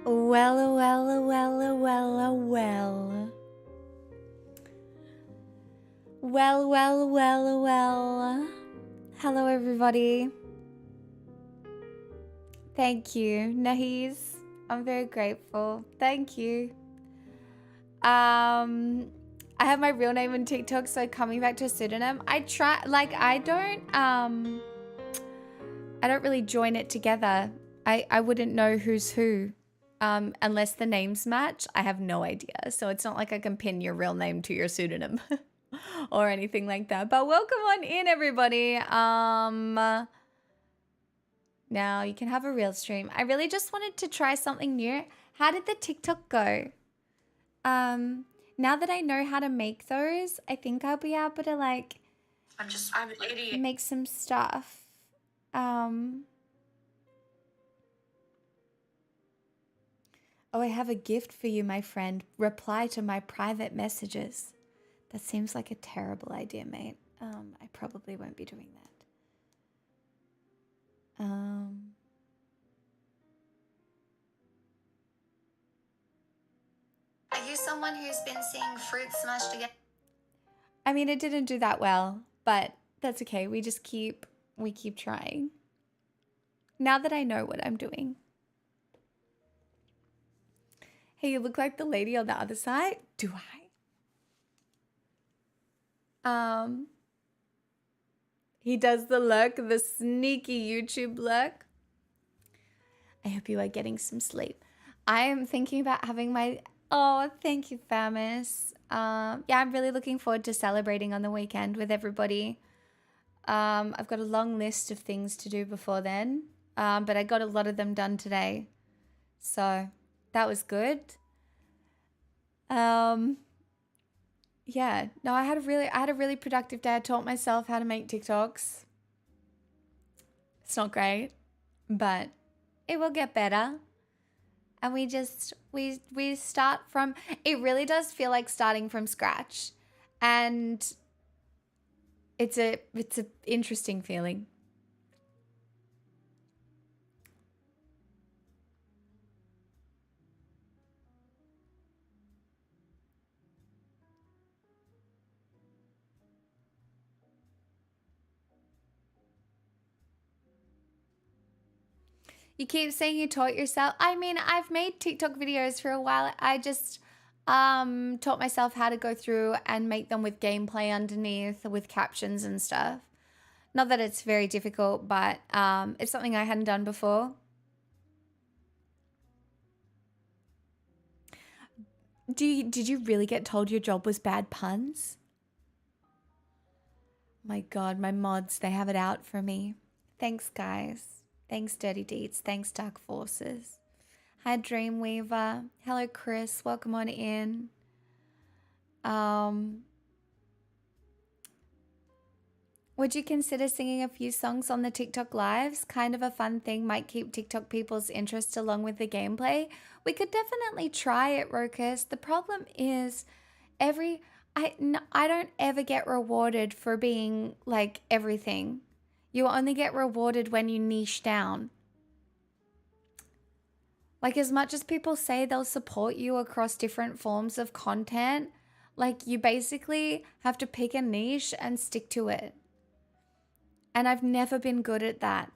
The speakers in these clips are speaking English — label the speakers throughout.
Speaker 1: Well, well, well, well, well. Well, well, well, well. Hello, everybody. Thank you, Nahis. I'm very grateful. Thank you. I have my real name on TikTok, so coming back to a pseudonym. I don't really join it together. I wouldn't know who's who. Unless the names match, I have no idea. So it's not like I can pin your real name to your pseudonym or anything like that. But welcome on in, everybody. Now you can have a real stream. I really just wanted to try something new. How did the TikTok go? Now that I know how to make those, I think I'll be able to
Speaker 2: I'm an idiot.
Speaker 1: make some stuff. Oh, I have a gift for you, my friend. Reply to my private messages. That seems like a terrible idea, mate. I probably won't be doing that.
Speaker 2: Are you someone who's been seeing fruit smashed together?
Speaker 1: I mean, it didn't do that well, but that's okay. We keep trying. Now that I know what I'm doing. Hey, you look like the lady on the other side. Do I? He does the lurk, the sneaky YouTube lurk. I hope you are getting some sleep. I am thinking about having my... Oh, thank you, Famis. Yeah, I'm really looking forward to celebrating on the weekend with everybody. I've got a long list of things to do before then, but I got a lot of them done today. So that was good. Yeah, no, I had a really productive day. I taught myself how to make TikToks. It's not great, but it will get better. And we start from, it really does feel like starting from scratch. And it's a interesting feeling. You keep saying you taught yourself. I mean, I've made TikTok videos for a while. I just taught myself how to go through and make them with gameplay underneath with captions and stuff. Not that it's very difficult, but it's something I hadn't done before. Did you really get told your job was bad puns? My God, my mods, they have it out for me. Thanks, guys. Thanks, Dirty Deeds. Thanks, Dark Forces. Hi, Dreamweaver. Hello, Chris. Welcome on in. Would you consider singing a few songs on the TikTok lives? Kind of a fun thing, might keep TikTok people's interest along with the gameplay. We could definitely try it, Rokus. The problem is I don't ever get rewarded for being like everything. You only get rewarded when you niche down. Like, as much as people say they'll support you across different forms of content, like, you basically have to pick a niche and stick to it. And I've never been good at that.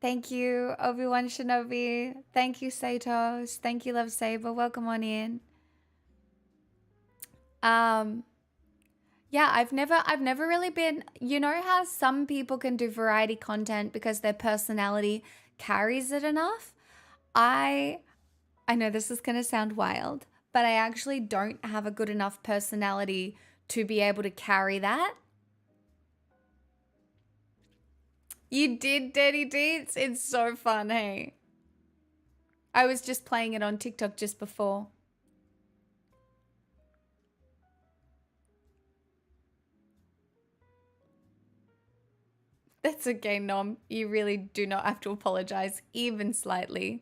Speaker 1: Thank you, Obi-Wan Shinobi. Thank you, Satos. Thank you, Love Saber. Welcome on in. Yeah, I've never really been, you know how some people can do variety content because their personality carries it enough? I know this is going to sound wild, but I actually don't have a good enough personality to be able to carry that. You did, Dirty Deeds? It's so fun, hey? I was just playing it on TikTok just before. That's okay, Nom. You really do not have to apologize, even slightly.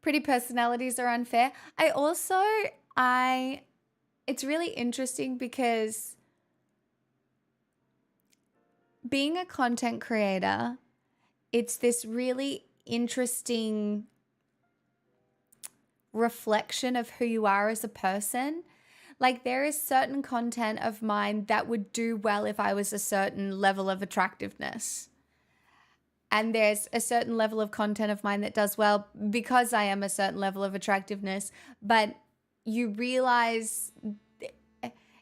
Speaker 1: Pretty personalities are unfair. It's really interesting because being a content creator, it's this really interesting reflection of who you are as a person. Like, there is certain content of mine that would do well if I was a certain level of attractiveness. And there's a certain level of content of mine that does well because I am a certain level of attractiveness. But you realize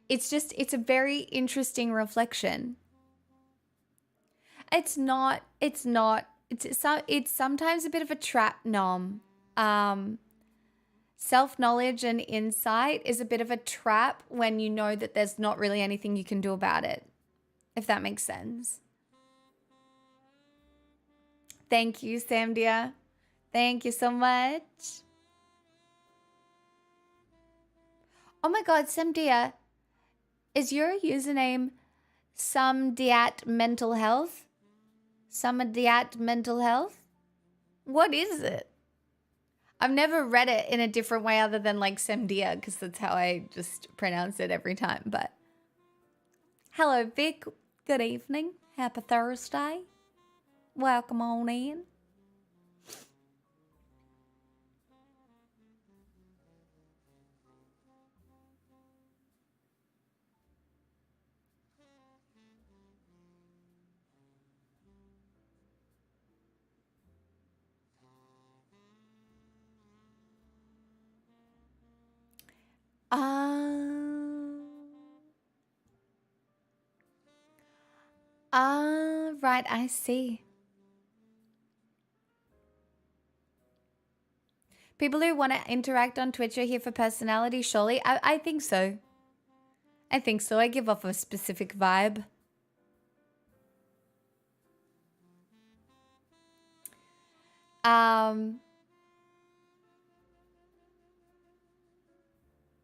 Speaker 1: it's a very interesting reflection. It's sometimes a bit of a trap, Nom. Self-knowledge and insight is a bit of a trap when you know that there's not really anything you can do about it, if that makes sense. Thank you, Sam dear. Thank you so much. Oh my God, Sam dear, is your username Samdiat Mental Health? Samdiat Mental Health? What is it? I've never read it in a different way other than like Semdia, because that's how I just pronounce it every time. But hello, Vic. Good evening. Happy Thursday. Welcome on in. Right, I see. People who want to interact on Twitch are here for personality, surely? I think so. I think so. I give off a specific vibe.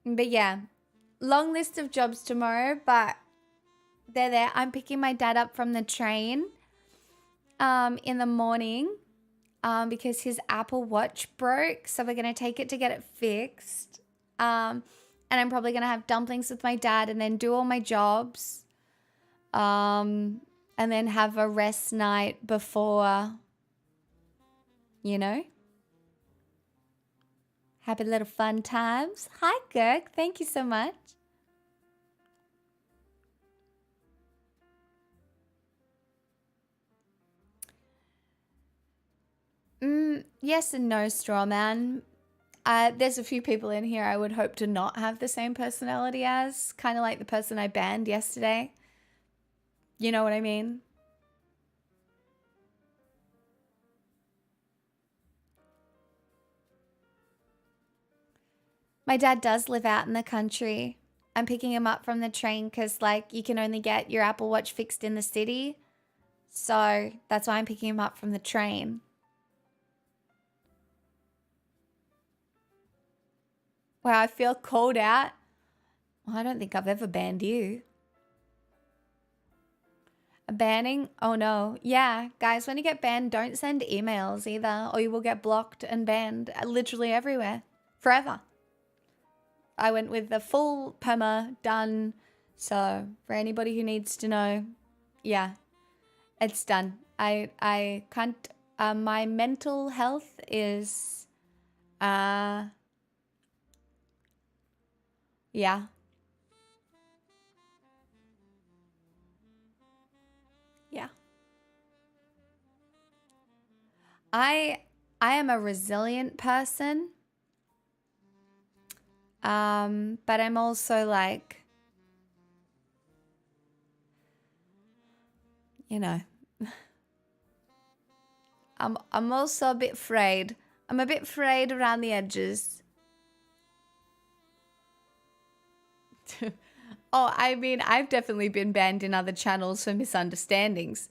Speaker 1: But yeah, long list of jobs tomorrow, but they're there. I'm picking my dad up from the train in the morning because his Apple Watch broke. So we're going to take it to get it fixed. And I'm probably going to have dumplings with my dad and then do all my jobs. And then have a rest night before, you know. Happy little fun times. Hi, Girk. Thank you so much. Yes and no, straw man. There's a few people in here I would hope to not have the same personality as, kind of like the person I banned yesterday. You know what I mean? My dad does live out in the country. I'm picking him up from the train because, like, you can only get your Apple Watch fixed in the city. So that's why I'm picking him up from the train. Wow, I feel called out. Well, I don't think I've ever banned you. A banning? Oh no. Yeah, guys, when you get banned, don't send emails either, or you will get blocked and banned literally everywhere. Forever. I went with the full perma done. So for anybody who needs to know, yeah, it's done. I can't, my mental health is, yeah. Yeah. I am a resilient person. But I'm also like, you know, I'm also a bit frayed. I'm a bit frayed around the edges. Oh, I mean, I've definitely been banned in other channels for misunderstandings.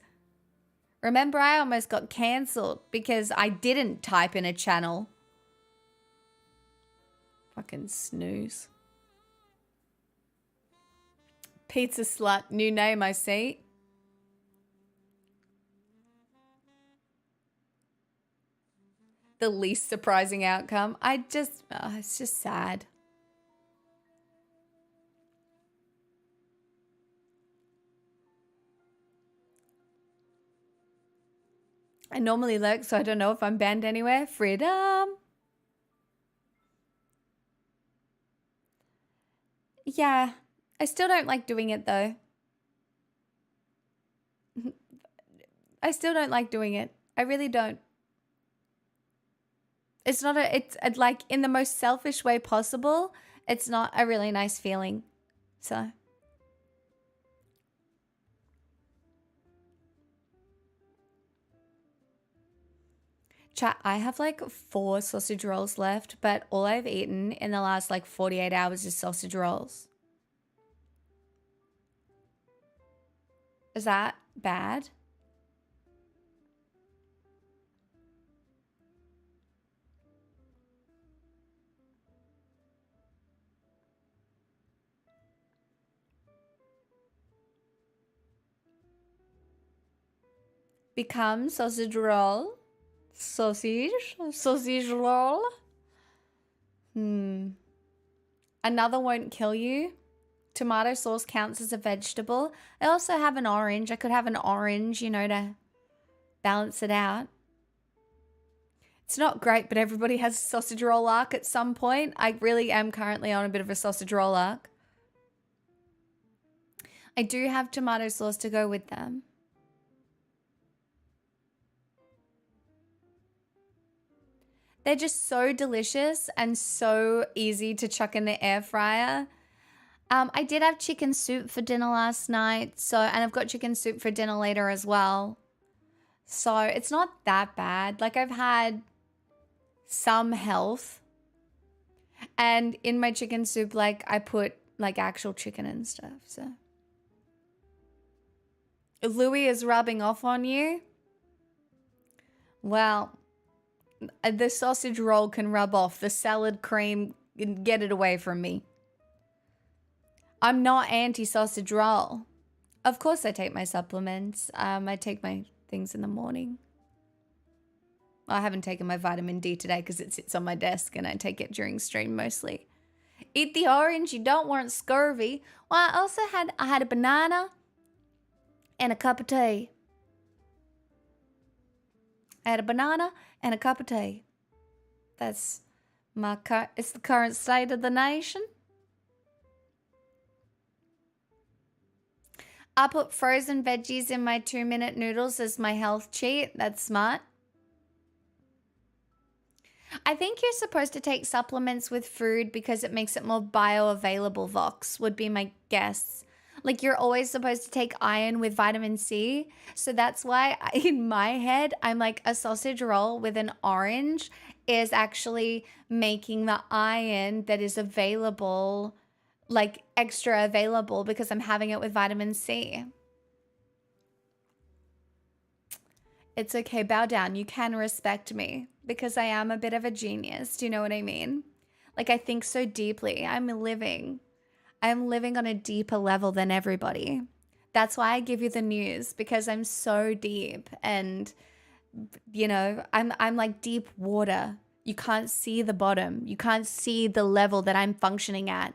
Speaker 1: Remember, I almost got cancelled because I didn't type in a channel. Fucking snooze. Pizza slut, new name I see. The least surprising outcome. It's just sad. I normally lurk, so I don't know if I'm banned anywhere. Freedom. Yeah, I still don't like doing it though. I still don't like doing it. I really don't. It's not it's like in the most selfish way possible. It's not a really nice feeling. So. Chat, I have like 4 sausage rolls left, but all I've eaten in the last like 48 hours is sausage rolls. Is that bad? Become sausage roll. Sausage roll. Another won't kill you. Tomato sauce counts as a vegetable. I also have an orange. I could have an orange, you know, to balance it out. It's not great, but everybody has a sausage roll arc at some point. I really am currently on a bit of a sausage roll arc. I do have tomato sauce to go with them. They're just so delicious and so easy to chuck in the air fryer. I did have chicken soup for dinner last night, and I've got chicken soup for dinner later as well. So it's not that bad. Like I've had some health, and in my chicken soup, like I put like actual chicken and stuff. So Louis is rubbing off on you. Well, the sausage roll can rub off. The salad cream, get it away from me. I'm not anti-sausage roll. Of course I take my supplements. I take my things in the morning. I haven't taken my vitamin D today because it sits on my desk and I take it during stream mostly. Eat the orange, you don't want scurvy. Well, I had a banana and a cup of tea. I had a banana and a cup of tea. That's it's the current state of the nation. I put frozen veggies in my 2-minute noodles as my health cheat. That's smart. I think you're supposed to take supplements with food because it makes it more bioavailable, Vox, would be my guess. Like you're always supposed to take iron with vitamin C. So that's why in my head, I'm like a sausage roll with an orange is actually making the iron that is available like extra available because I'm having it with vitamin C. It's okay, bow down. You can respect me because I am a bit of a genius. Do you know what I mean? Like I think so deeply. I'm living on a deeper level than everybody. That's why I give you the news because I'm so deep and you know, I'm like deep water. You can't see the bottom. You can't see the level that I'm functioning at.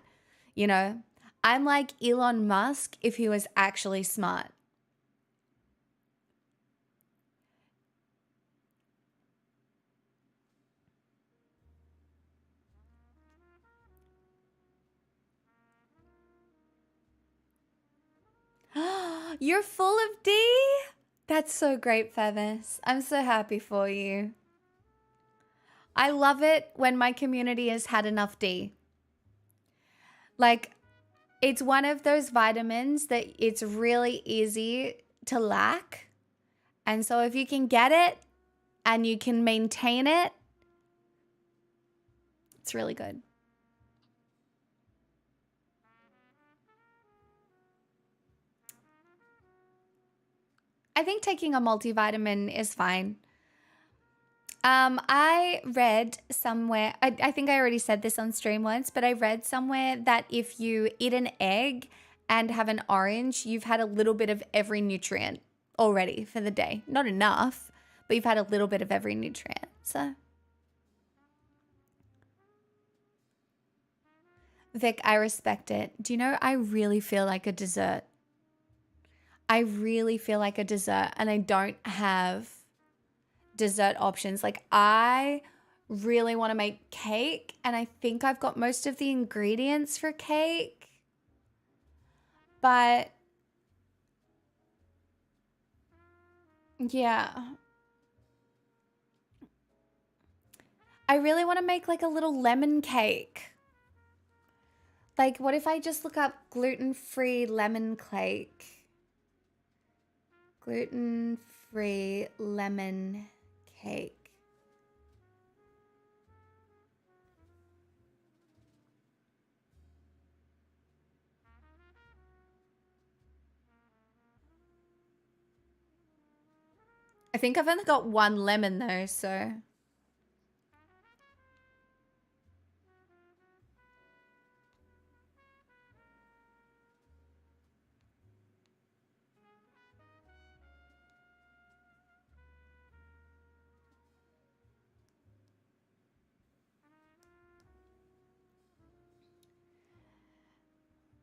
Speaker 1: You know, I'm like Elon Musk if he was actually smart. You're full of D? That's so great, Fevis. I'm so happy for you. I love it when my community has had enough D. Like, it's one of those vitamins that it's really easy to lack. And so if you can get it and you can maintain it, it's really good. I think taking a multivitamin is fine. I read somewhere, I think I already said this on stream once, but I read somewhere that if you eat an egg and have an orange, you've had a little bit of every nutrient already for the day. Not enough, but you've had a little bit of every nutrient. So, Vic, I respect it. Do you know, I really feel like a dessert. I really feel like a dessert and I don't have dessert options. Like I really want to make cake, and I think I've got most of the ingredients for cake. But yeah. I really want to make like a little lemon cake. Like, what if I just look up gluten-free lemon cake? Gluten-free lemon cake. I think I've only got one lemon though, so.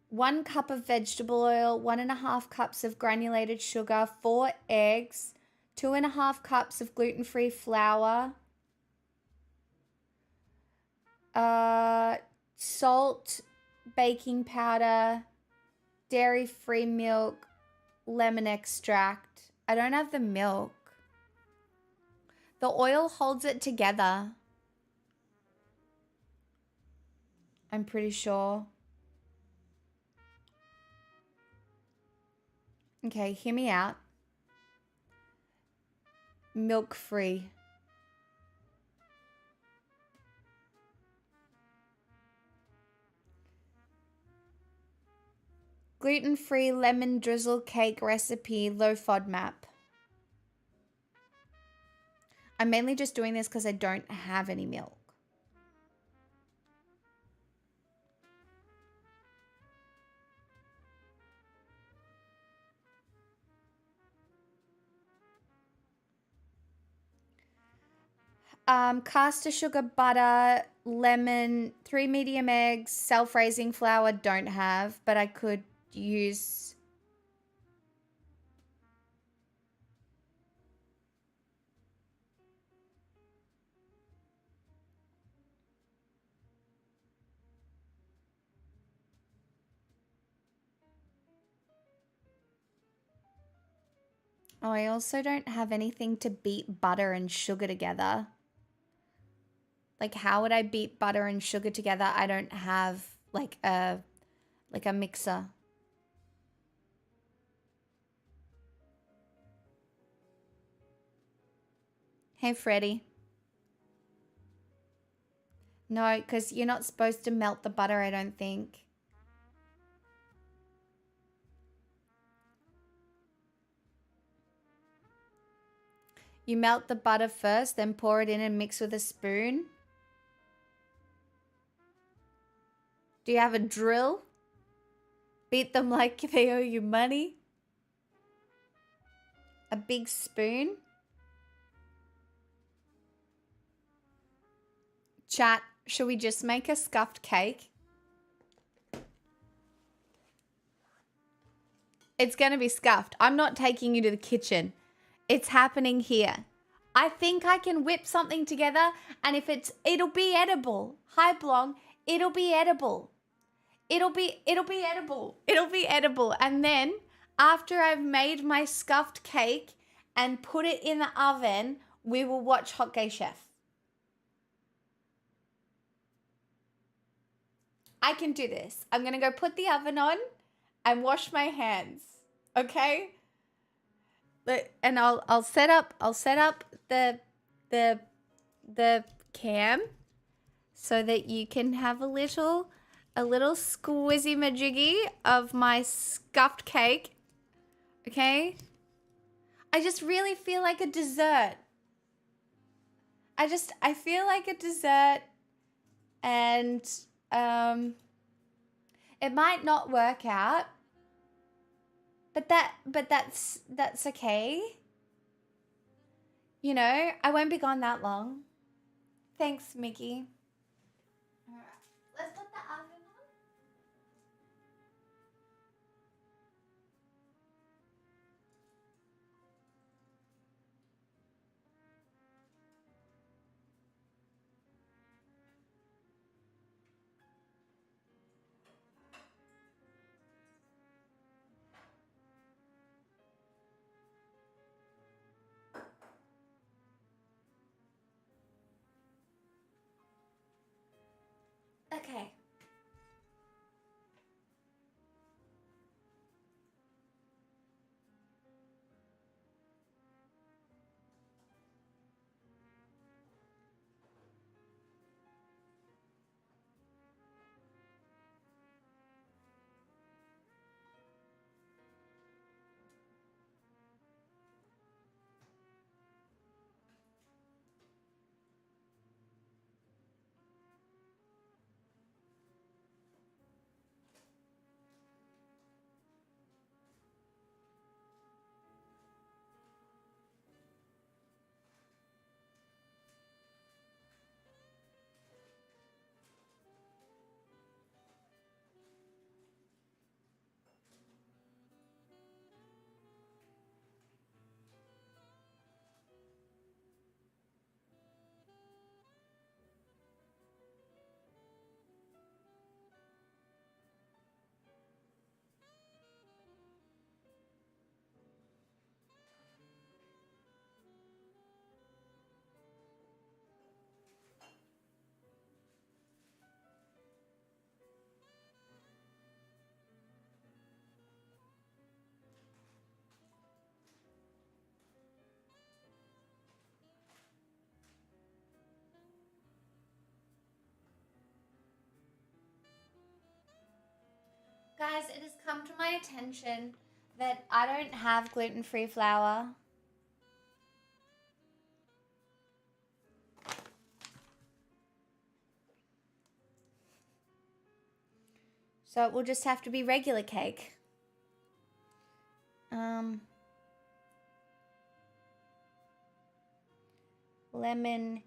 Speaker 1: One cup of vegetable oil, 1.5 cups of granulated sugar, 4 eggs, 2.5 cups of gluten-free flour, salt, baking powder, dairy-free milk, lemon extract. I don't have the milk. The oil holds it together. I'm pretty sure. Okay, hear me out. Milk free. Gluten-free lemon drizzle cake recipe, low FODMAP. I'm mainly just doing this because I don't have any milk. Caster sugar, butter, lemon, 3 medium eggs, self-raising flour, don't have, but I could use. Oh, I also don't have anything to beat butter and sugar together. Like, how would I beat butter and sugar together? I don't have like a mixer. Hey, Freddie. No, because you're not supposed to melt the butter, I don't think. You melt the butter first, then pour it in and mix with a spoon. Do you have a drill? Beat them like they owe you money? A big spoon? Chat, should we just make a scuffed cake? It's going to be scuffed. I'm not taking you to the kitchen. It's happening here. I think I can whip something together, and if it'll be edible. Hi, Blong. It'll be edible. It'll be edible. It'll be edible. And then after I've made my scuffed cake and put it in the oven, we will watch Hot Gay Chef. I can do this. I'm going to go put the oven on and wash my hands. Okay? And I'll set up the cam so that you can have a little squizzy majiggy of my scuffed cake. Okay? I just really feel like a dessert. I feel like a dessert, and it might not work out, but that's okay. You know, I won't be gone that long. Thanks, Mickey. All right, let's put the oven on. Okay. Guys, it has come to my attention that I don't have gluten-free flour. So it will just have to be regular cake. Lemon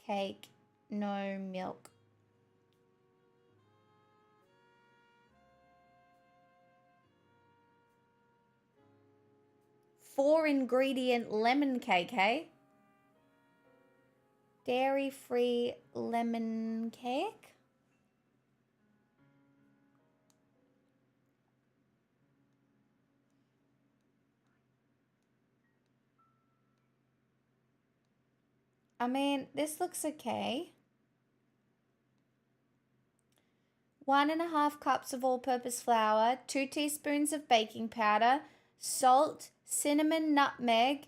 Speaker 1: cake, no milk. 4-ingredient lemon cake, hey? Dairy-free lemon cake. I mean, this looks okay. 1.5 cups of all-purpose flour, 2 teaspoons of baking powder, salt, cinnamon, nutmeg,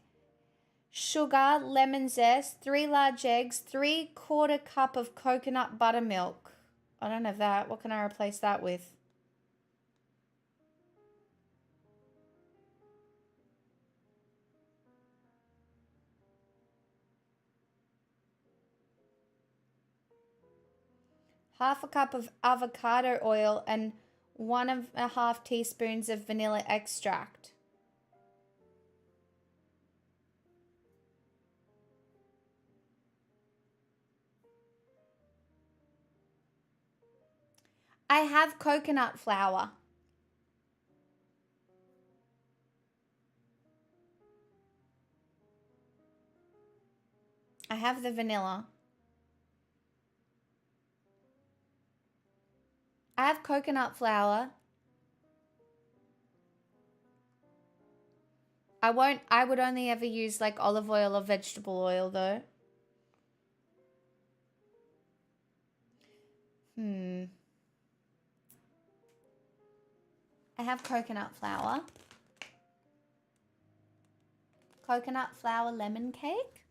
Speaker 1: sugar, lemon zest, 3 large eggs, 3/4 cup of coconut buttermilk. I don't have that. What can I replace that with? Half a cup of avocado oil and 1.5 teaspoons of vanilla extract. I have coconut flour. I have the vanilla. I have coconut flour. I would only ever use like olive oil or vegetable oil though. I have coconut flour. Coconut flour lemon cake.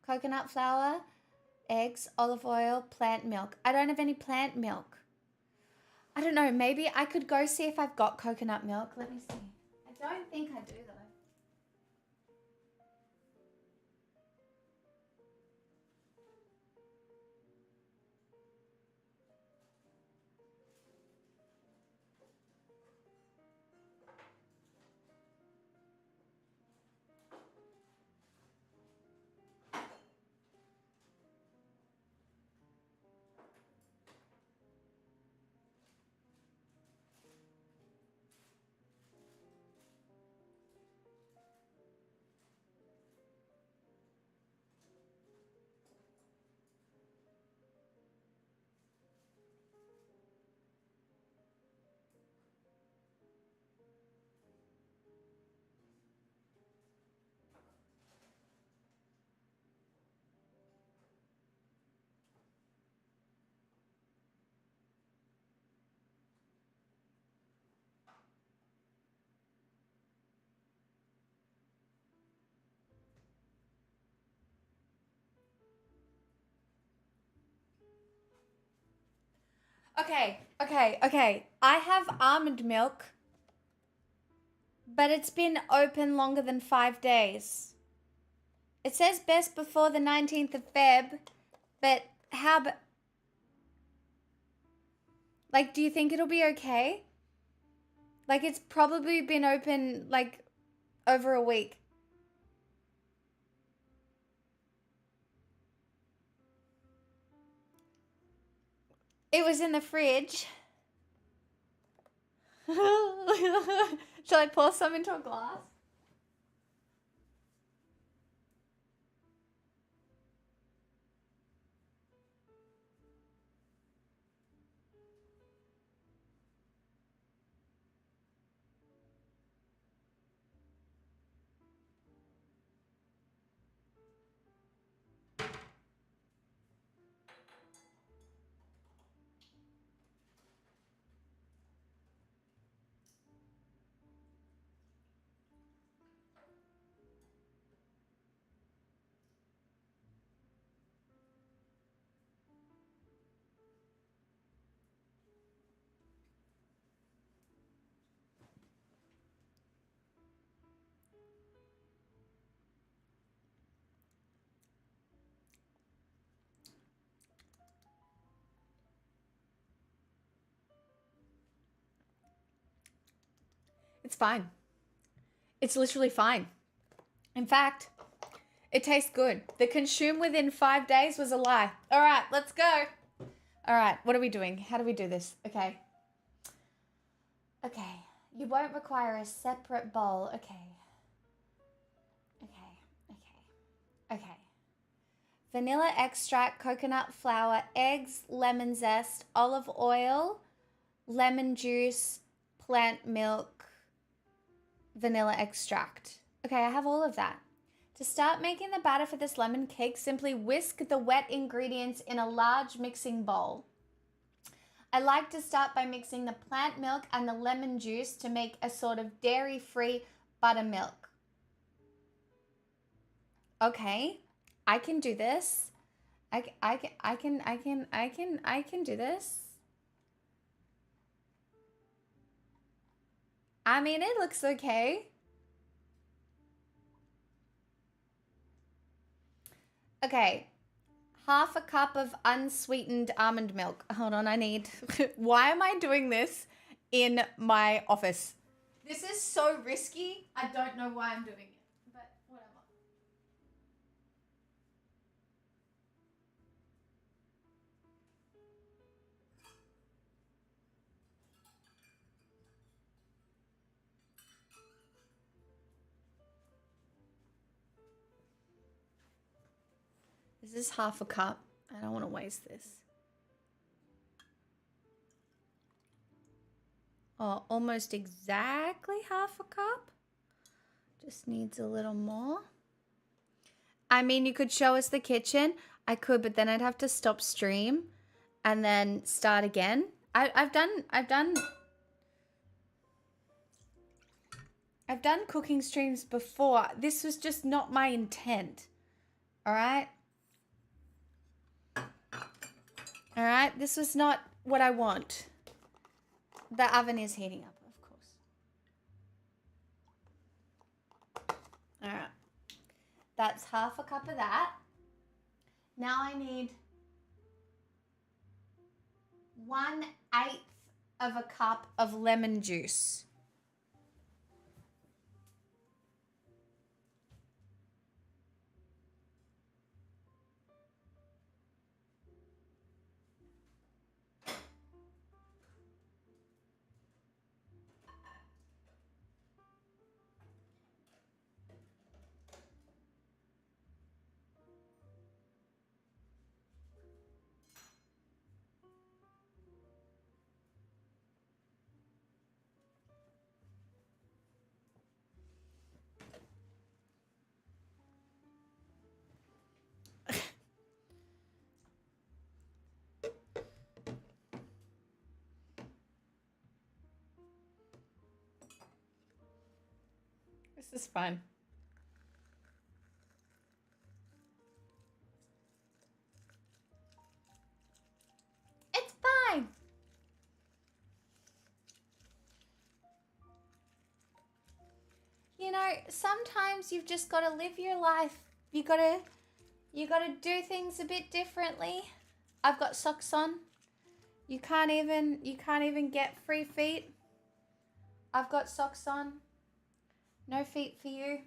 Speaker 1: Coconut flour, eggs, olive oil, plant milk. I don't have any plant milk. I don't know. Maybe I could go see if I've got coconut milk. Let me see. I don't think I do though. Okay. I have almond milk, but it's been open longer than 5 days. It says best before the 19th of Feb, but how like, do you think it'll be okay? Like, it's probably been open, like, over a week. It was in the fridge. Shall I pour some into a glass? It's fine. It's literally fine. In fact, it tastes good. The consume within 5 days was a lie. All right, let's go. All right, what are we doing? How do we do this? Okay. You won't require a separate bowl. Okay. Vanilla extract, coconut flour, eggs, lemon zest, olive oil, lemon juice, plant milk, vanilla extract. Okay, I have all of that. To start making the batter for this lemon cake, simply whisk the wet ingredients in a large mixing bowl. I like to start by mixing the plant milk and the lemon juice to make a sort of dairy-free buttermilk. Okay, I can do this. I can do this. I mean, it looks okay. Okay, half a cup of unsweetened almond milk. Hold on, I need. Why am I doing this in my office? This is so risky. I don't know why I'm doing it, but whatever. This is half a cup. I don't want to waste this. Oh, almost exactly half a cup. Just needs a little more. I mean, you could show us the kitchen. I could, but then I'd have to stop stream and then start again. I've done cooking streams before. This was just not my intent. All right? All right? This was not what I want. The oven is heating up, of course. All right. That's half a cup of that. Now I need 1/8 of a cup of lemon juice. This is fine. It's fine. sometimes you've just got to live your life. You got to do things a bit differently. I've got socks on. You can't even get free feet. I've got socks on. No feet for you.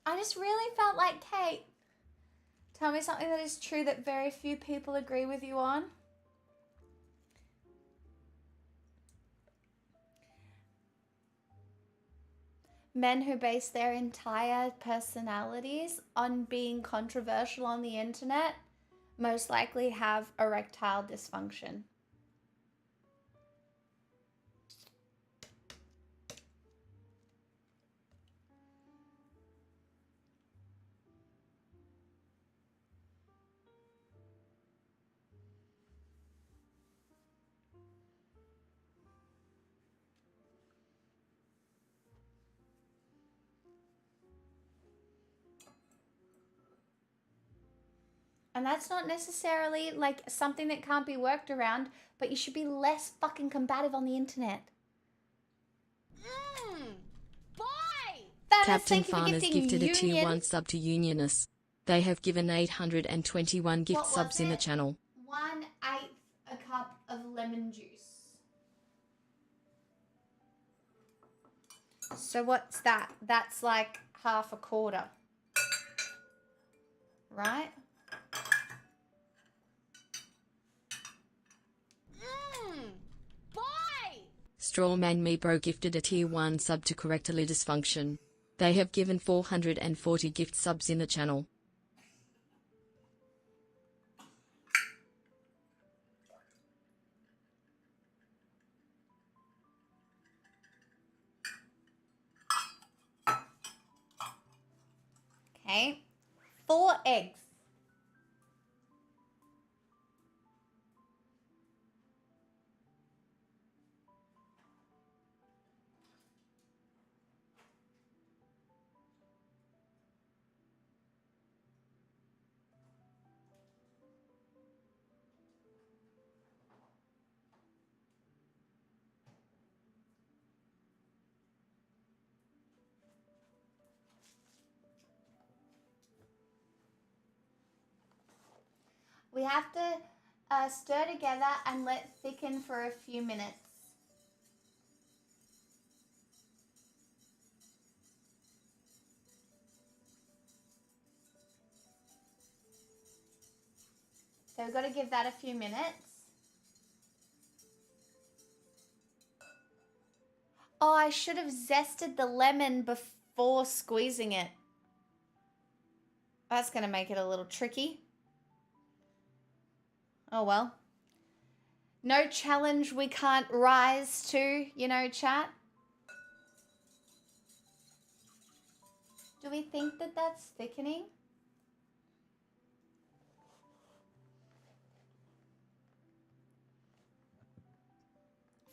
Speaker 1: I just really felt like, Kate, tell me something that is true that very few people agree with you on. Men who base their entire personalities on being controversial on the internet most likely have erectile dysfunction. And that's not necessarily like something that can't be worked around, but you should be less fucking combative on the internet.
Speaker 2: Boy!
Speaker 3: Captain Farners gifted a tier 1 sub to Unionus. They have given 821 gift subs in the channel.
Speaker 1: 1/8 a cup of lemon juice. So what's that? That's like half a quarter. Right?
Speaker 2: Boy!
Speaker 3: Strawman Mebro gifted a tier 1 sub to correctile dysfunction. They have given 440 gift subs in the channel.
Speaker 1: Okay. 4 eggs. We have to stir together and let thicken for a few minutes. So we've got to give that a few minutes. Oh, I should have zested the lemon before squeezing it. That's going to make it a little tricky. Oh well. No challenge we can't rise to, you know, chat. Do we think that that's thickening?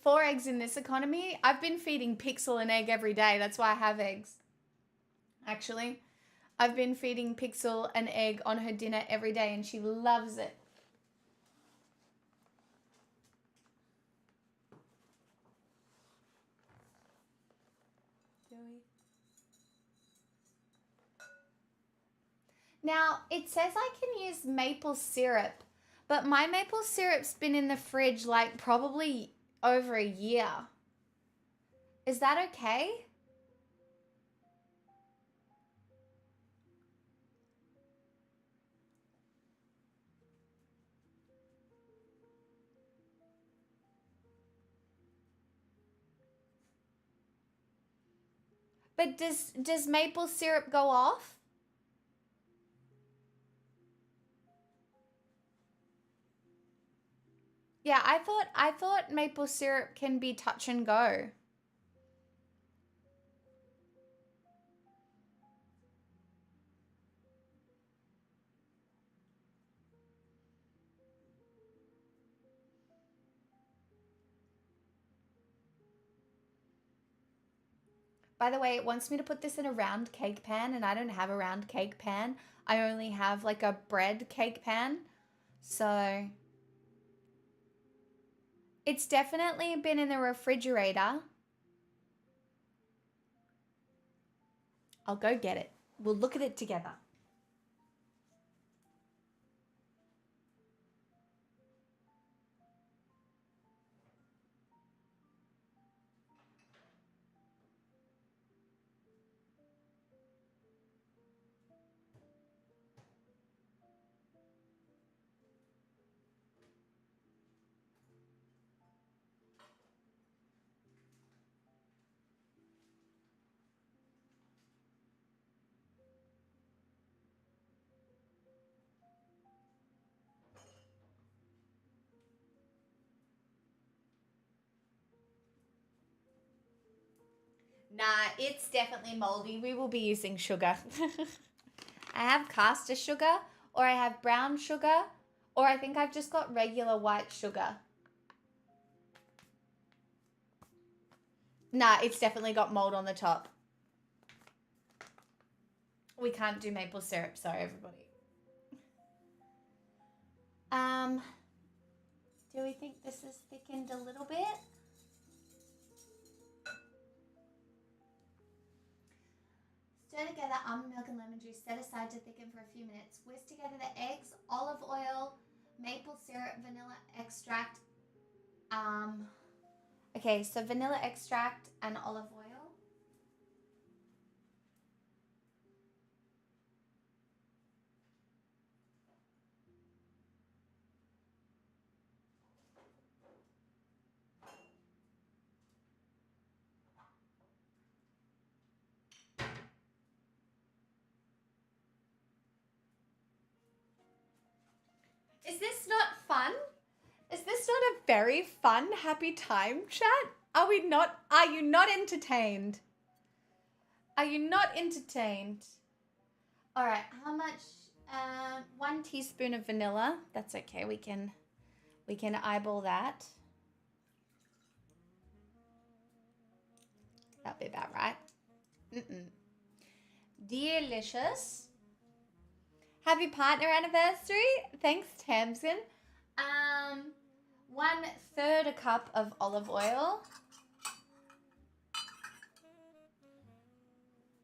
Speaker 1: Four eggs in this economy? I've been feeding Pixel an egg every day. That's why I have eggs. Actually, I've been feeding Pixel an egg on her dinner every day and she loves it. Now, it says I can use maple syrup, but my maple syrup's been in the fridge like probably over a year. Is that okay? But does maple syrup go off? Yeah, I thought maple syrup can be touch and go. By the way, it wants me to put this in a round cake pan, and I don't have a round cake pan. I only have like a bread cake pan. So it's definitely been in the refrigerator. I'll go get it. We'll look at it together. Nah, it's definitely moldy. We will be using sugar. I have caster sugar, or I have brown sugar, or I think I've just got regular white sugar. Nah, it's definitely got mold on the top. We can't do maple syrup, sorry everybody. Do we think this is thickened a little bit? Stir together almond milk and lemon juice, set aside to thicken for a few minutes. Whisk together the eggs, olive oil, maple syrup, vanilla extract. Okay, so vanilla extract and olive oil. Is this not fun? Is this not a very fun, happy time, chat? Are you not entertained? Are you not entertained? All right, how much? 1 teaspoon of vanilla. That's okay. We can eyeball that. That'll be about right. Delicious. Happy partner anniversary. Thanks, Tamsin. 1/3 a cup of olive oil.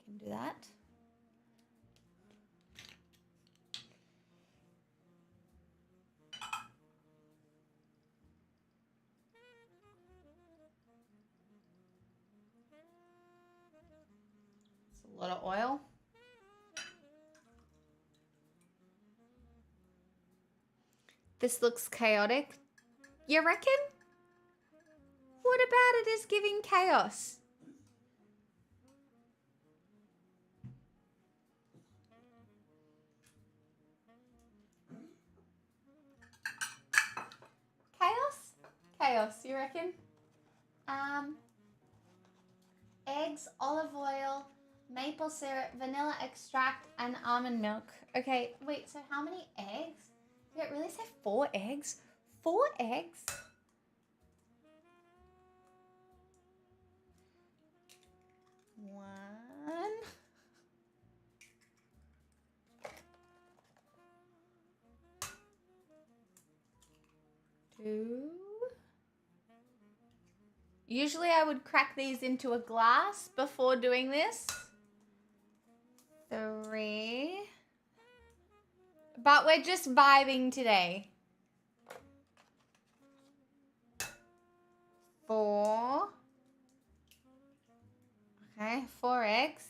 Speaker 1: Can do that. It's a lot of oil. This looks chaotic. You reckon? What about it is giving chaos? Chaos? Chaos, you reckon? Eggs, olive oil, maple syrup, vanilla extract, and almond milk. Okay, wait, so how many eggs? Did it really say 4 eggs? 4 eggs? One. Two. Usually I would crack these into a glass before doing this. 3. But we're just vibing today. 4. Okay, 4 eggs.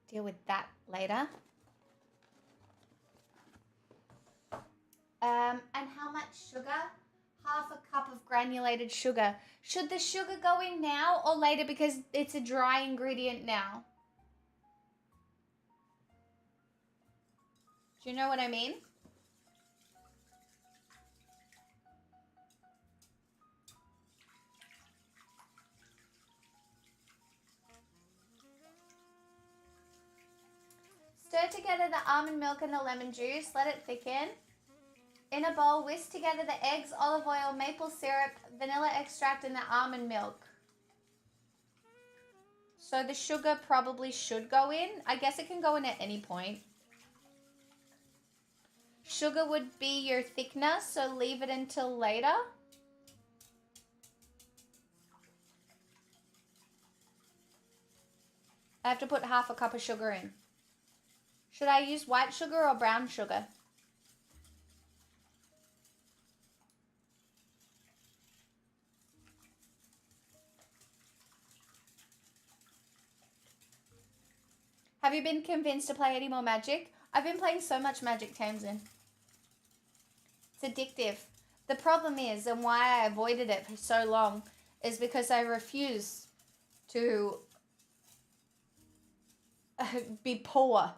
Speaker 1: Deal with that later. And how much sugar? 1/2 cup of granulated sugar. Should the sugar go in now or later because it's a dry ingredient now? Do you know what I mean? Stir together the almond milk and the lemon juice. Let it thicken. In a bowl, whisk together the eggs, olive oil, maple syrup, vanilla extract, and the almond milk. So the sugar probably should go in. I guess it can go in at any point. Sugar would be your thickener, so leave it until later. I have to put half a cup of sugar in. Should I use white sugar or brown sugar? Have you been convinced to play any more Magic? I've been playing so much Magic, Tamsin. It's addictive. The problem is, and why I avoided it for so long, is because I refuse to be poor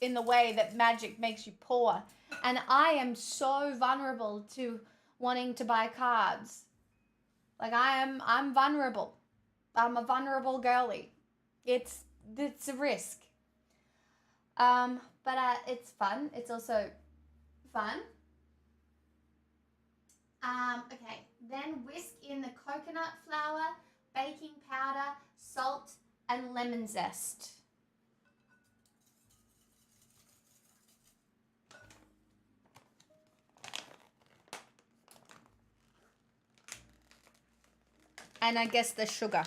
Speaker 1: in the way that Magic makes you poor. And I am so vulnerable to wanting to buy cards. Like I'm vulnerable. I'm a vulnerable girly. It's a risk. But it's fun. It's also fun. Okay, then whisk in the coconut flour, baking powder, salt, and lemon zest. And I guess the sugar.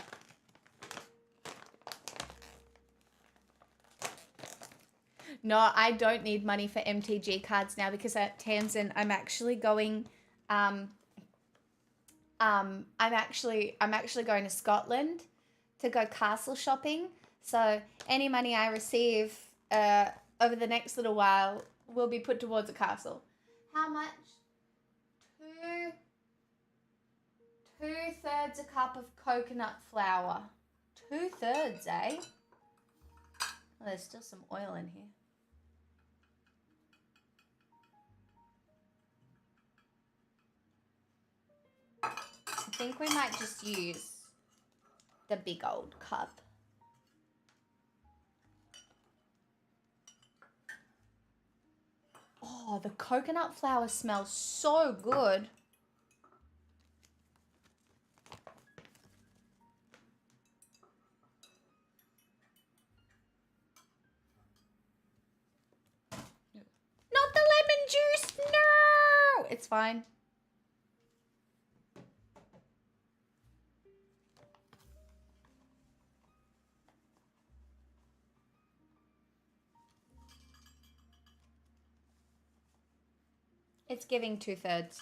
Speaker 1: No, I don't need money for MTG cards now because at Tamsin I'm actually going I'm actually going to Scotland to go castle shopping. So any money I receive over the next little while will be put towards a castle. How much? Two-thirds a cup of coconut flour. 2/3, eh? Oh, there's still some oil in here. I think we might just use the big old cup. Oh, the coconut flour smells so good. Not the lemon juice, no! It's fine. It's giving 2/3.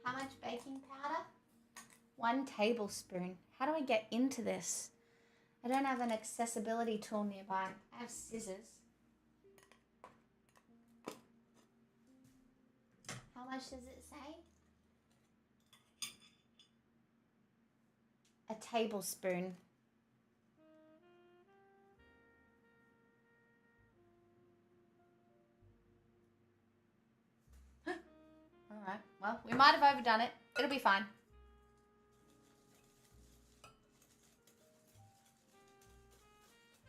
Speaker 1: How much baking powder? 1 tablespoon. How do I get into this? I don't have an accessibility tool nearby. I have scissors. How much does it say? A tablespoon. Alright, well, we might have overdone it. It'll be fine.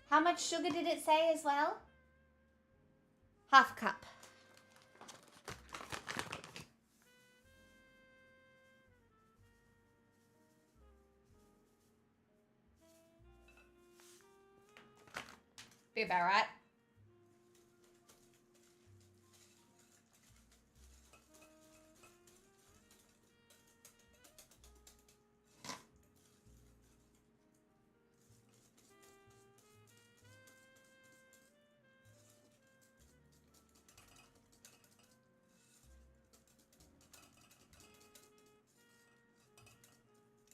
Speaker 1: How much sugar did it say as well? 1/2 cup. Be about right.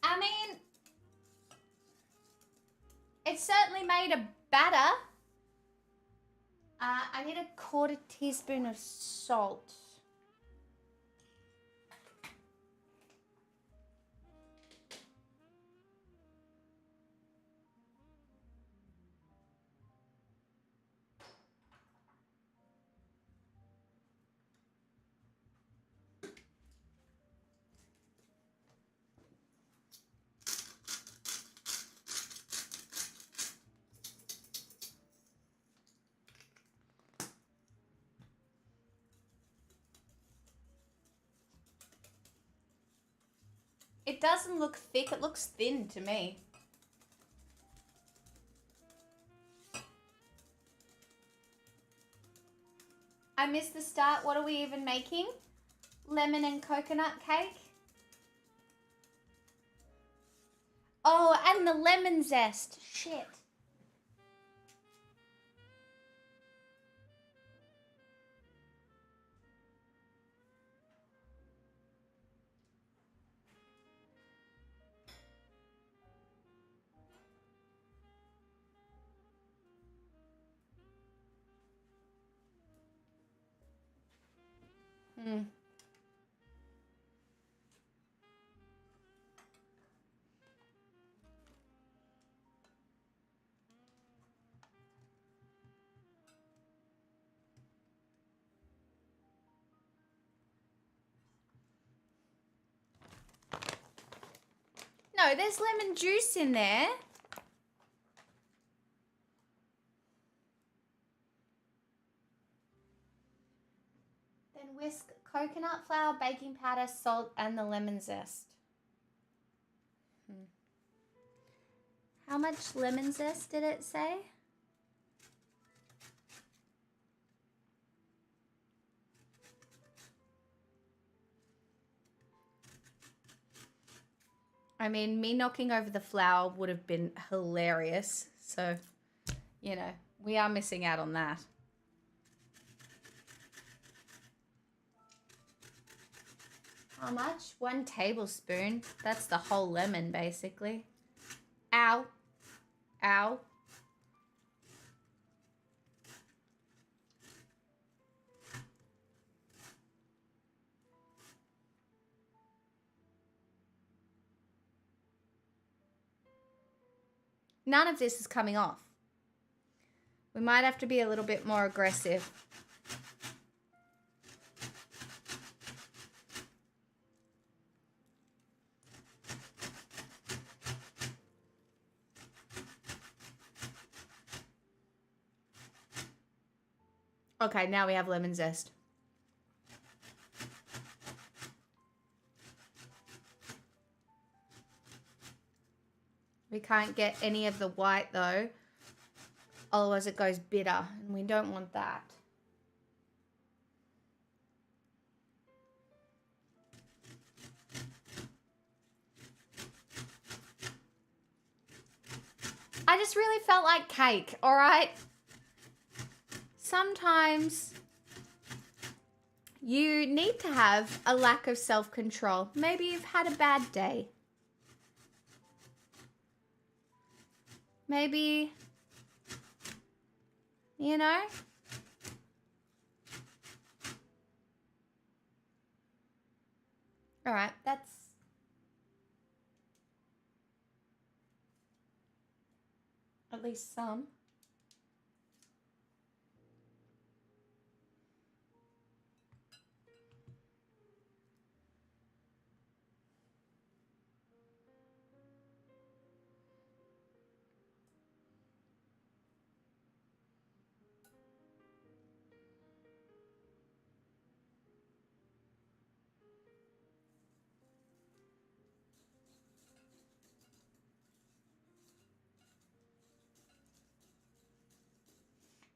Speaker 1: I mean, it certainly made a batter. I need 1/4 teaspoon of salt. It doesn't look thick. It looks thin to me. I missed the start. What are we even making? Lemon and coconut cake? Oh, and the lemon zest. Shit. No, there's lemon juice in there. Then whisk coconut flour, baking powder, salt, and the lemon zest. How much lemon zest did it say? I mean, me knocking over the flour would have been hilarious. So, you know, we are missing out on that. How much? 1 tablespoon. That's the whole lemon, basically. Ow. Ow. None of this is coming off. We might have to be a little bit more aggressive. Okay, now we have lemon zest. We can't get any of the white though, otherwise it goes bitter, and we don't want that. I just really felt like cake, all right? Sometimes you need to have a lack of self-control. Maybe you've had a bad day. Maybe, you know? All right, that's... at least some.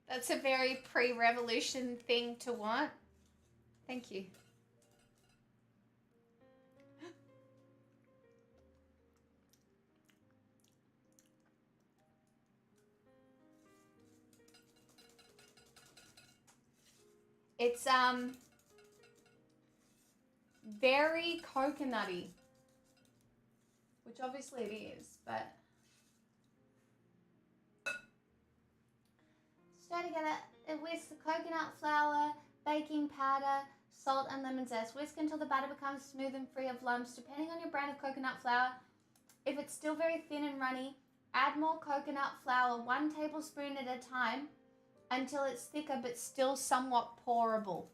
Speaker 1: That's a very pre-revolution thing to want. Thank you. It's very coconutty, which obviously it is, but stir together with the coconut flour, baking powder, salt, and lemon zest. Whisk until the batter becomes smooth and free of lumps, depending on your brand of coconut flour. If it's still very thin and runny, add more coconut flour, 1 tablespoon at a time, until it's thicker but still somewhat pourable.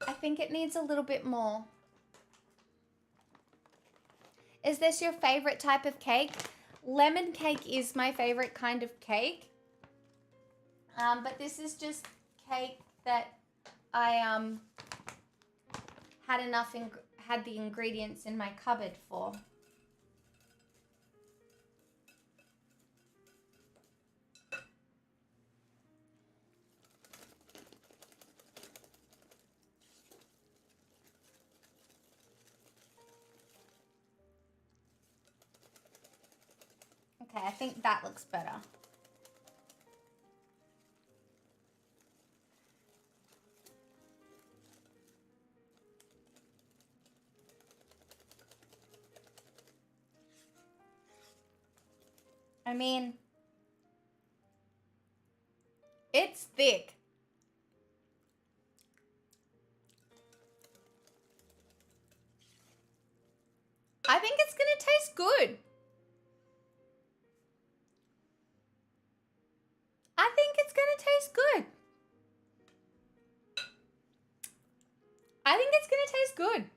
Speaker 1: I think it needs a little bit more. Is this your favorite type of cake? Lemon cake is my favorite kind of cake. But this is just cake that I had the ingredients in my cupboard for. Okay, I think that looks better. I mean, it's thick. I think it's gonna taste good. I think it's gonna taste good. I think it's gonna taste good.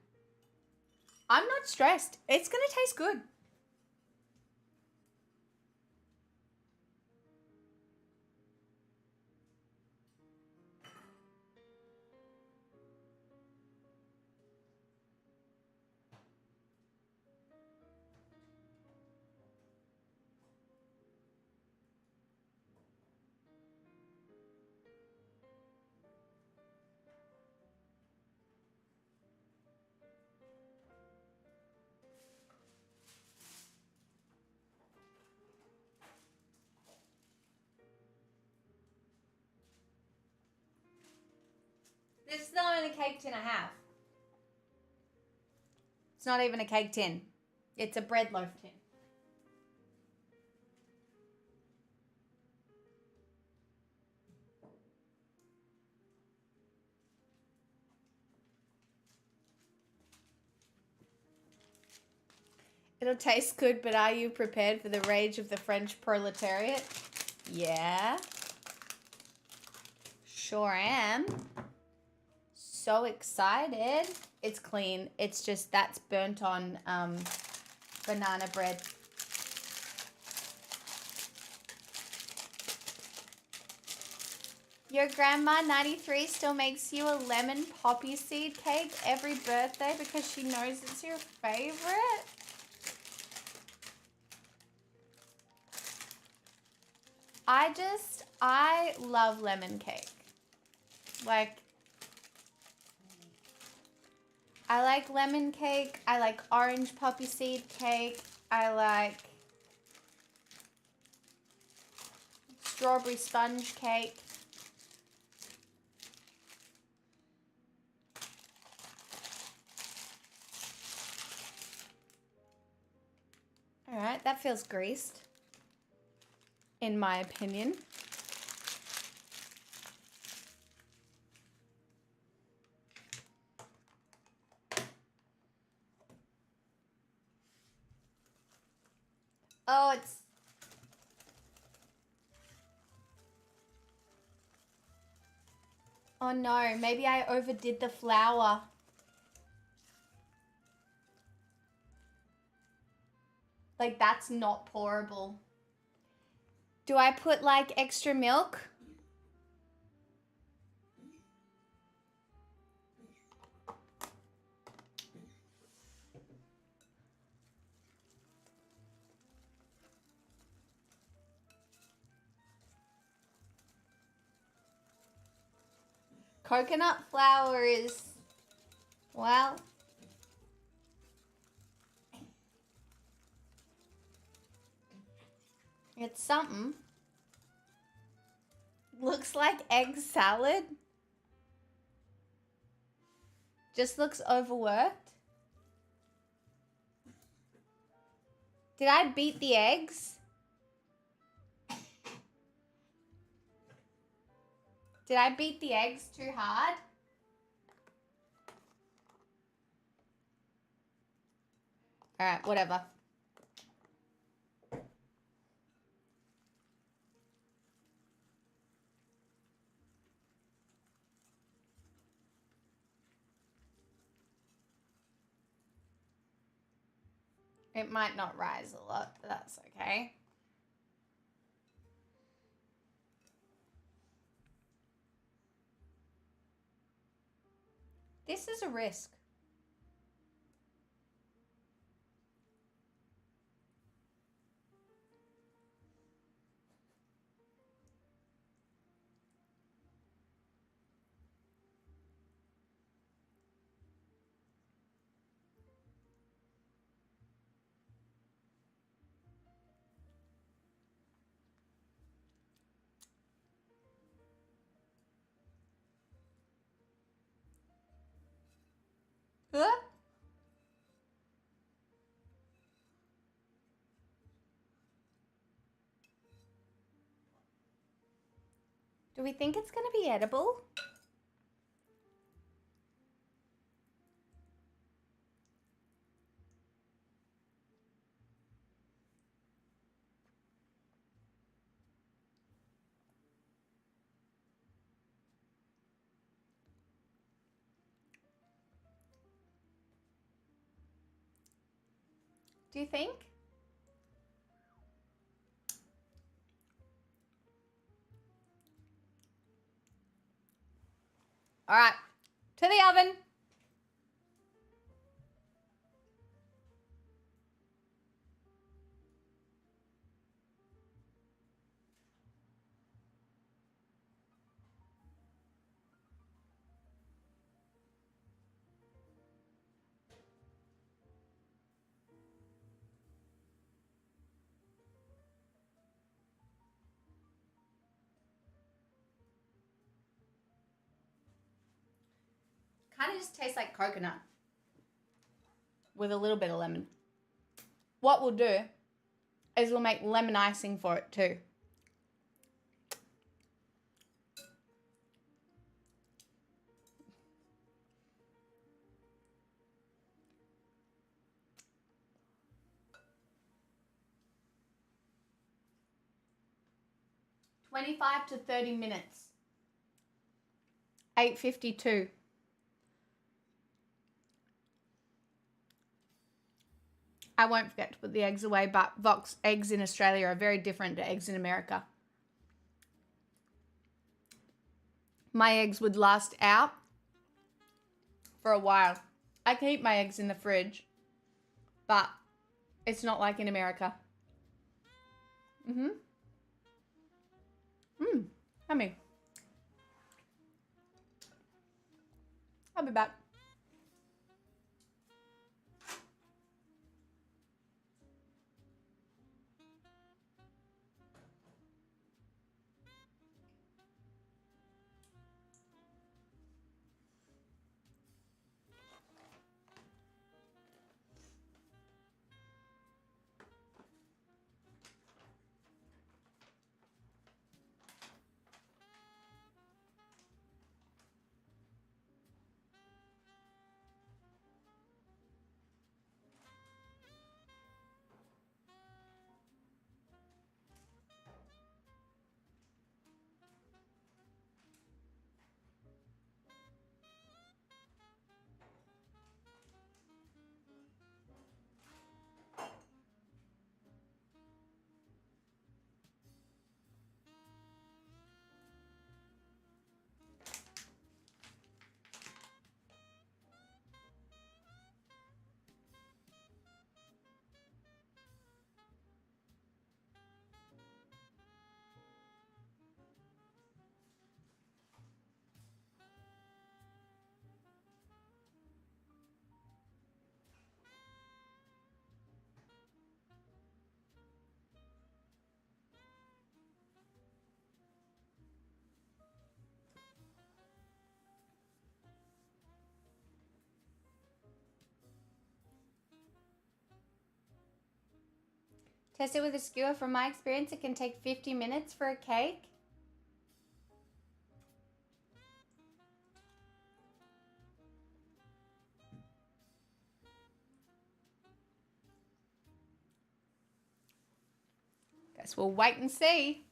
Speaker 1: I'm not stressed. It's gonna taste good. This is the only cake tin I have. It's not even a cake tin. It's a bread loaf tin. It'll taste good, but are you prepared for the rage of the French proletariat? Yeah. Sure am. So excited. It's clean. It's just that's burnt on banana bread. Your grandma, 93, still makes you a lemon poppy seed cake every birthday because she knows it's your favorite? I love lemon cake. Like, I like lemon cake. I like orange poppy seed cake. I like strawberry sponge cake. All right, that feels greased, in my opinion. Oh, it's... Oh no, maybe I overdid the flour. Like, that's not pourable. Do I put, like, extra milk? Coconut flour is, well, it's something. Looks like egg salad. Just looks overworked. Did I beat the eggs? Did I beat the eggs too hard? All right, whatever. It might not rise a lot, but that's okay. This is a risk. Huh? Do we think it's going to be edible? Do you think? All right, to the oven. Kind of just tastes like coconut with a little bit of lemon. What we'll do is we'll make lemon icing for it too. $25 to 30 minutes. 8:52. I won't forget to put the eggs away, but Vox eggs in Australia are very different to eggs in America. My eggs would last out for a while. I keep my eggs in the fridge, but it's not like in America. Yummy. I'll be back. Test it with a skewer. From my experience, it can take 50 minutes for a cake. Guess we'll wait and see.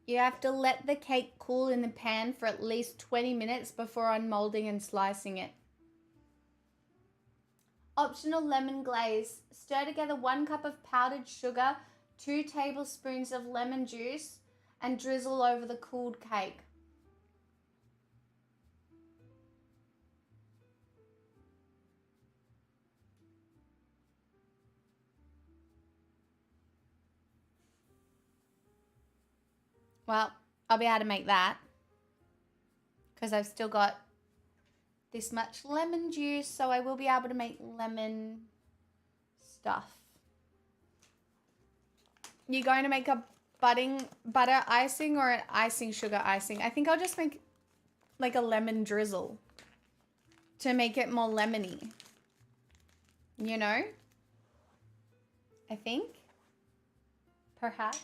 Speaker 1: You have to let the cake cool in the pan for at least 20 minutes before unmolding and slicing it. Optional lemon glaze. Stir together 1 cup of powdered sugar, 2 tablespoons of lemon juice, and drizzle over the cooled cake. Well, I'll be able to make that because I've still got this much lemon juice, so I will be able to make lemon stuff. You're going to make a butter icing or an icing sugar icing. I think I'll just make like a lemon drizzle to make it more lemony. You know? I think. Perhaps.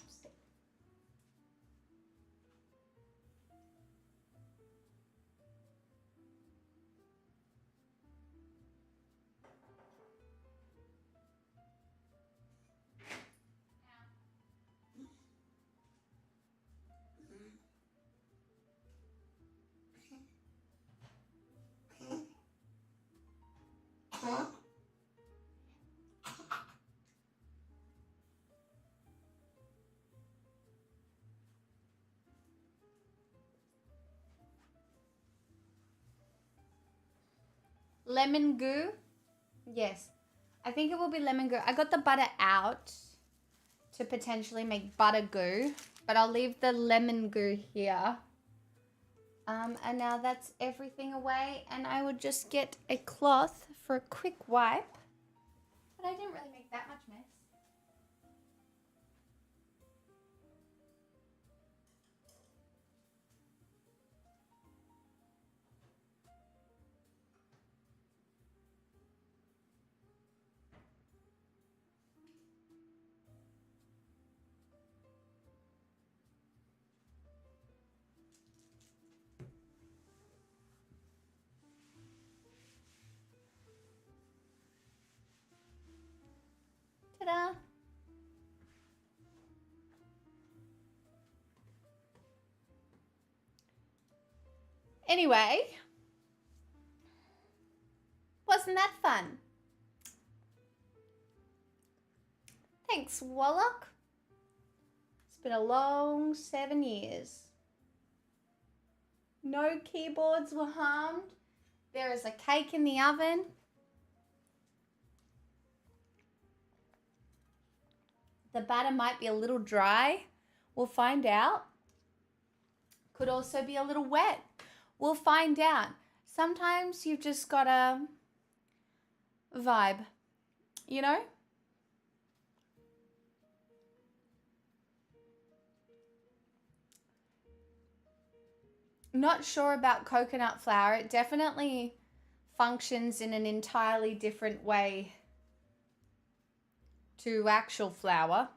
Speaker 1: Lemon goo? Yes. I think it will be lemon goo. I got the butter out to potentially make butter goo, but I'll leave the lemon goo here. And now that's everything away, and I would just get a cloth for a quick wipe. But I didn't really make that much mess. Ta-da! Anyway, wasn't that fun? Thanks, Wallach. It's been a long 7 years. No keyboards were harmed. There is a cake in the oven. The batter might be a little dry. We'll find out. Could also be a little wet. We'll find out. Sometimes you've just got to vibe, you know? Not sure about coconut flour. It definitely functions in an entirely different way to actual flour,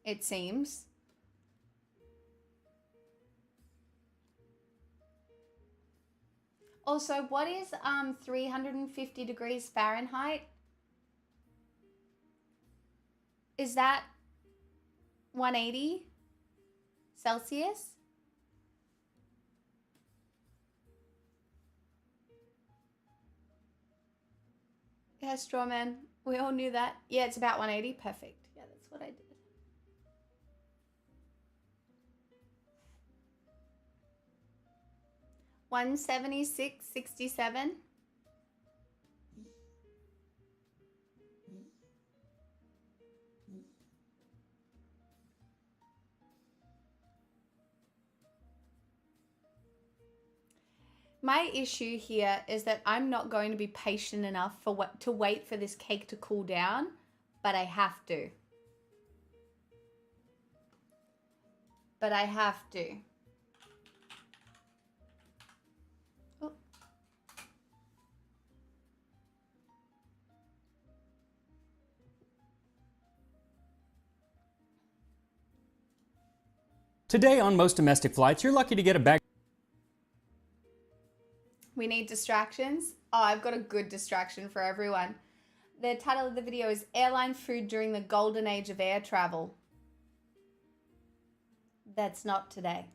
Speaker 1: it seems. Also, what is 350 degrees Fahrenheit? Is that 180 Celsius? Yeah, straw man. We all knew that. Yeah, it's about 180. Perfect. Yeah, that's what I did. $176.67. My issue here is that I'm not going to be patient enough to wait for this cake to cool down, but I have to. Oh.
Speaker 4: Today on most domestic flights, you're lucky to get a bag.
Speaker 1: We need distractions. Oh, I've got a good distraction for everyone. The title of the video is Airline Food During the Golden Age of Air Travel. That's not today.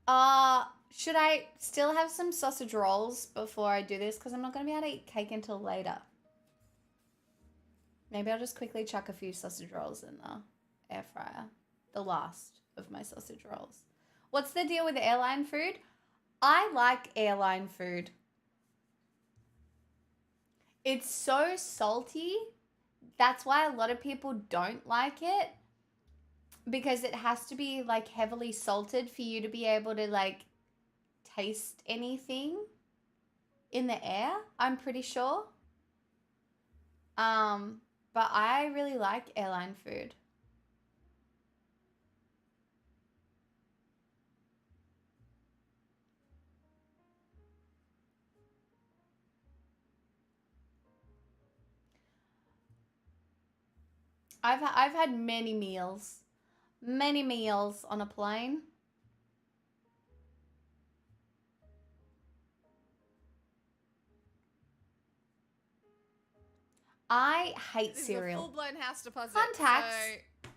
Speaker 1: Should I still have some sausage rolls before I do this? Because I'm not going to be able to eat cake until later. Maybe I'll just quickly chuck a few sausage rolls in the air fryer. The last of my sausage rolls. What's the deal with airline food? I like airline food. It's so salty. That's why a lot of people don't like it. Because it has to be like heavily salted for you to be able to like taste anything in the air, I'm pretty sure. But I really like airline food. I've had many meals on a plane. I hate
Speaker 5: This
Speaker 1: cereal.
Speaker 5: is a full-blown house deposit.
Speaker 1: Contacts.
Speaker 5: So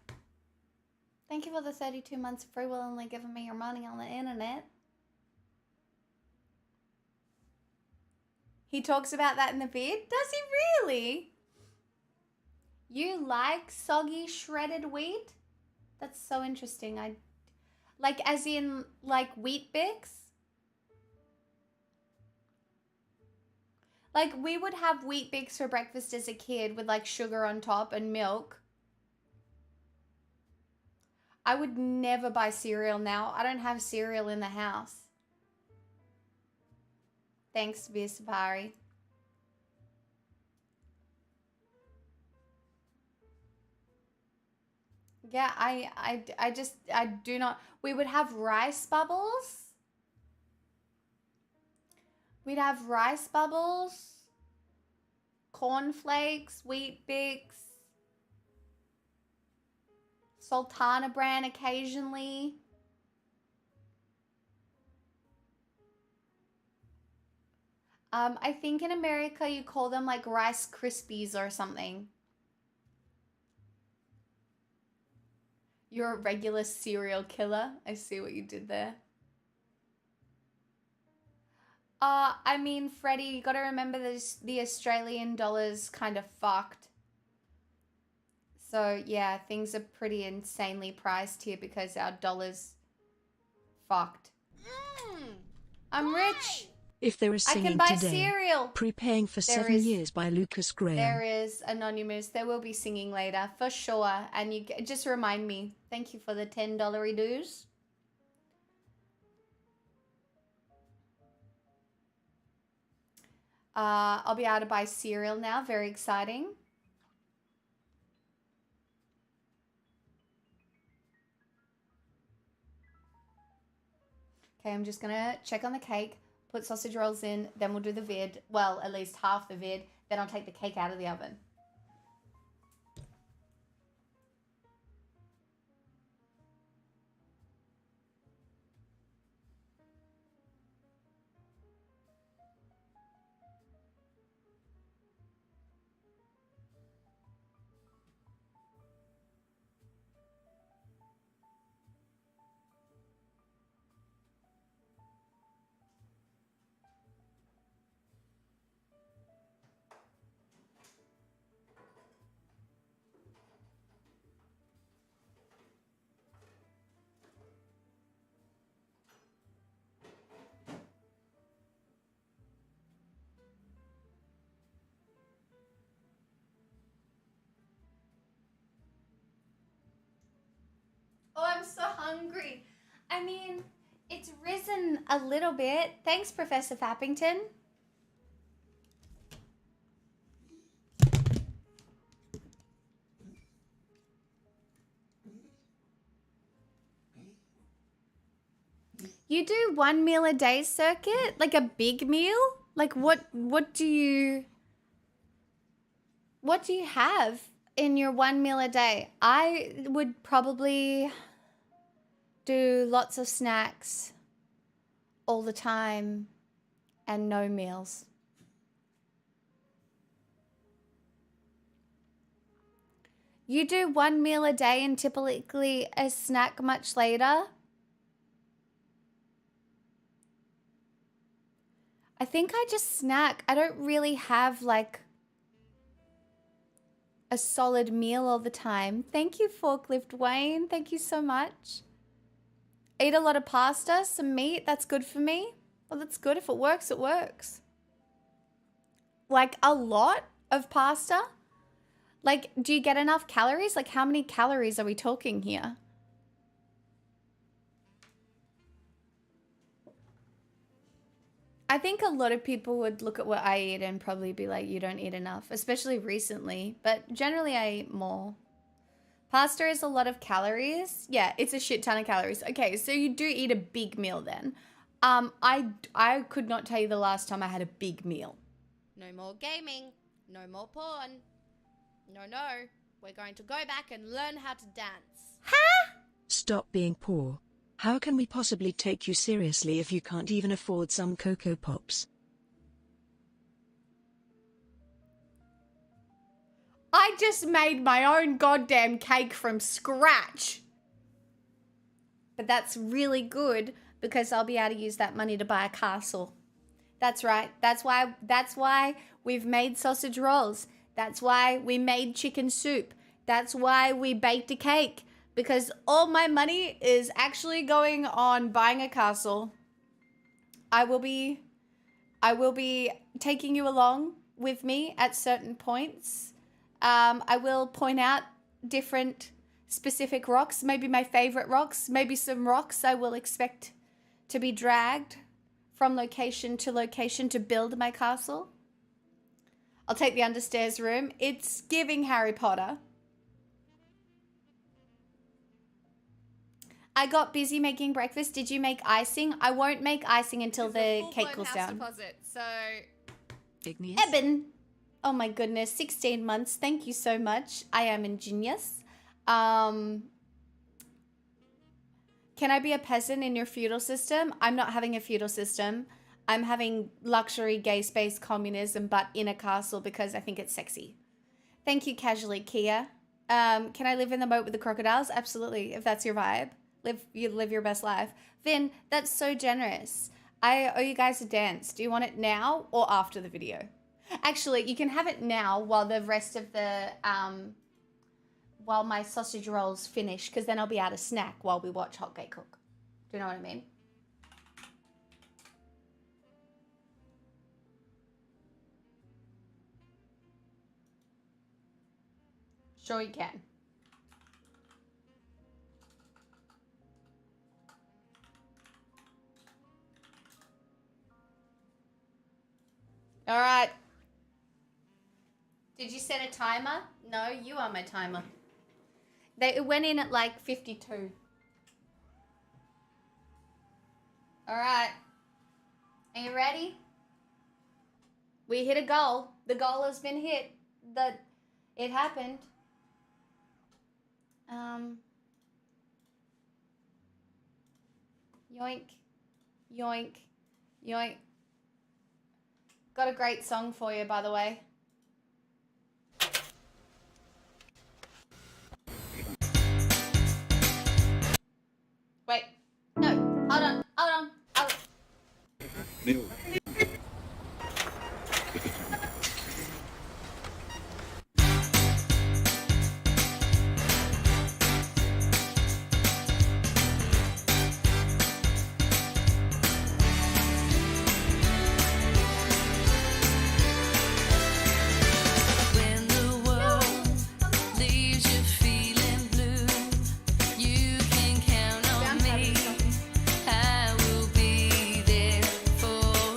Speaker 1: Thank you for the 32 months free willingly giving me your money on the internet. He talks about that in the vid? Does he really? You like soggy shredded wheat? That's so interesting. Like as in like Wheat Bix? Like we would have Wheat Bix for breakfast as a kid with like sugar on top and milk. I would never buy cereal now. I don't have cereal in the house. Thanks, Via Sapari. Yeah, I do not. We would have rice bubbles. We'd have rice bubbles, cornflakes, Wheat Bix, Sultana Bran occasionally. I think in America you call them like Rice Krispies or something. You're a regular serial killer. I see what you did there. I mean, Freddie, you gotta remember this, the Australian dollar's kind of fucked. So, yeah, things are pretty insanely priced here because our dollar's fucked. I'm rich.
Speaker 3: If there is
Speaker 1: I
Speaker 3: singing
Speaker 1: can buy
Speaker 3: today,
Speaker 1: cereal.
Speaker 3: Prepaying for
Speaker 1: There
Speaker 3: 7
Speaker 1: is-
Speaker 3: years by Lucas Graham.
Speaker 1: There is Anonymous. There will be singing later, for sure. And you just remind me. Thank you for the $10 dues. I'll be able to buy cereal now. Very exciting. Okay, I'm just gonna check on the cake, put sausage rolls in, then we'll do the vid. Well, at least half the vid. Then I'll take the cake out of the oven. Oh, I'm so hungry. I mean, it's risen a little bit. Thanks, Professor Fappington. You do 1 meal a day circuit? Like a big meal? Like what do you have in your 1 meal a day? I would probably do lots of snacks all the time and no meals. You do 1 meal a day and typically a snack much later? I think I just snack. I don't really have like a solid meal all the time. Thank you, Forklift Wayne. Thank you so much. Eat a lot of pasta, some meat. That's good for me. Well, that's good. If it works, it works. Like a lot of pasta? Like, do you get enough calories? Like, how many calories are we talking here? I think a lot of people would look at what I eat and probably be like, you don't eat enough, especially recently. But generally, I eat more. Pasta is a lot of calories. Yeah, it's a shit ton of calories. Okay, so you do eat a big meal then. I could not tell you the last time I had a big meal.
Speaker 5: No more gaming. No more porn. No. We're going to go back and learn how to dance.
Speaker 6: Stop being poor. How can we possibly take you seriously if you can't even afford some Cocoa Pops?
Speaker 1: I just made my own goddamn cake from scratch. But that's really good because I'll be able to use that money to buy a castle. That's right. That's why we've made sausage rolls. That's why we made chicken soup. That's why we baked a cake. Because all my money is actually going on buying a castle. I will be taking you along with me at certain points. I will point out different specific rocks, maybe my favorite rocks, maybe some rocks I will expect to be dragged from location to build my castle. I'll take the understairs room. It's giving Harry Potter. I got busy making breakfast. Did you make icing? I won't make icing until the cake cools down.
Speaker 5: Deposit, so
Speaker 6: Igneous?
Speaker 1: Eben. Oh my goodness, 16 months. Thank you so much. I am ingenious. Can I be a peasant in your feudal system? I'm not having a feudal system. I'm having luxury gay space communism, but in a castle because I think it's sexy. Thank you, casually, Kia. Can I live in the moat with the crocodiles? Absolutely, if that's your vibe. Live your best life. Vin, that's so generous. I owe you guys a dance. Do you want it now or after the video? Actually, you can have it now while the rest of the, while my sausage rolls finish, because then I'll be able to snack while we watch Hot Gay Cook. Do you know what I mean? Sure you can. All right. Did you set a timer? No, you are my timer. It went in at like 52. All right. Are you ready? We hit a goal. The goal has been hit. It happened. Yoink. Yoink. Yoink. Got a great song for you, by the way. Wait. No. Hold on.
Speaker 7: When the world leaves you feeling blue, you can count on me. I will be there for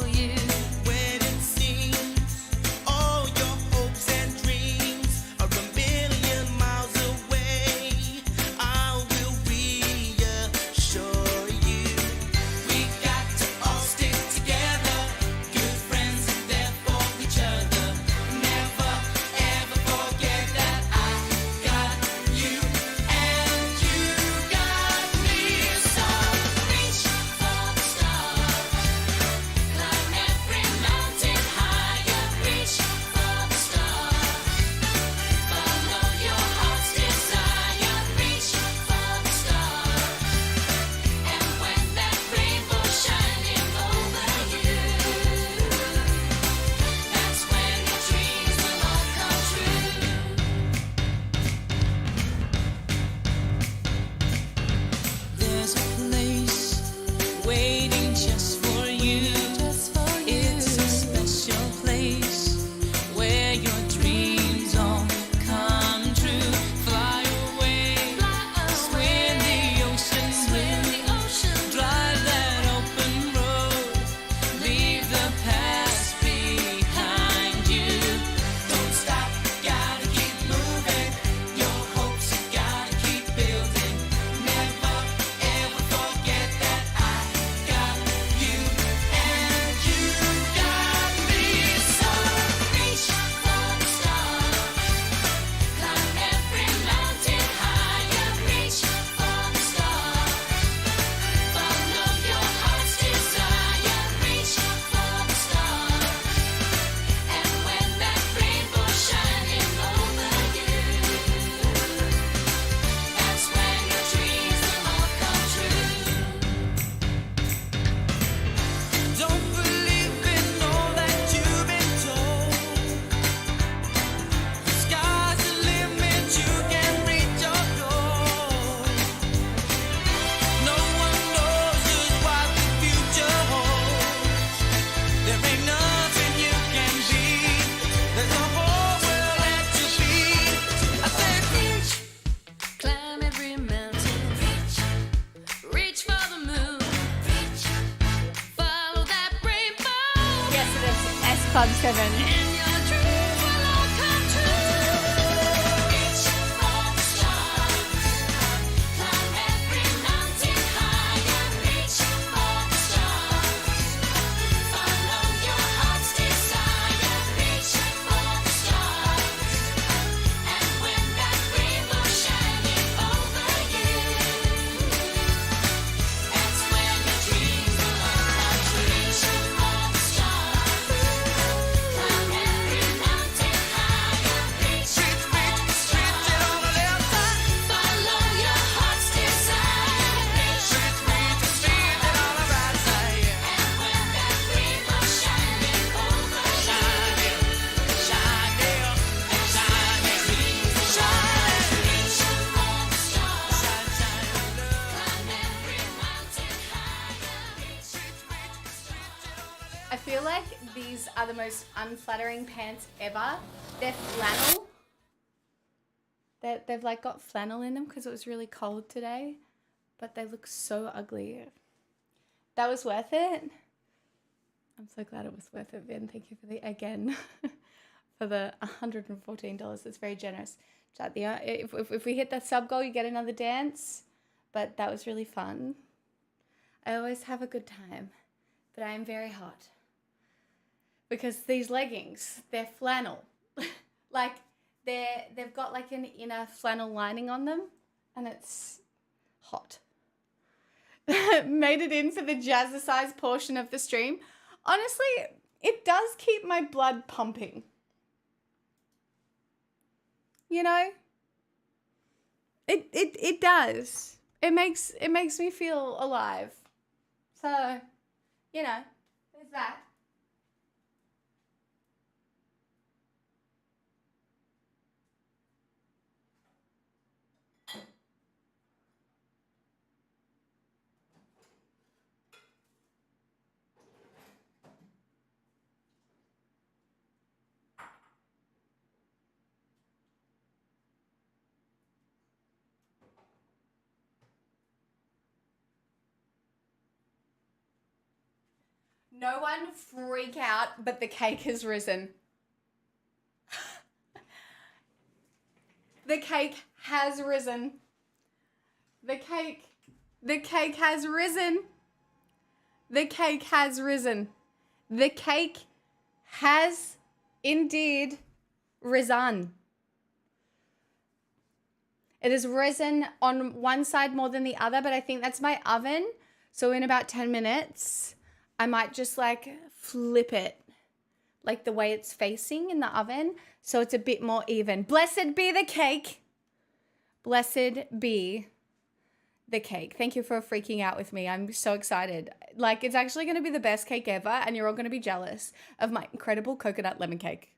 Speaker 1: Club 7.
Speaker 7: And your dreams will all come true. Reach for the stars. Climb every mountain higher. Reach for the stars. Follow your heart's desire. Reach for the stars. And when that rainbow shining over you, that's when your dreams will all come true. Reach for the stars. Climb every mountain higher. Reach for the stars. Follow your heart's desire. Reach for the stars. And when that rainbow shining over you, reach for the stars. Climb every mountain higher.
Speaker 1: I feel like these are the most unflattering pants ever. They're flannel. They've like got flannel in them because it was really cold today. But they look so ugly. That was worth it. I'm so glad it was worth it, Vin. Thank you for for the $114. That's very generous. Chat, if we hit that sub goal, you get another dance. But that was really fun. I always have a good time. But I am very hot. Because these leggings, they're flannel. Like, they've got like an inner flannel lining on them. And it's hot. Made it in for the jazzercise portion of the stream. Honestly, it does keep my blood pumping. You know? It does. It makes me feel alive. So, you know, there's that. No one freak out, but the cake has risen. The cake has risen. The cake has risen. The cake has risen. The cake has indeed risen. It has risen on one side more than the other, but I think that's my oven. So in about 10 minutes, I might just like flip it like the way it's facing in the oven so it's a bit more even. Blessed be the cake. Blessed be the cake. Thank you for freaking out with me. I'm so excited. Like, it's actually going to be the best cake ever, and you're all going to be jealous of my incredible coconut lemon cake.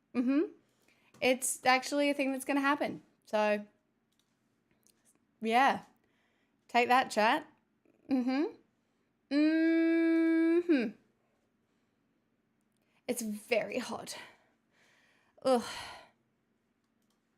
Speaker 1: It's actually a thing that's going to happen. So, yeah. Take that, chat. It's very hot. Ugh.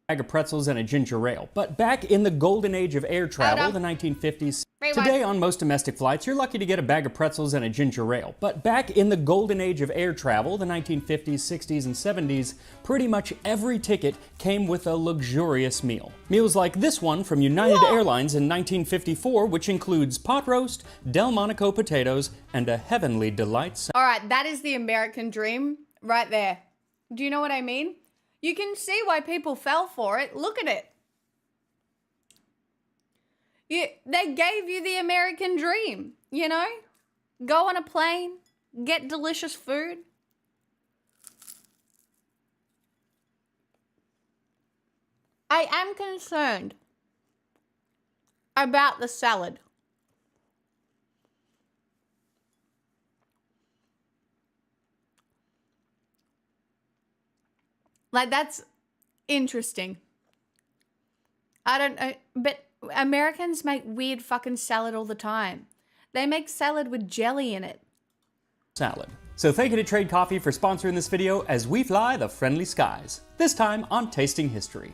Speaker 4: Bag of pretzels and a ginger ale. But back in the golden age of air travel, the 1950s. Today on most domestic flights, you're lucky to get a bag of pretzels and a ginger ale. But back in the golden age of air travel, the 1950s, 60s, and 70s, pretty much every ticket came with a luxurious meal. Meals like this one from United Airlines in 1954, which includes pot roast, Delmonico potatoes, and a heavenly delight.
Speaker 1: All right, that is the American dream right there. Do you know what I mean? You can see why people fell for it. Look at it. They gave you the American dream, you know? Go on a plane, get delicious food. I am concerned about the salad. Like, that's interesting. I don't know, but Americans make weird fucking salad all the time. They make salad with jelly in it.
Speaker 4: Salad. So thank you to Trade Coffee for sponsoring this video as we fly the friendly skies. This time on Tasting History.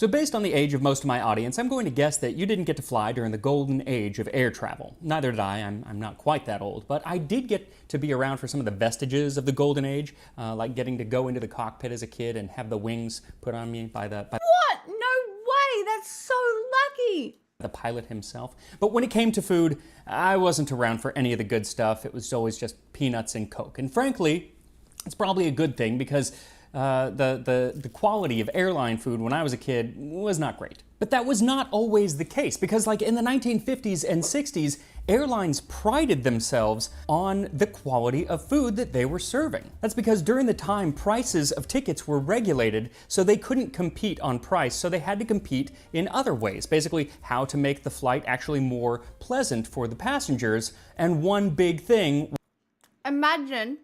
Speaker 4: So based on the age of most of my audience, I'm going to guess that you didn't get to fly during the golden age of air travel. Neither did I. I'm not quite that old, but I did get to be around for some of the vestiges of the golden age, like getting to go into the cockpit as a kid and have the wings put on me by
Speaker 1: What? No way! That's so lucky!
Speaker 4: the pilot himself. But when it came to food, I wasn't around for any of the good stuff. It was always just peanuts and Coke. And frankly, it's probably a good thing because the quality of airline food when I was a kid was not great. But that was not always the case because like in the 1950s and 60s, airlines prided themselves on the quality of food that they were serving. That's because during the time, prices of tickets were regulated, so they couldn't compete on price, so they had to compete in other ways. Basically, how to make the flight actually more pleasant for the passengers. And one big thing...
Speaker 1: Imagine...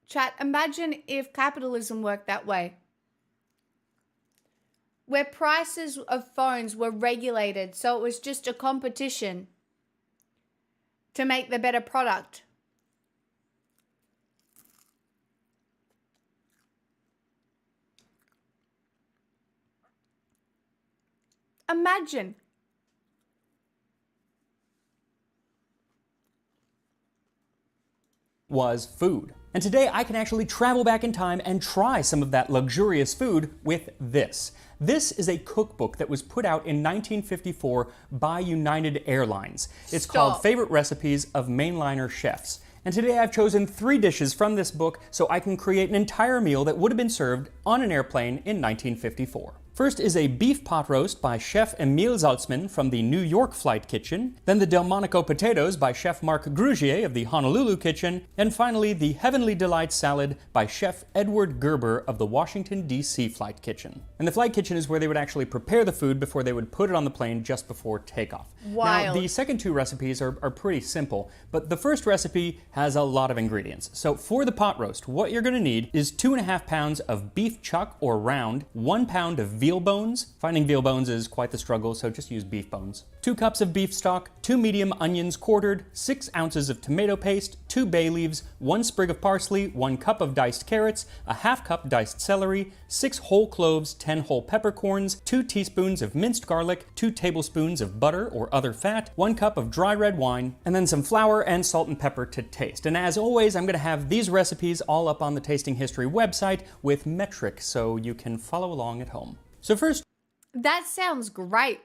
Speaker 1: Chat, imagine if capitalism worked that way. Where prices of phones were regulated, so it was just a competition to make the better product. Imagine.
Speaker 4: Was food. And today I can actually travel back in time and try some of that luxurious food with this. This is a cookbook that was put out in 1954 by United Airlines. It's called Favorite Recipes of Mainliner Chefs. And today I've chosen 3 dishes from this book so I can create an entire meal that would have been served on an airplane in 1954. First is a beef pot roast by Chef Emile Saltzman from the New York Flight Kitchen, then the Delmonico potatoes by Chef Marc Grugier of the Honolulu Kitchen, and finally the Heavenly Delight salad by Chef Edward Gerber of the Washington, D.C. Flight Kitchen. And the Flight Kitchen is where they would actually prepare the food before they would put it on the plane just before takeoff.
Speaker 1: Wild.
Speaker 4: Now, the second 2 recipes are pretty simple, but the first recipe has a lot of ingredients. So for the pot roast, what you're going to need is 2.5 pounds of beef chuck or round, 1 pound of veal bones. Finding veal bones is quite the struggle, so just use beef bones. 2 cups of beef stock, 2 medium onions quartered, 6 ounces of tomato paste, 2 bay leaves, 1 sprig of parsley, 1 cup of diced carrots, a half cup diced celery, 6 whole cloves, 10 whole peppercorns, 2 teaspoons of minced garlic, 2 tablespoons of butter or other fat, 1 cup of dry red wine, and then some flour and salt and pepper to taste. And as always, I'm going to have these recipes all up on the Tasting History website with metrics so you can follow along at home. So first,
Speaker 1: That sounds great.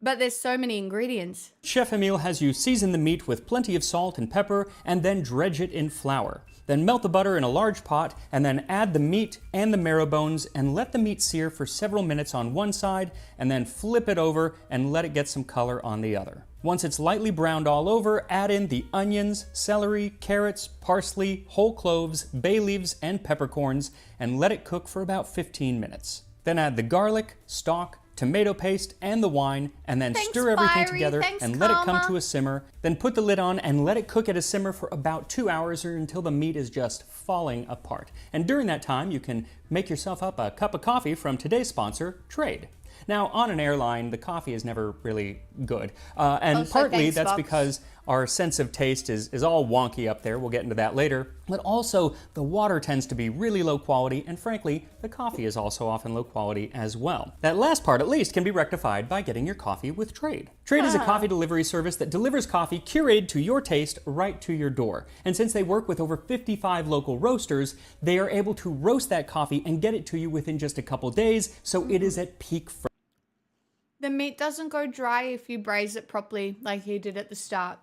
Speaker 1: But there's so many ingredients.
Speaker 4: Chef Emile has you season the meat with plenty of salt and pepper and then dredge it in flour. Then melt the butter in a large pot and then add the meat and the marrow bones and let the meat sear for several minutes on one side and then flip it over and let it get some color on the other. Once it's lightly browned all over, add in the onions, celery, carrots, parsley, whole cloves, bay leaves, and peppercorns and let it cook for about 15 minutes. Then add the garlic, stock, tomato paste, and the wine, and then stir everything together and let it come to a simmer. Then put the lid on and let it cook at a simmer for about 2 hours or until the meat is just falling apart. And during that time, you can make yourself up a cup of coffee from today's sponsor, Trade. Now, on an airline, the coffee is never really good. And partly that's because our sense of taste is all wonky up there. We'll get into that later. But also, the water tends to be really low quality, and frankly, the coffee is also often low quality as well. That last part, at least, can be rectified by getting your coffee with Trade. Trade is a coffee delivery service that delivers coffee curated to your taste right to your door. And since they work with over 55 local roasters, they are able to roast that coffee and get it to you within just a couple days, so it is at peak freshness.
Speaker 1: The meat doesn't go dry if you braise it properly like he did at the start.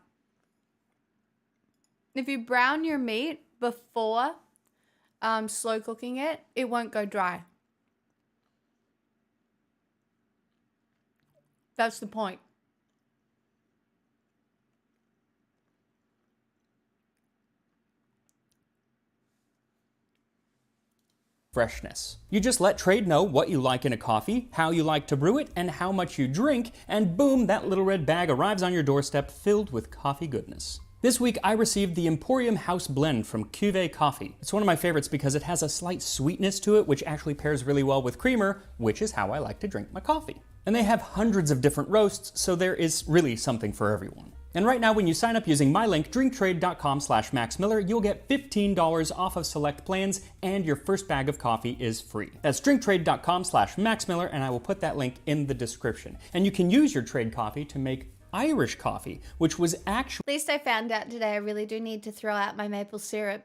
Speaker 1: If you brown your meat before slow cooking it, it won't go dry. That's the point.
Speaker 4: Freshness. You just let Trade know what you like in a coffee, how you like to brew it, and how much you drink, and boom, that little red bag arrives on your doorstep filled with coffee goodness. This week I received the Emporium House Blend from Cuvée Coffee. It's one of my favorites because it has a slight sweetness to it, which actually pairs really well with creamer, which is how I like to drink my coffee. And they have hundreds of different roasts, so there is really something for everyone. And right now, when you sign up using my link, drinktrade.com/maxmiller, you'll get $15 off of select plans and your first bag of coffee is free. That's drinktrade.com/maxmiller, and I will put that link in the description. And you can use your trade coffee to make Irish coffee, which was actually
Speaker 1: At least I found out today I really do need to throw out my maple syrup.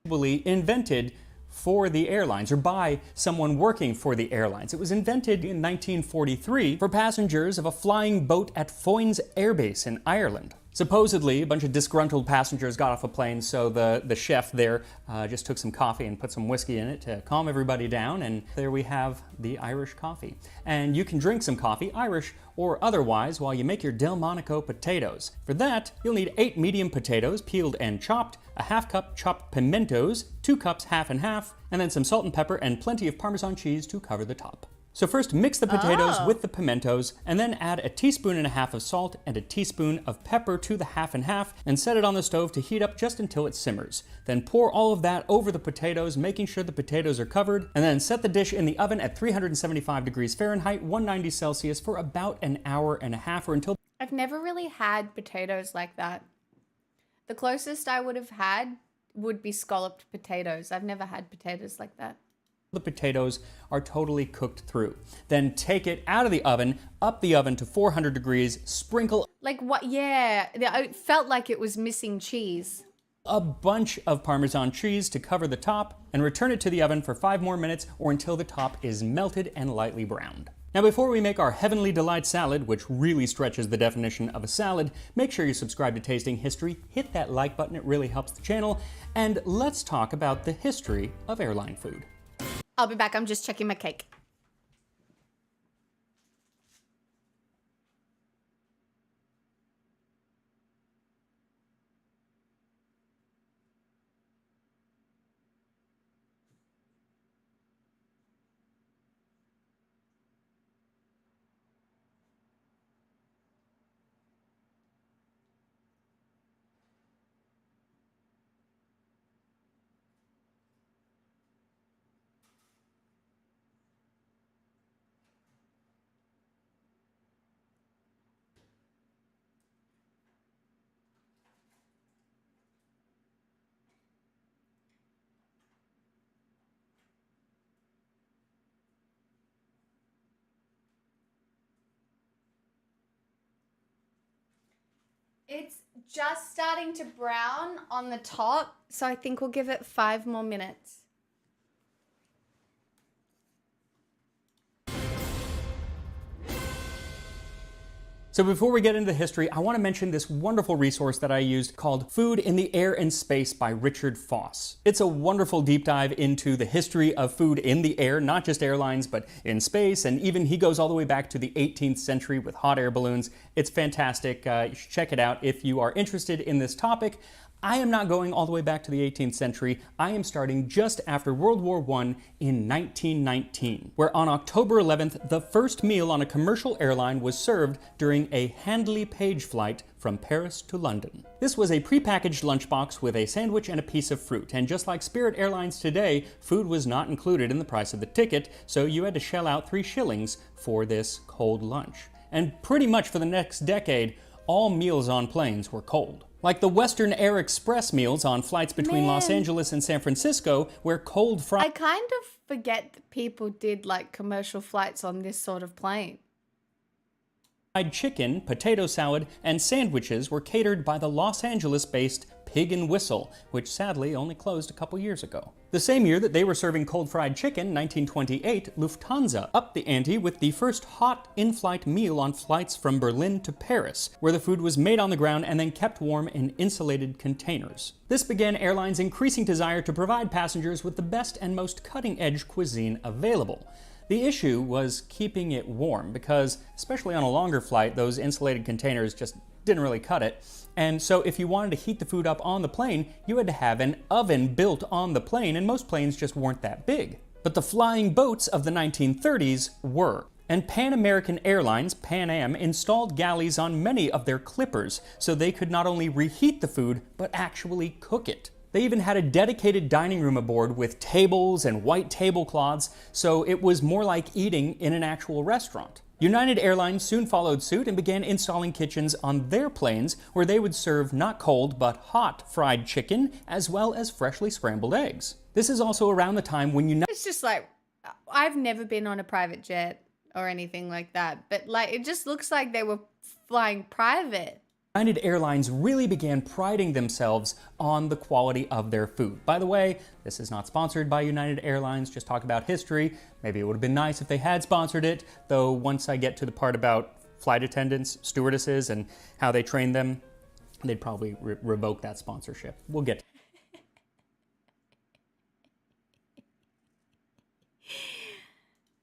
Speaker 4: invented for the airlines, or by someone working for the airlines. It was invented in 1943 for passengers of a flying boat at Foynes Air Base in Ireland. Supposedly, a bunch of disgruntled passengers got off a plane, so the chef there just took some coffee and put some whiskey in it to calm everybody down, and there we have the Irish coffee. And you can drink some coffee, Irish or otherwise, while you make your Delmonico potatoes. For that, you'll need 8 medium potatoes, peeled and chopped, a half cup chopped pimentos, 2 cups half and half, and then some salt and pepper and plenty of Parmesan cheese to cover the top. So first mix the potatoes with the pimentos, and then add a teaspoon and a half of salt and a teaspoon of pepper to the half and half, and set it on the stove to heat up just until it simmers. Then pour all of that over the potatoes, making sure the potatoes are covered, and then set the dish in the oven at 375 degrees Fahrenheit, 190 Celsius for about an hour and a half, or until...
Speaker 1: I've never really had potatoes like that. The closest I would have had would be scalloped potatoes. I've never had potatoes like that.
Speaker 4: The potatoes are totally cooked through. Then take it out of the oven, up the oven to 400 degrees, sprinkle
Speaker 1: Like what? Yeah, it felt like it was missing cheese.
Speaker 4: a bunch of Parmesan cheese to cover the top, and return it to the oven for 5 more minutes or until the top is melted and lightly browned. Now before we make our Heavenly Delight salad, which really stretches the definition of a salad, make sure you subscribe to Tasting History, hit that like button, it really helps the channel, and let's talk about the history of airline food.
Speaker 1: I'll be back. I'm just checking my cake. It's just starting to brown on the top, so I think we'll give it 5 more minutes.
Speaker 4: So before we get into the history, I want to mention this wonderful resource that I used called Food in the Air and Space by Richard Foss. It's a wonderful deep dive into the history of food in the air, not just airlines, but in space, and even he goes all the way back to the 18th century with hot air balloons. It's fantastic. You should check it out if you are interested in this topic. I am not going all the way back to the 18th century. I am starting just after World War I in 1919, where on October 11th, the first meal on a commercial airline was served during a Handley Page flight from Paris to London. This was a prepackaged lunchbox with a sandwich and a piece of fruit, and just like Spirit Airlines today, food was not included in the price of the ticket, so you had to shell out 3 shillings for this cold lunch. And pretty much for the next decade, all meals on planes were cold. Like the Western Air Express meals on flights between Los Angeles and San Francisco, where cold fried...
Speaker 1: I kind of forget that people did like commercial flights on this sort of plane.
Speaker 4: Fried chicken, potato salad, and sandwiches were catered by the Los Angeles-based Pig and Whistle, which sadly only closed a couple years ago. The same year that they were serving cold fried chicken, 1928, Lufthansa upped the ante with the first hot in-flight meal on flights from Berlin to Paris, where the food was made on the ground and then kept warm in insulated containers. This began airlines' increasing desire to provide passengers with the best and most cutting-edge cuisine available. The issue was keeping it warm because, especially on a longer flight, those insulated containers just didn't really cut it. And so if you wanted to heat the food up on the plane, you had to have an oven built on the plane, and most planes just weren't that big. But the flying boats of the 1930s were. And Pan American Airlines, Pan Am, installed galleys on many of their clippers so they could not only reheat the food, but actually cook it. They even had a dedicated dining room aboard with tables and white tablecloths, so it was more like eating in an actual restaurant. United Airlines soon followed suit and began installing kitchens on their planes where they would serve not cold but hot fried chicken as well as freshly scrambled eggs. This is also around the time when
Speaker 1: It's just like, I've never been on a private jet or anything like that, but like it just looks like they were flying private.
Speaker 4: United Airlines really began priding themselves on the quality of their food. By the way, this is not sponsored by United Airlines, just talk about history. Maybe it would have been nice if they had sponsored it, though once I get to the part about flight attendants, stewardesses, and how they train them, they'd probably revoke that sponsorship. We'll get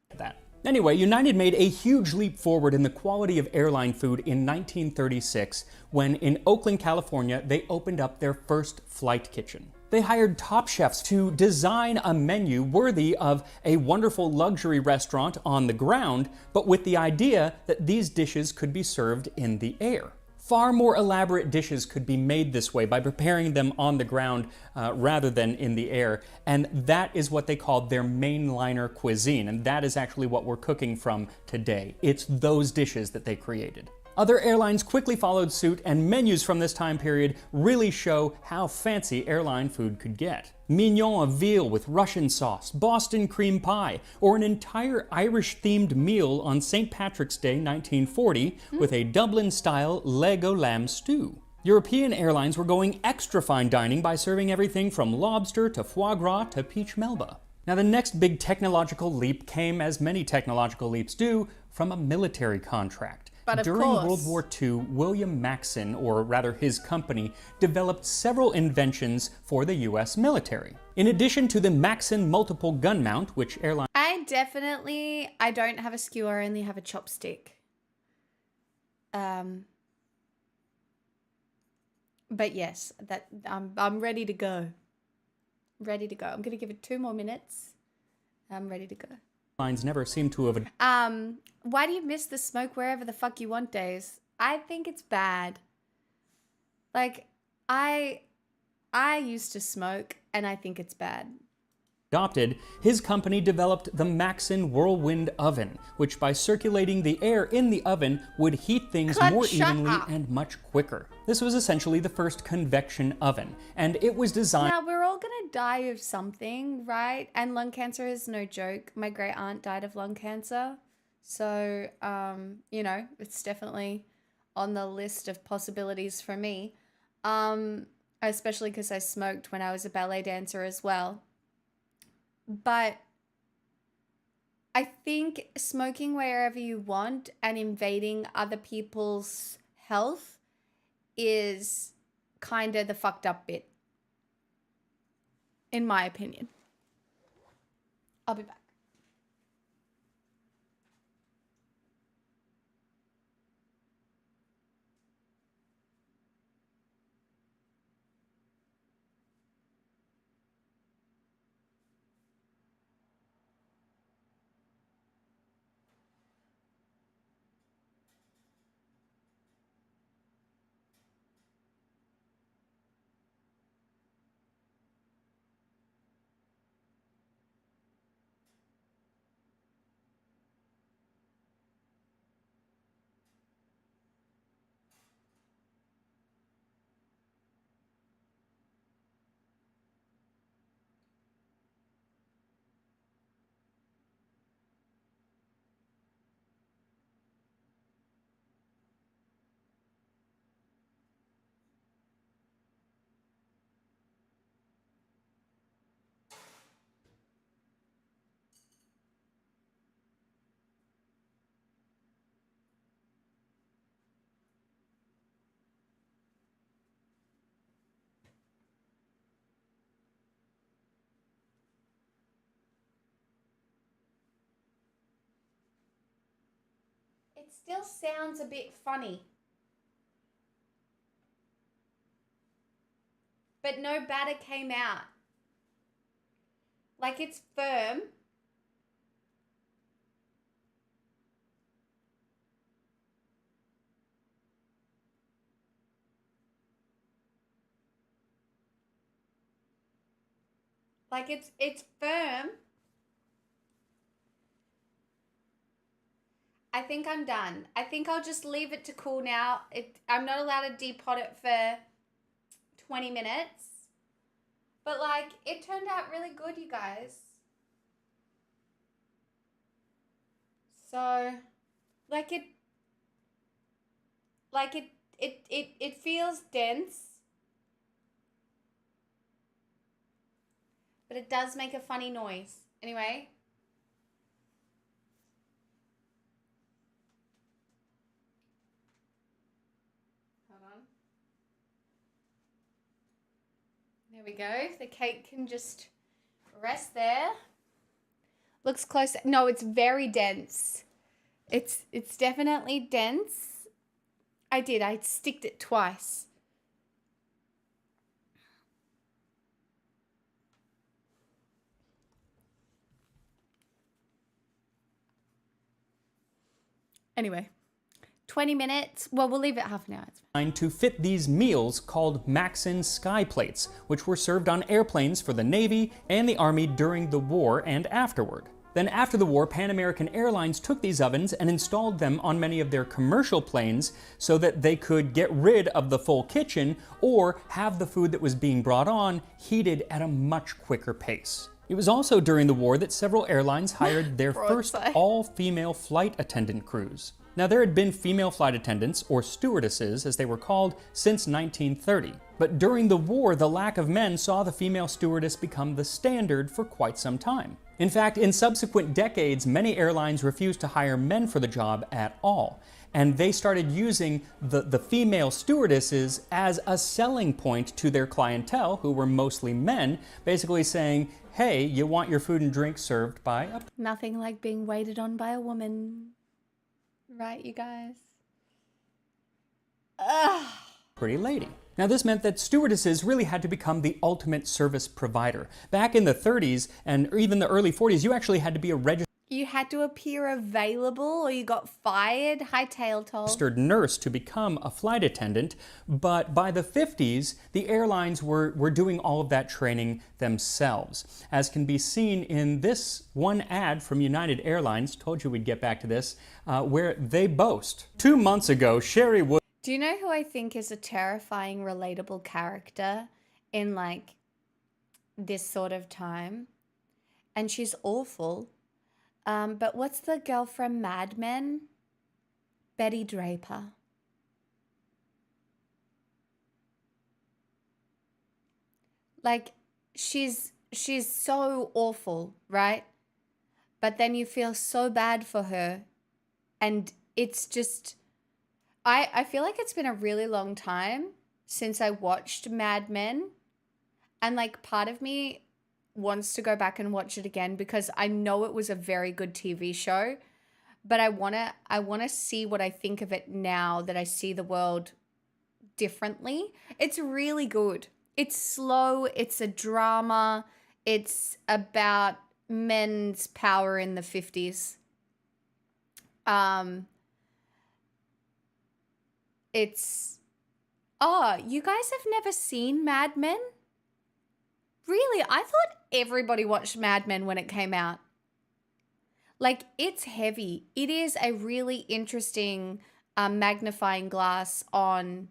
Speaker 4: to that. Anyway, United made a huge leap forward in the quality of airline food in 1936 when in Oakland, California, they opened up their first flight kitchen. They hired top chefs to design a menu worthy of a wonderful luxury restaurant on the ground, but with the idea that these dishes could be served in the air. Far more elaborate dishes could be made this way by preparing them on the ground rather than in the air, and that is what they called their mainliner cuisine, and that is actually what we're cooking from today. It's those dishes that they created. Other airlines quickly followed suit, and menus from this time period really show how fancy airline food could get. Mignon of veal with Russian sauce, Boston cream pie, or an entire Irish-themed meal on St. Patrick's Day 1940 with a Dublin-style Lego lamb stew. European airlines were going extra fine dining by serving everything from lobster to foie gras to peach melba. Now the next big technological leap came, as many technological leaps do, from a military contract. During World War II, William Maxon, or rather his company, developed several inventions for the US military. In addition to the Maxon multiple gun mount, which airlines
Speaker 1: I don't have a skewer, I only have a chopstick. But yes, that I'm ready to go. Ready to go. I'm gonna give it 2 more minutes. I'm ready to go.
Speaker 4: never seem to have
Speaker 1: Why do you miss the smoke wherever the fuck you want days? I think it's bad. Like, I used to smoke, and I think it's bad.
Speaker 4: adopted, his company developed the Maxon Whirlwind Oven, which by circulating the air in the oven would heat things more evenly and much quicker. This was essentially the first convection oven, and it was designed...
Speaker 1: Now, we're all gonna die of something, right? And lung cancer is no joke. My great aunt died of lung cancer. So, you know, it's definitely on the list of possibilities for me. Especially because I smoked when I was a ballet dancer as well. But I think smoking wherever you want and invading other people's health is kind of the fucked up bit, in my opinion. I'll be back. It still sounds a bit funny. But no batter came out. Like, it's firm. Like, it's firm. I think I'm done. I think I'll just leave it to cool now. I'm not allowed to depot it for 20 minutes. But like, it turned out really good, you guys. So, like it feels dense. But it does make a funny noise. Anyway. Hold on. There we go. The cake can just rest there. Looks close. No, it's very dense. It's definitely dense. I sticked it twice. Anyway, 20 minutes. Well, we'll leave it half an hour. It's fine.
Speaker 4: To fit these meals called Maxim sky plates, which were served on airplanes for the Navy and the Army during the war and afterward. Then after the war, Pan American Airlines took these ovens and installed them on many of their commercial planes so that they could get rid of the full kitchen or have the food that was being brought on heated at a much quicker pace. It was also during the war that several airlines hired their first all-female flight attendant crews. Now, there had been female flight attendants, or stewardesses as they were called, since 1930. But during the war, the lack of men saw the female stewardess become the standard for quite some time. In fact, in subsequent decades, many airlines refused to hire men for the job at all. And they started using the female stewardesses as a selling point to their clientele, who were mostly men, basically saying, hey, you want your food and drink served by a...
Speaker 1: Nothing like being waited on by a woman. Right, you guys? Ugh.
Speaker 4: pretty lady. Now this meant that stewardesses really had to become the ultimate service provider. Back in the 30s and even the early 40s, you actually had to be a
Speaker 1: You had to appear available or you got fired. Hightail told.
Speaker 4: registered nurse to become a flight attendant, but by the 50s, the airlines were doing all of that training themselves. As can be seen in this one ad from United Airlines, told you we'd get back to this, where they boast. 2 months ago, Sherry Wood...
Speaker 1: Do you know who I think is a terrifying, relatable character in like this sort of time? And she's awful. But what's the girl from Mad Men? Betty Draper. Like, she's so awful, right? But then you feel so bad for her. And it's just... I feel like it's been a really long time since I watched Mad Men. And like part of me wants to go back and watch it again because I know it was a very good TV show, but I want to see what I think of it now that I see the world differently. It's really good. It's slow, it's a drama, it's about men's power in the 50s. You guys have never seen Mad Men? Really? I thought everybody watched Mad Men when it came out. Like, it's heavy. It is a really interesting magnifying glass on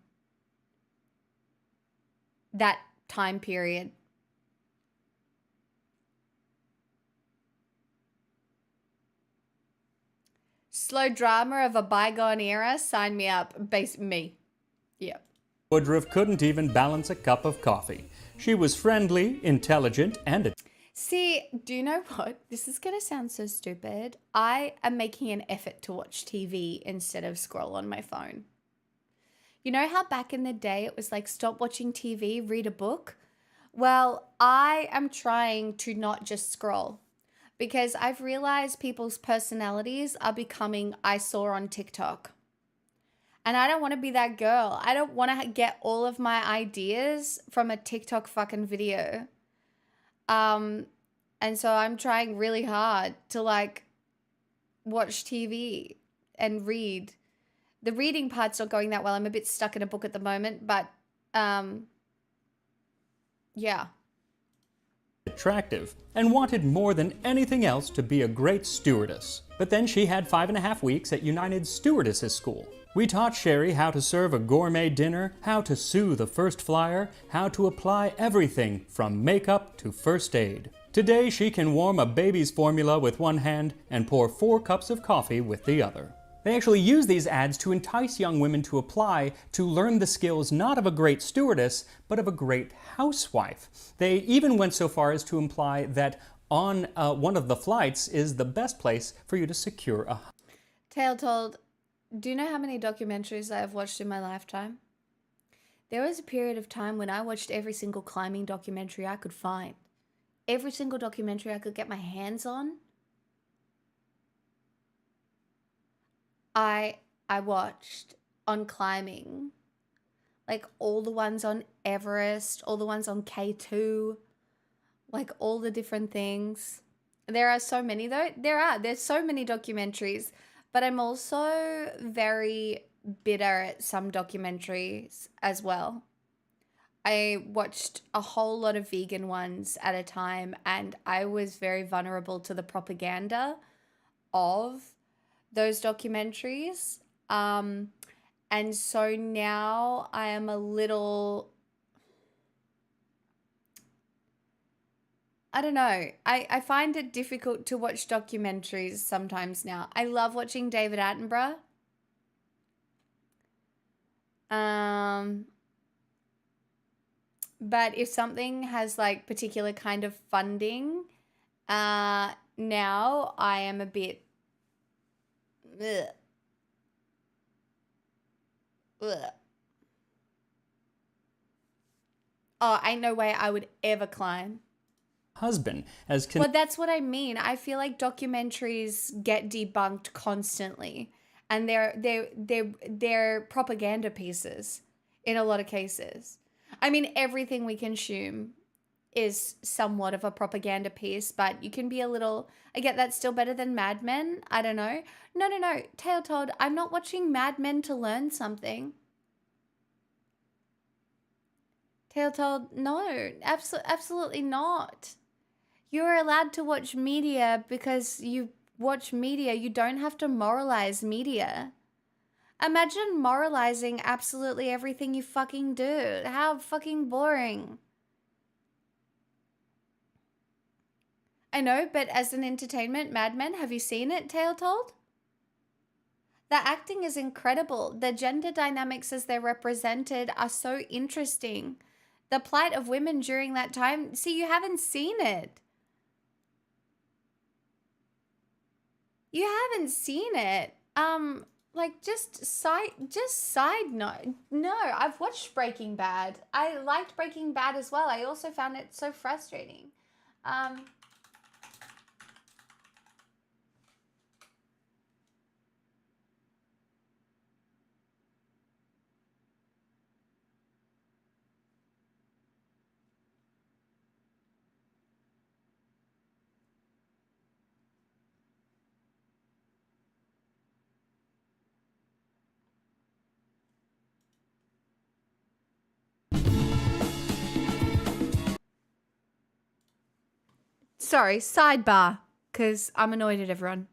Speaker 1: that time period. Slow drama of a bygone era. Sign me up. Me. Yep.
Speaker 4: Woodruff couldn't even balance a cup of coffee. She was friendly, intelligent, and...
Speaker 1: See, do you know what? This is going to sound so stupid. I am making an effort to watch TV instead of scroll on my phone. You know how back in the day it was like, stop watching TV, read a book? Well, I am trying to not just scroll because I've realized people's personalities are becoming I saw on TikTok. And I don't want to be that girl. I don't want to get all of my ideas from a TikTok fucking video. And so I'm trying really hard to like watch TV and read. The reading part's not going that well. I'm a bit stuck in a book at the moment, but yeah.
Speaker 4: attractive and wanted more than anything else to be a great stewardess. But then she had 5.5 weeks at United Stewardesses School. We taught Sherry how to serve a gourmet dinner, how to soothe a first flyer, how to apply everything from makeup to first aid. Today she can warm a baby's formula with one hand and pour 4 cups of coffee with the other. They actually use these ads to entice young women to apply to learn the skills not of a great stewardess, but of a great housewife. They even went so far as to imply that on one of the flights is the best place for you to secure a...
Speaker 1: Tale told, do you know how many documentaries I have watched in my lifetime? There was a period of time when I watched every single climbing documentary I could find. Every single documentary I could get my hands on. I watched on climbing, like all the ones on Everest, all the ones on K2, like all the different things. There are so many though. There's so many documentaries, but I'm also very bitter at some documentaries as well. I watched a whole lot of vegan ones at a time, and I was very vulnerable to the propaganda of those documentaries. And so now I am a little, I don't know. I find it difficult to watch documentaries sometimes now. I love watching David Attenborough. But if something has like particular kind of funding, now I am a bit, ugh. Ugh. Oh, ain't no way I would ever climb.
Speaker 4: husband as
Speaker 1: Well, that's what I mean. I feel like documentaries get debunked constantly, and they're propaganda pieces in a lot of cases. I mean, everything we consume is somewhat of a propaganda piece, but you can be a little, I get that's still better than Mad Men. I don't know. No. Tale told, I'm not watching Mad Men to learn something. Tale told, no, absolutely not. You're allowed to watch media because you watch media. You don't have to moralize media. Imagine moralizing absolutely everything you fucking do. How fucking boring. I know, but as an entertainment, Mad Men, have you seen it, Tale told? The acting is incredible. The gender dynamics as they're represented are so interesting. The plight of women during that time, see, you haven't seen it. You haven't seen it. Like just side note. No, I've watched Breaking Bad. I liked Breaking Bad as well. I also found it so frustrating. Sorry, sidebar, because I'm annoyed at everyone.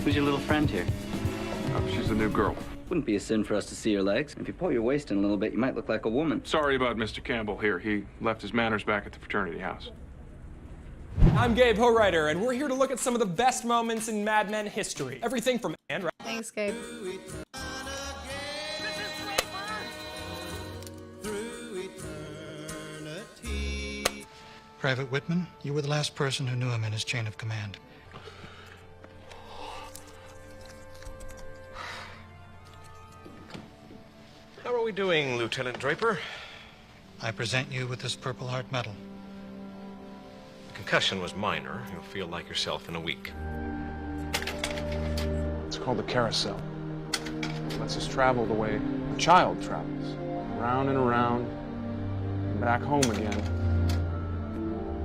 Speaker 8: Who's your little friend here?
Speaker 9: She's a new girl.
Speaker 8: Wouldn't be a sin for us to see your legs. If you pull your waist in a little bit, you might look like a woman.
Speaker 9: Sorry about Mr. Campbell here. He left his manners back at the fraternity house.
Speaker 10: I'm Gabe Howriter, and we're here to look at some of the best moments in Mad Men history. Everything from
Speaker 1: Thanks, Gabe.
Speaker 11: Private Whitman, you were the last person who knew him in his chain of command.
Speaker 12: How are we doing, Lieutenant Draper?
Speaker 11: I present you with this Purple Heart Medal.
Speaker 12: The concussion was minor. You'll feel like yourself in a week.
Speaker 9: It's called the carousel. It lets us travel the way a child travels. Round and around, and back home again.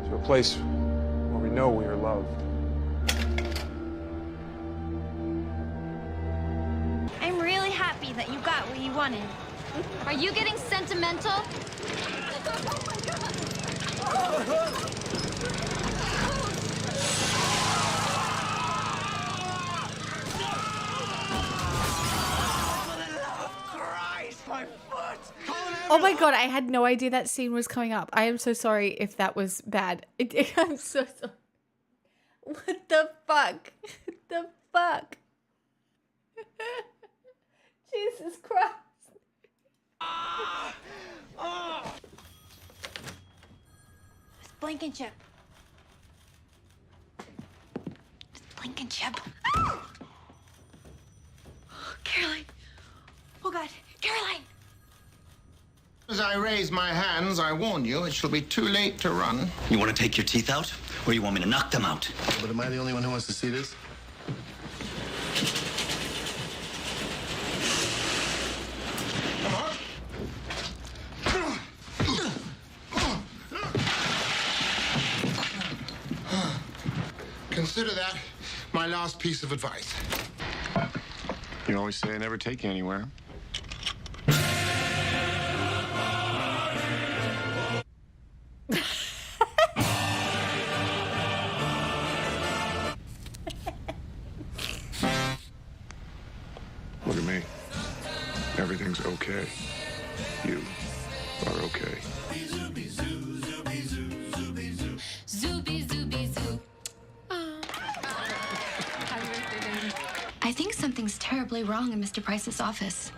Speaker 9: To a place where we know we are loved.
Speaker 13: I'm really happy that you got what you
Speaker 7: you wanted. Are you getting sentimental?
Speaker 1: Oh my god, I had no idea that scene was coming up. I am so sorry if that was bad. I'm so sorry. What the fuck? The fuck? Jesus Christ.
Speaker 7: It's Blankenship. It's Blankenship. Caroline. Oh God, Caroline.
Speaker 13: As I raise my hands, I warn you, it shall be too late to run.
Speaker 14: You want to take your teeth out, or you want me to knock them out?
Speaker 15: But am I the only one who wants to see this?
Speaker 13: Consider that my last piece of advice.
Speaker 15: You always say I never take you anywhere. Look at me. Everything's okay. You are okay.
Speaker 7: Zooby zooby zoo.
Speaker 2: I think something's terribly wrong in Mr. Price's office.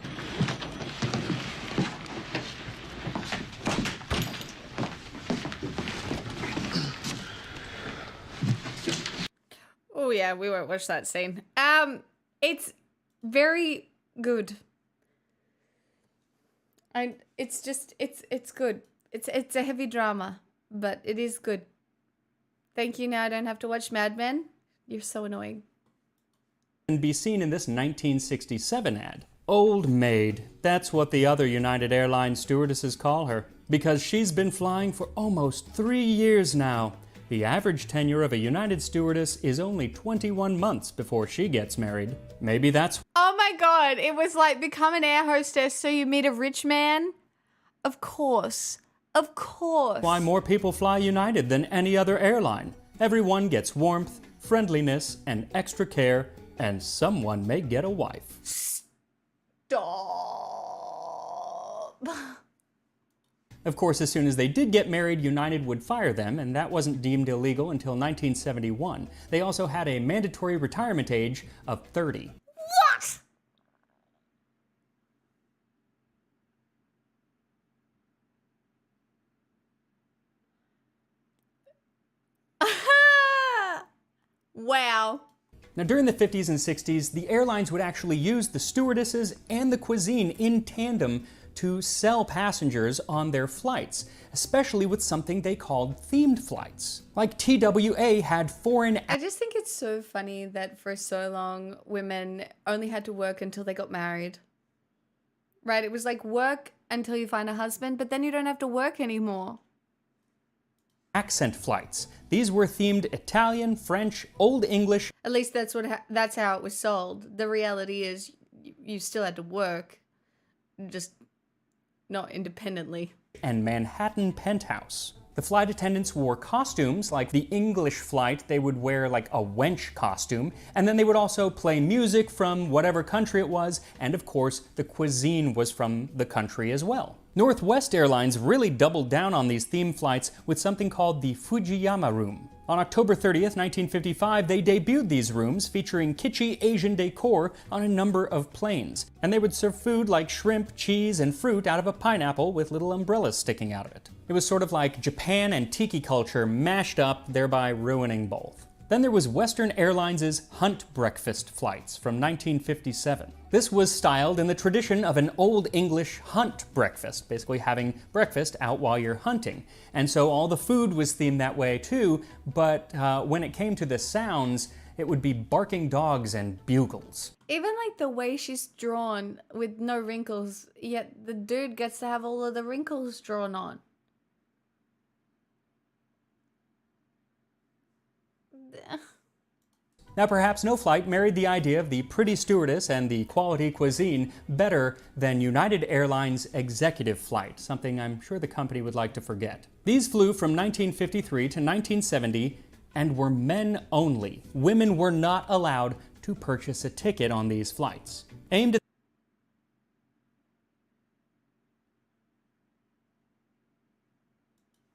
Speaker 1: Oh yeah, we won't watch that scene. It's very good. It's good. It's a heavy drama, but it is good. Thank you. Now I don't have to watch Mad Men. You're so annoying.
Speaker 4: And be seen in this 1967 ad. Old maid, that's what the other United Airlines stewardesses call her, because she's been flying for almost 3 years now. The average tenure of a United stewardess is only 21 months before she gets married. Maybe that's
Speaker 1: Oh my god, it was like become an air hostess so you meet a rich man? Of course. Of course.
Speaker 4: why more people fly United than any other airline. Everyone gets warmth, friendliness, and extra care, and someone may get a wife.
Speaker 1: Stop.
Speaker 4: Of course, as soon as they did get married, United would fire them, and that wasn't deemed illegal until 1971. They also had a mandatory retirement age of 30.
Speaker 1: What? Wow.
Speaker 4: Now, during the 50s and 60s, the airlines would actually use the stewardesses and the cuisine in tandem to sell passengers on their flights, especially with something they called themed flights. Like TWA had foreign...
Speaker 1: I just think it's so funny that for so long, women only had to work until they got married. Right? It was like work until you find a husband, but then you don't have to work anymore.
Speaker 4: Accent flights. These were themed Italian, French, Old English...
Speaker 1: At least that's that's how it was sold. The reality is you still had to work, just not independently.
Speaker 4: And Manhattan Penthouse. The flight attendants wore costumes, like the English flight, they would wear like a wench costume, and then they would also play music from whatever country it was, and of course, the cuisine was from the country as well. Northwest Airlines really doubled down on these theme flights with something called the Fujiyama Room. On October 30th, 1955, they debuted these rooms featuring kitschy Asian decor on a number of planes. And they would serve food like shrimp, cheese, and fruit out of a pineapple with little umbrellas sticking out of it. It was sort of like Japan and tiki culture mashed up, thereby ruining both. Then there was Western Airlines' Hunt Breakfast flights from 1957. This was styled in the tradition of an Old English hunt breakfast, basically having breakfast out while you're hunting. And so all the food was themed that way too, but when it came to the sounds, it would be barking dogs and bugles.
Speaker 1: Even like the way she's drawn with no wrinkles, yet the dude gets to have all of the wrinkles drawn on.
Speaker 4: Now, perhaps no flight married the idea of the pretty stewardess and the quality cuisine better than United Airlines executive flight, something I'm sure the company would like to forget. These flew from 1953 to 1970 and were men only. Women were not allowed to purchase a ticket on these flights. Aimed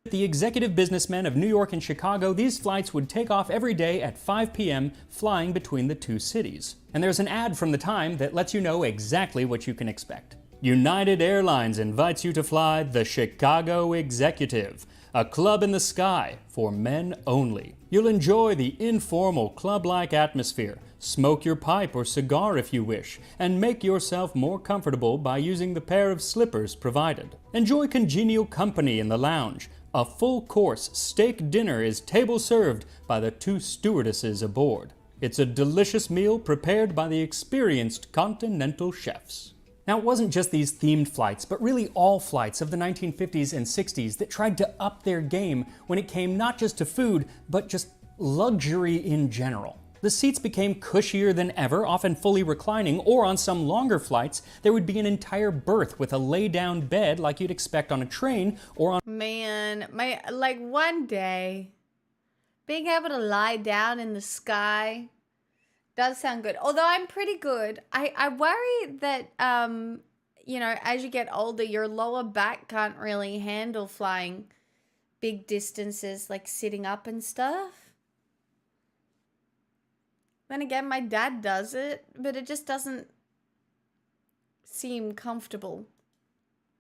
Speaker 4: at the executive businessmen of New York and Chicago, these flights would take off every day at 5 p.m., flying between the two cities. And there's an ad from the time that lets you know exactly what you can expect. United Airlines invites you to fly the Chicago Executive, a club in the sky for men only. You'll enjoy the informal club-like atmosphere, smoke your pipe or cigar if you wish, and make yourself more comfortable by using the pair of slippers provided. Enjoy congenial company in the lounge. A full-course steak dinner is table served by the two stewardesses aboard. It's a delicious meal prepared by the experienced continental chefs. Now, it wasn't just these themed flights, but really all flights of the 1950s and 60s that tried to up their game when it came not just to food, but just luxury in general. The seats became cushier than ever, often fully reclining, or on some longer flights, there would be an entire berth with a lay-down bed like you'd expect on a train or on...
Speaker 1: Man, like one day, being able to lie down in the sky does sound good. Although I'm pretty good. I worry that, you know, as you get older, your lower back can't really handle flying big distances, like sitting up and stuff. Then again, my dad does it, but it just doesn't seem comfortable.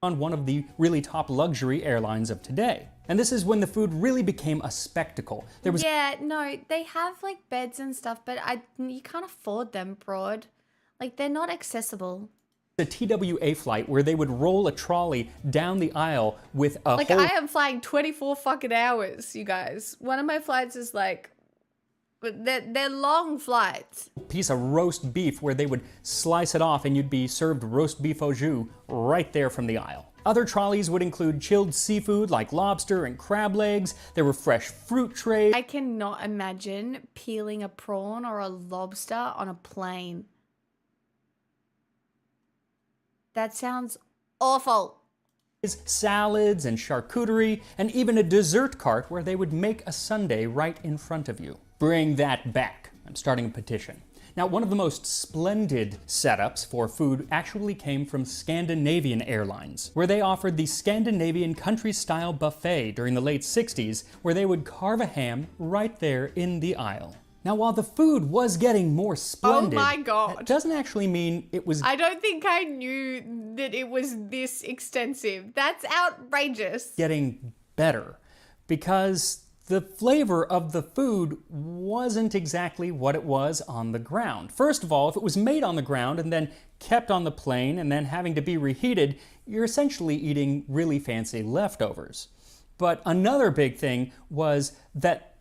Speaker 4: On one of the really top luxury airlines of today. And this is when the food really became a spectacle. There was
Speaker 1: Yeah, no, they have like beds and stuff, but you can't afford them, broad. Like, they're not accessible.
Speaker 4: A TWA flight where they would roll a trolley down the aisle with a
Speaker 1: Like,
Speaker 4: whole...
Speaker 1: I am flying 24 fucking hours, you guys. One of my flights is like... But they're long flights.
Speaker 4: Piece of roast beef where they would slice it off and you'd be served roast beef au jus right there from the aisle. Other trolleys would include chilled seafood like lobster and crab legs. There were fresh fruit trays.
Speaker 1: I cannot imagine peeling a prawn or a lobster on a plane. That sounds awful.
Speaker 4: Salads and charcuterie, and even a dessert cart where they would make a sundae right in front of you. Bring that back. I'm starting a petition. Now, one of the most splendid setups for food actually came from Scandinavian Airlines, where they offered the Scandinavian country-style buffet during the late 60s, where they would carve a ham right there in the aisle. Now, while the food was getting more splendid,
Speaker 1: oh my God,
Speaker 4: that doesn't actually mean it was...
Speaker 1: I don't think I knew that it was this extensive. That's outrageous.
Speaker 4: ...getting better, because the flavor of the food wasn't exactly what it was on the ground. First of all, if it was made on the ground and then kept on the plane and then having to be reheated, you're essentially eating really fancy leftovers. But another big thing was that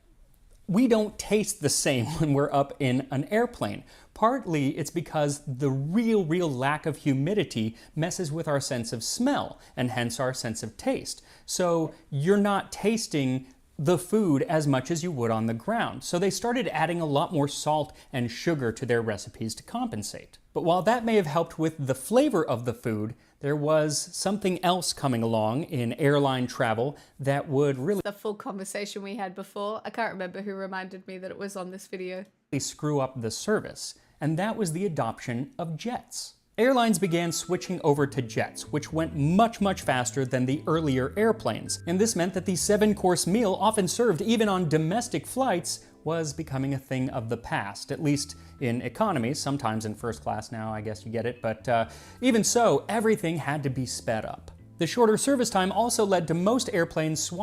Speaker 4: we don't taste the same when we're up in an airplane. Partly it's because the real lack of humidity messes with our sense of smell and hence our sense of taste. So you're not tasting the food as much as you would on the ground. So they started adding a lot more salt and sugar to their recipes to compensate. But while that may have helped with the flavor of the food, there was something else coming along in airline travel that would really...
Speaker 1: The full conversation we had before. I can't remember who reminded me that it was on this video.
Speaker 4: ...screw up the service, and that was the adoption of jets. Airlines began switching over to jets, which went much faster than the earlier airplanes, and this meant that the 7-course meal often served even on domestic flights was becoming a thing of the past, at least in economy. Sometimes in first class now, I guess you get it, but even so, everything had to be sped up. The shorter service time also led to most airplanes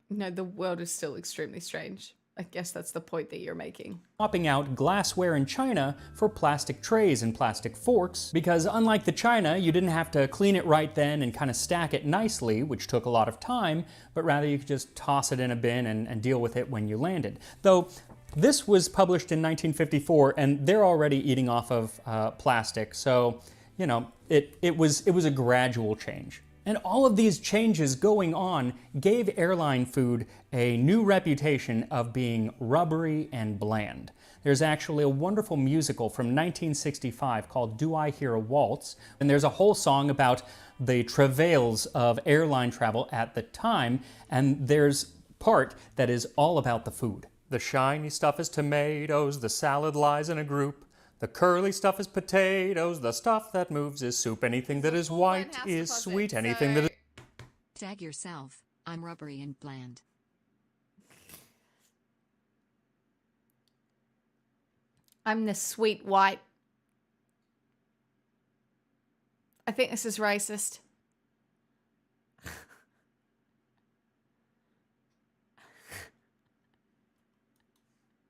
Speaker 1: No, the world is still extremely strange. I guess that's the point that you're making.
Speaker 4: Swapping out glassware and china for plastic trays and plastic forks, because unlike the china, you didn't have to clean it right then and kind of stack it nicely, which took a lot of time, but rather you could just toss it in a bin and deal with it when you landed. Though this was published in 1954 and they're already eating off of plastic, so, you know, it was a gradual change. And all of these changes going on gave airline food a new reputation of being rubbery and bland. There's actually a wonderful musical from 1965 called Do I Hear a Waltz? And there's a whole song about the travails of airline travel at the time, and there's part that is all about the food. The shiny stuff is tomatoes, the salad lies in a group. The curly stuff is potatoes, the stuff that moves is soup. Anything that is white is sweet, anything that is...
Speaker 3: Tag yourself, I'm rubbery and bland.
Speaker 1: I'm the sweet white. I think this is racist.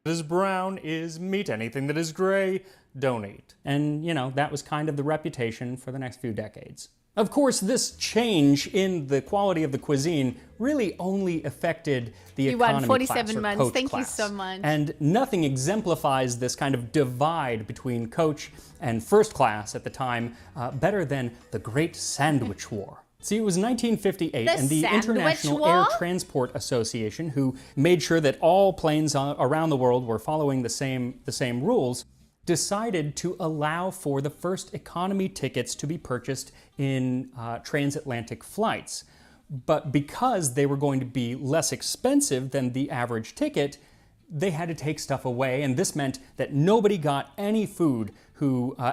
Speaker 4: That is brown is meat, anything that is gray, don't eat. And, you know, that was kind of the reputation for the next few decades. Of course, this change in the quality of the cuisine really only affected the economy class or coach class.
Speaker 1: 47 months. Thank you so much.
Speaker 4: And nothing exemplifies this kind of divide between coach and first class at the time better than the Great Sandwich War. See, it was 1958, and the International Air Transport Association, who made sure that all planes around the world were following the same rules, decided to allow for the first economy tickets to be purchased in transatlantic flights. But because they were going to be less expensive than the average ticket, they had to take stuff away, and this meant that nobody got any food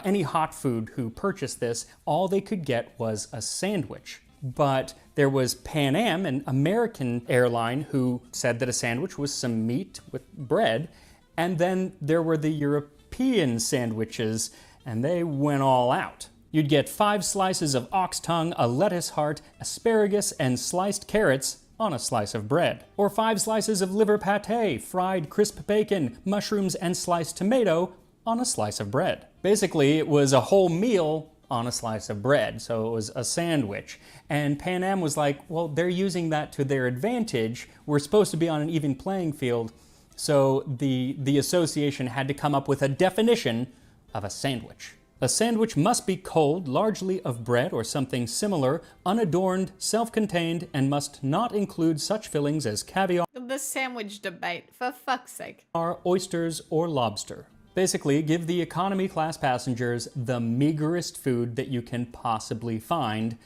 Speaker 4: any hot food who purchased this. All they could get was a sandwich. But there was Pan Am, an American airline, who said that a sandwich was some meat with bread, and then there were the European sandwiches, and they went all out. You'd get 5 slices of ox tongue, a lettuce heart, asparagus, and sliced carrots on a slice of bread. Or 5 slices of liver pate, fried crisp bacon, mushrooms, and sliced tomato on a slice of bread. Basically, it was a whole meal on a slice of bread, so it was a sandwich. And Pan Am was like, well, they're using that to their advantage. We're supposed to be on an even playing field, so the association had to come up with a definition of a sandwich. A sandwich must be cold, largely of bread or something similar, unadorned, self-contained, and must not include such fillings as caviar,
Speaker 1: The sandwich debate, for fuck's sake.
Speaker 4: oysters, or lobster. Basically, give the economy class passengers the meagerest food that you can possibly find,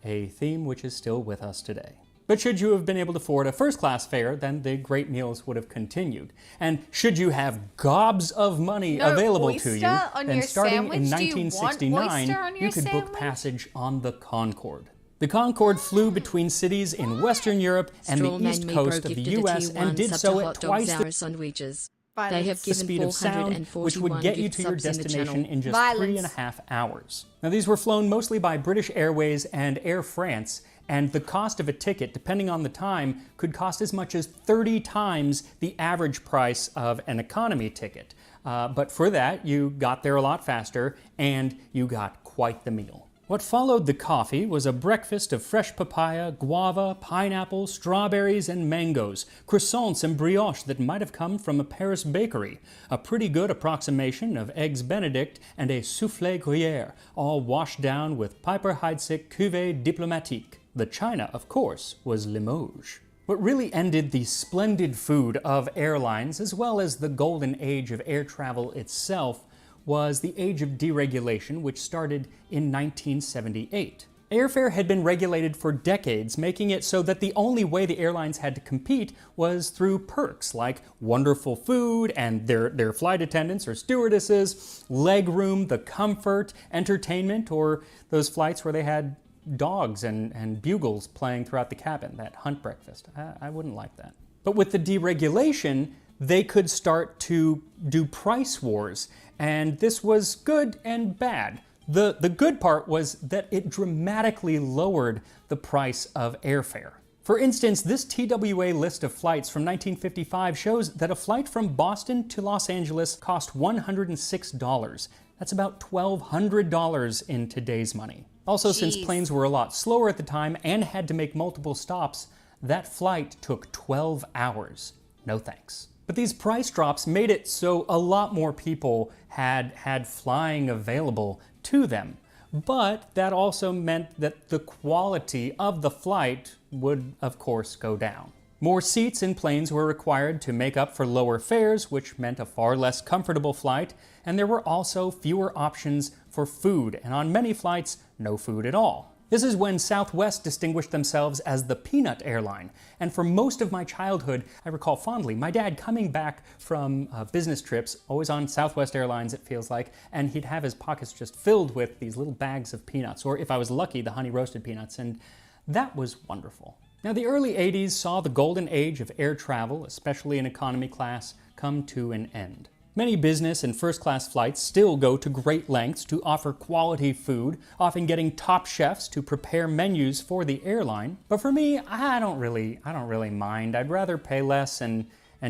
Speaker 4: a theme which is still with us today. But should you have been able to afford a first-class fare, then the great meals would have continued. And should you have gobs of money available to you, then starting in 1969, you could book passage on the Concorde. The Concorde flew between cities in Western Europe and the east coast of the US and did so at twice the
Speaker 3: They have given
Speaker 4: speed of sound, which would get you to your destination in just 3.5 hours. Now, these were flown mostly by British Airways and Air France, and the cost of a ticket, depending on the time, could cost as much as 30 times the average price of an economy ticket. But for that, you got there a lot faster, and you got quite the meal. What followed the coffee was a breakfast of fresh papaya, guava, pineapple, strawberries, and mangoes, croissants and brioche that might have come from a Paris bakery, a pretty good approximation of eggs Benedict, and a soufflé Gruyère, all washed down with Piper Heidsieck Cuvée Diplomatique. The china, of course, was Limoges. What really ended the splendid food of airlines, as well as the golden age of air travel itself, was the age of deregulation, which started in 1978. Airfare had been regulated for decades, making it so that the only way the airlines had to compete was through perks like wonderful food and their flight attendants or stewardesses, leg room, the comfort, entertainment, or those flights where they had dogs and bugles playing throughout the cabin, that hunt breakfast. I wouldn't like that. But with the deregulation, they could start to do price wars, and this was good and bad. The good part was that it dramatically lowered the price of airfare. For instance, this TWA list of flights from 1955 shows that a flight from Boston to Los Angeles cost $106. That's about $1,200 in today's money. Also, since planes were a lot slower at the time and had to make multiple stops, that flight took 12 hours. No thanks. But these price drops made it so a lot more people had flying available to them. but that also meant that the quality of the flight would, of course, go down. More seats in planes were required to make up for lower fares, which meant a far less comfortable flight, and there were also fewer options for food, and on many flights, no food at all. This is when Southwest distinguished themselves as the peanut airline, and for most of my childhood, I recall fondly my dad coming back from business trips, always on Southwest Airlines it feels like, and he'd have his pockets just filled with these little bags of peanuts, or if I was lucky, the honey roasted peanuts, and that was wonderful. Now, the early 80s saw the golden age of air travel, especially in economy class, come to an end. Many business and first-class flights still go to great lengths to offer quality food, often getting top chefs to prepare menus for the airline. But for me, I don't really mind. I'd rather pay less and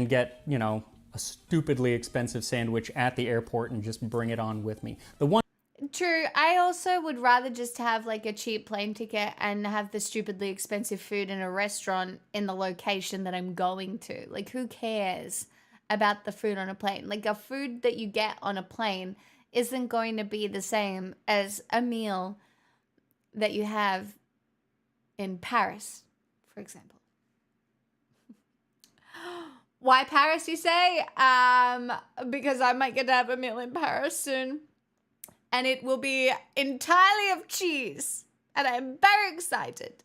Speaker 4: get, a stupidly expensive sandwich at the airport and just bring it on with me.
Speaker 1: True. I also would rather just have like a cheap plane ticket and have the stupidly expensive food in a restaurant in the location that I'm going to. Like, who cares about the food on a plane? Like, a food that you get on a plane isn't going to be the same as a meal that you have in Paris, for example. Why Paris, you say? Because I might get to have a meal in Paris soon. And it will be entirely of cheese. And I'm very excited.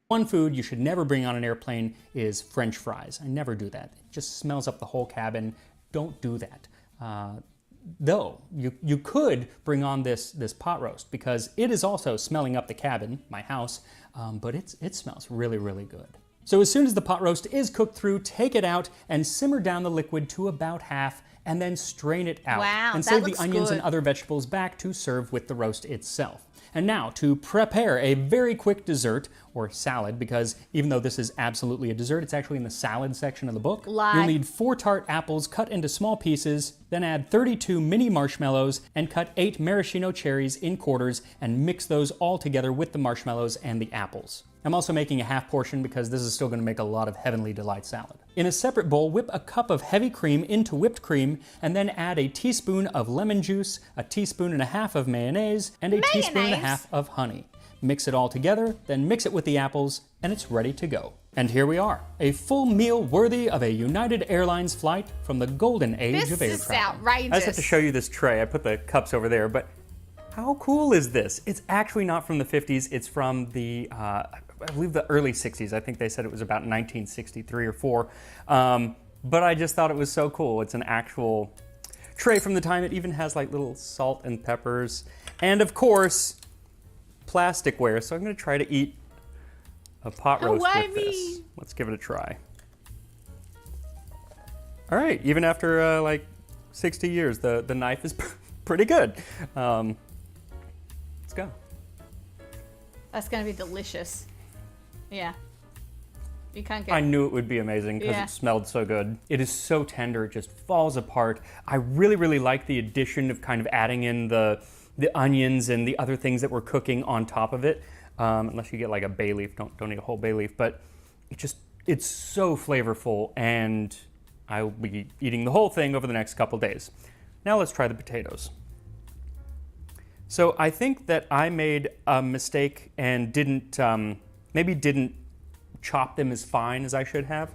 Speaker 4: One food you should never bring on an airplane is French fries. I never do that. It just smells up the whole cabin. Don't do that. Though, you could bring on this pot roast because it is also smelling up the cabin, my house, but it smells really, really good. So as soon as the pot roast is cooked through, take it out and simmer down the liquid to about half and then strain it out.
Speaker 1: Wow,
Speaker 4: and
Speaker 1: that
Speaker 4: save the
Speaker 1: looks
Speaker 4: onions
Speaker 1: good.
Speaker 4: and other vegetables back to serve with the roast itself. And now to prepare a very quick dessert or salad, because even though this is absolutely a dessert, it's actually in the salad section of the book.
Speaker 1: Lie.
Speaker 4: You'll need 4 tart apples cut into small pieces, then add 32 mini marshmallows and cut 8 maraschino cherries in quarters and mix those all together with the marshmallows and the apples. I'm also making a half portion because this is still going to make a lot of Heavenly Delight salad. In a separate bowl, whip a cup of heavy cream into whipped cream and then add a teaspoon of lemon juice, a teaspoon and a half of mayonnaise, and a teaspoon and a half of honey. Mix it all together, then mix it with the apples, and it's ready to go. And here we are, a full meal worthy of a United Airlines flight from the golden age of air
Speaker 1: This is
Speaker 4: travel.
Speaker 1: outrageous.
Speaker 4: I just have to show you this tray. I put the cups over there, but how cool is this? It's actually not from the 50s. It's from the, I believe the early 60s. I think they said it was about 1963 or 4. But I just thought it was so cool. It's an actual tray from the time. It even has like little salt and peppers. And of course, plasticware. So I'm gonna try to eat a pot roast with this. Let's give it a try. All right, even after like 60 years, the knife is pretty good. Let's go.
Speaker 1: That's going to be delicious. Yeah. You can't get...
Speaker 4: I knew it would be amazing because
Speaker 1: Yeah.
Speaker 4: it smelled so good. It is so tender, it just falls apart. I really, really like the addition of kind of adding in the onions and the other things that we're cooking on top of it. Unless you get like a bay leaf, don't eat a whole bay leaf. But it's so flavorful, and I'll be eating the whole thing over the next couple days. Now let's try the potatoes. So I think that I made a mistake and maybe didn't chop them as fine as I should have.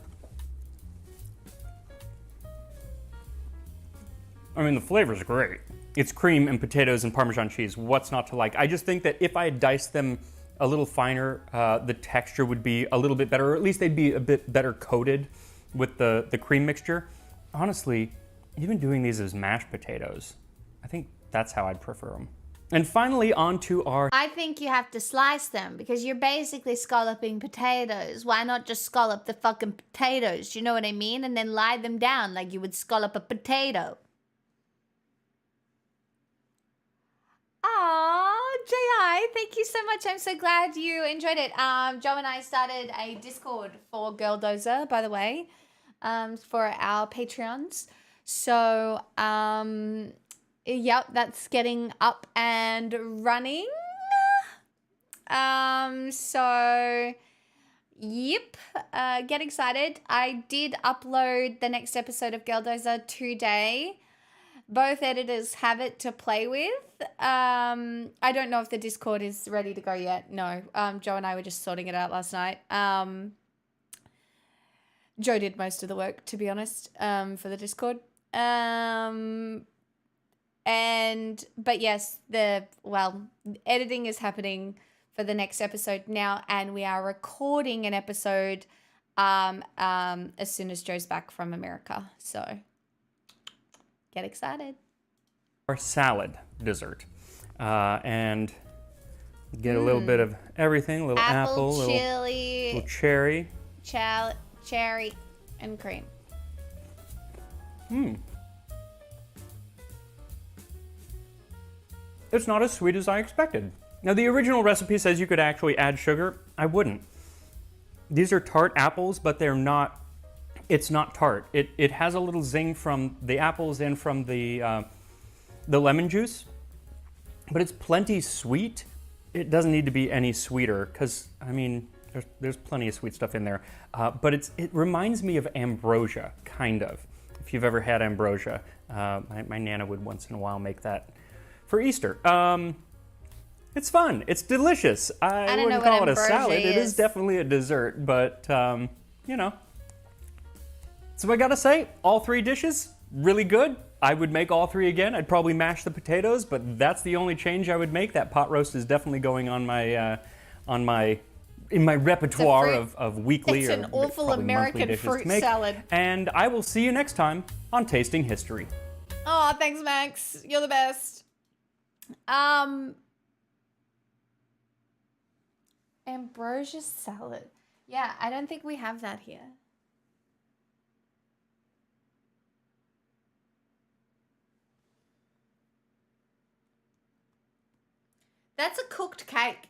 Speaker 4: I mean, the flavor's great. It's cream and potatoes and Parmesan cheese. What's not to like? I just think that if I had diced them a little finer, the texture would be a little bit better, or at least they'd be a bit better coated with the cream mixture. Honestly, even doing these as mashed potatoes, I think that's how I'd prefer them. And finally, on to our...
Speaker 1: I think you have to slice them because you're basically scalloping potatoes. Why not just scallop the fucking potatoes? Do you know what I mean? And then lie them down like you would scallop a potato. Aww, J.I., thank you so much. I'm so glad you enjoyed it. Joe and I started a Discord for Girl Dozer, by the way, for our Patreons. So, yep, that's getting up and running. So, yep, get excited. I did upload the next episode of Girl Dozer today. both editors have it to play with. I don't know if the Discord is ready to go yet. No. Joe and I were just sorting it out last night. Joe did most of the work, to be honest, for the Discord. But yes, editing is happening for the next episode now, and we are recording an episode as soon as Joe's back from America. So get excited.
Speaker 4: Our salad dessert. And get a little bit of everything, a little apple,
Speaker 1: chili,
Speaker 4: little cherry.
Speaker 1: Cherry, and cream.
Speaker 4: It's not as sweet as I expected. Now, the original recipe says you could actually add sugar. I wouldn't. These are tart apples, but they're not, it's not tart. It has a little zing from the apples and from the lemon juice, but it's plenty sweet. It doesn't need to be any sweeter because, I mean, there's plenty of sweet stuff in there. But it reminds me of ambrosia, kind of. If you've ever had ambrosia, my Nana would once in a while make that for Easter. It's fun. It's delicious. I wouldn't call it a salad. It is definitely a dessert, but, you know. So I gotta say, all three dishes, really good. I would make all three again. I'd probably mash the potatoes, but that's the only change I would make. That pot roast is definitely going on in my repertoire of weekly
Speaker 1: it's
Speaker 4: or
Speaker 1: an awful American fruit salad.
Speaker 4: And I will see you next time on Tasting History.
Speaker 1: Oh, thanks, Max. You're the best. Ambrosia salad. Yeah, I don't think we have that here. That's a cooked cake.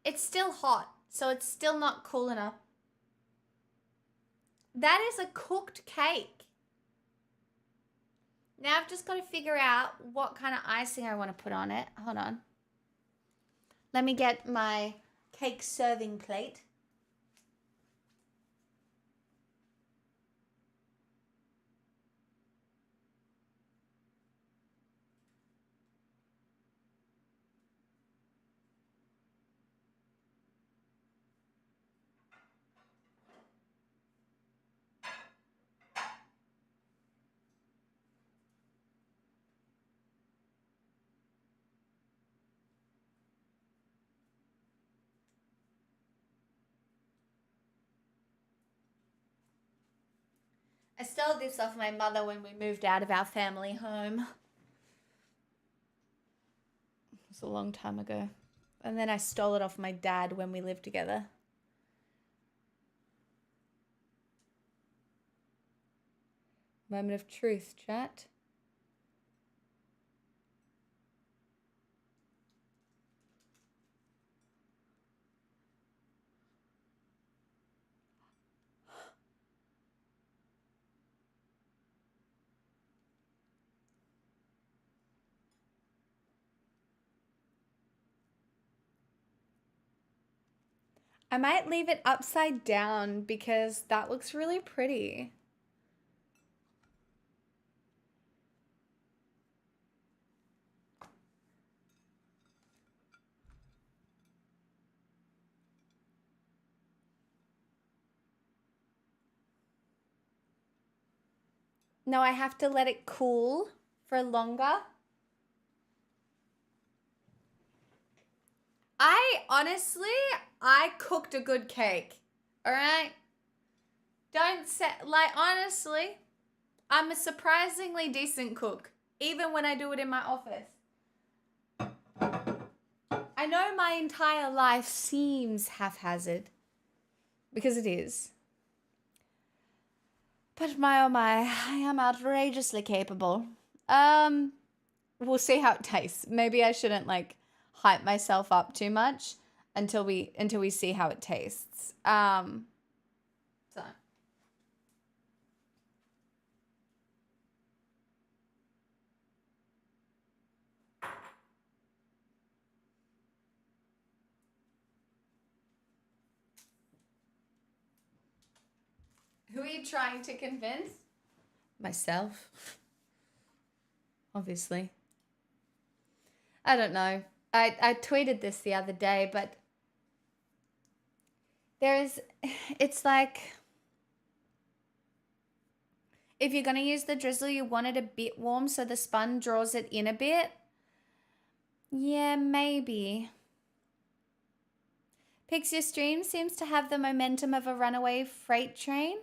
Speaker 1: It's still hot, so it's still not cool enough. That is a cooked cake. Now I've just got to figure out what kind of icing I want to put on it. Hold on. Let me get my cake serving plate. I stole this off my mother when we moved out of our family home. It was a long time ago. And then I stole it off my dad when we lived together. Moment of truth, chat. I might leave it upside down because that looks really pretty. No, I have to let it cool for longer. I cooked a good cake. All right? Don't say, like, honestly, I'm a surprisingly decent cook, even when I do it in my office. I know my entire life seems haphazard, because it is. But my oh my, I am outrageously capable. We'll see how it tastes. Maybe I shouldn't like hype myself up too much until we see how it tastes. So Who are you trying to convince? Myself. Obviously. I don't know. I tweeted this the other day, but it's like, if you're going to use the drizzle, you want it a bit warm so the spun draws it in a bit. Yeah, maybe. Pixie Stream seems to have the momentum of a runaway freight train.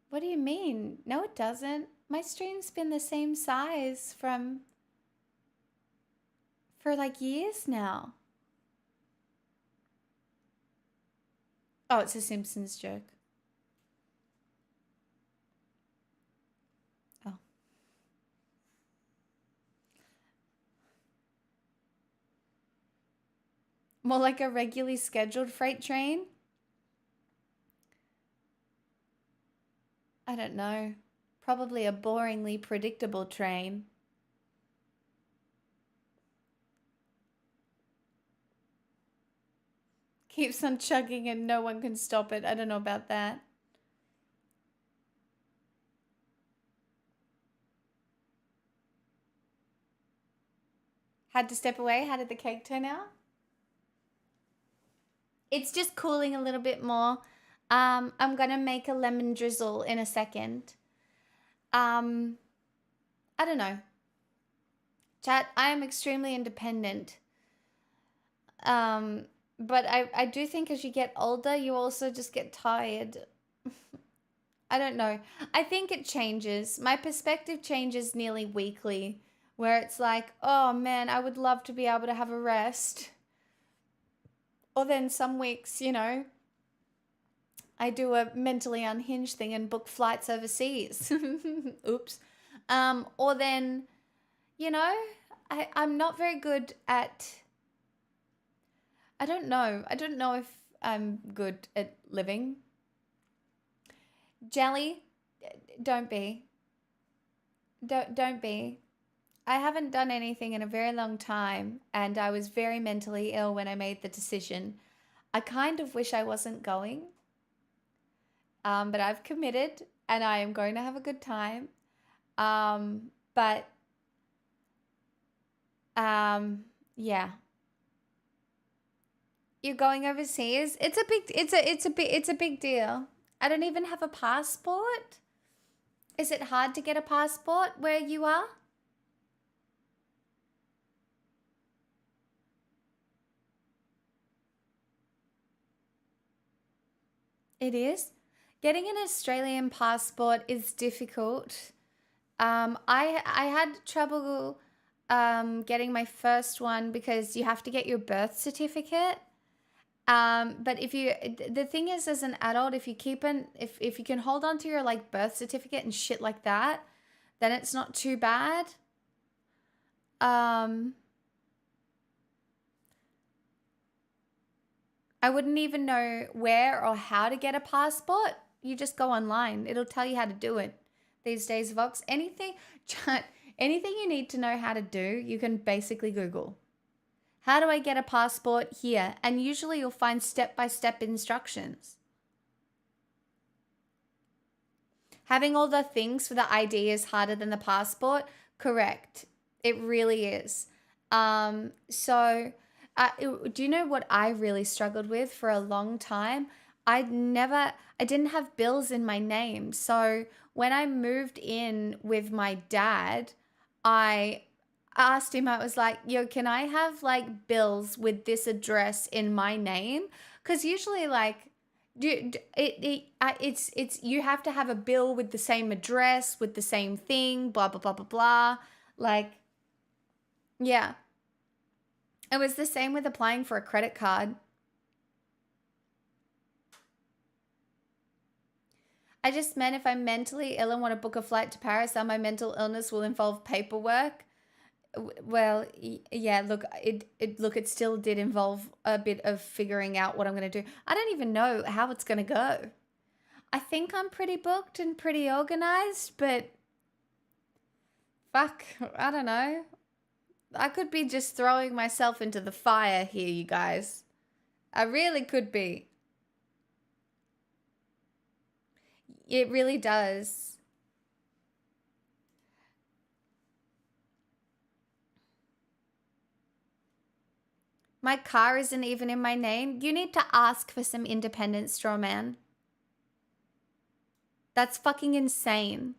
Speaker 1: What do you mean? No, it doesn't. My stream's been the same size for like years now. Oh, it's a Simpsons joke. Oh. More like a regularly scheduled freight train? I don't know. Probably a boringly predictable train. Keeps on chugging and no one can stop it. I don't know about that. Had to step away. How did the cake turn out? It's just cooling a little bit more. I'm going to make a lemon drizzle in a second. I don't know. Chat, I am extremely independent. But I do think as you get older, you also just get tired. I don't know. I think it changes. My perspective changes nearly weekly, where it's like, oh man, I would love to be able to have a rest. Or then some weeks, you know, I do a mentally unhinged thing and book flights overseas. Oops. Or then, you know, I'm not very good at... I don't know. I don't know if I'm good at living. Jelly, don't be. Don't be. I haven't done anything in a very long time, and I was very mentally ill when I made the decision. I kind of wish I wasn't going. But I've committed, and I am going to have a good time. Yeah. You're going overseas? It's a big deal. I don't even have a passport. Is it hard to get a passport where you are? It is. Getting an Australian passport is difficult. I had trouble getting my first one because you have to get your birth certificate. But the thing is, as an adult, if you can hold on to your like birth certificate and shit like that, then it's not too bad. I wouldn't even know where or how to get a passport. You just go online. It'll tell you how to do it. These days, Vox, anything you need to know how to do, you can basically Google. How do I get a passport here? And usually you'll find step-by-step instructions. Having all the things for the ID is harder than the passport. Correct. It really is. Do you know what I really struggled with for a long time? I didn't have bills in my name. So when I moved in with my dad, I asked him, I was like, yo, can I have like bills with this address in my name? Because usually like, it's you have to have a bill with the same address, with the same thing, blah, blah, blah, blah, blah. Like, yeah. It was the same with applying for a credit card. I just meant if I'm mentally ill and want to book a flight to Paris, then my mental illness will involve paperwork. Well, yeah, look, it still did involve a bit of figuring out what I'm going to do. I don't even know how it's going to go. I think I'm pretty booked and pretty organized, but fuck, I don't know. I could be just throwing myself into the fire here, you guys. I really could be. It really does. My car isn't even in my name. You need to ask for some independence, straw man. That's fucking insane.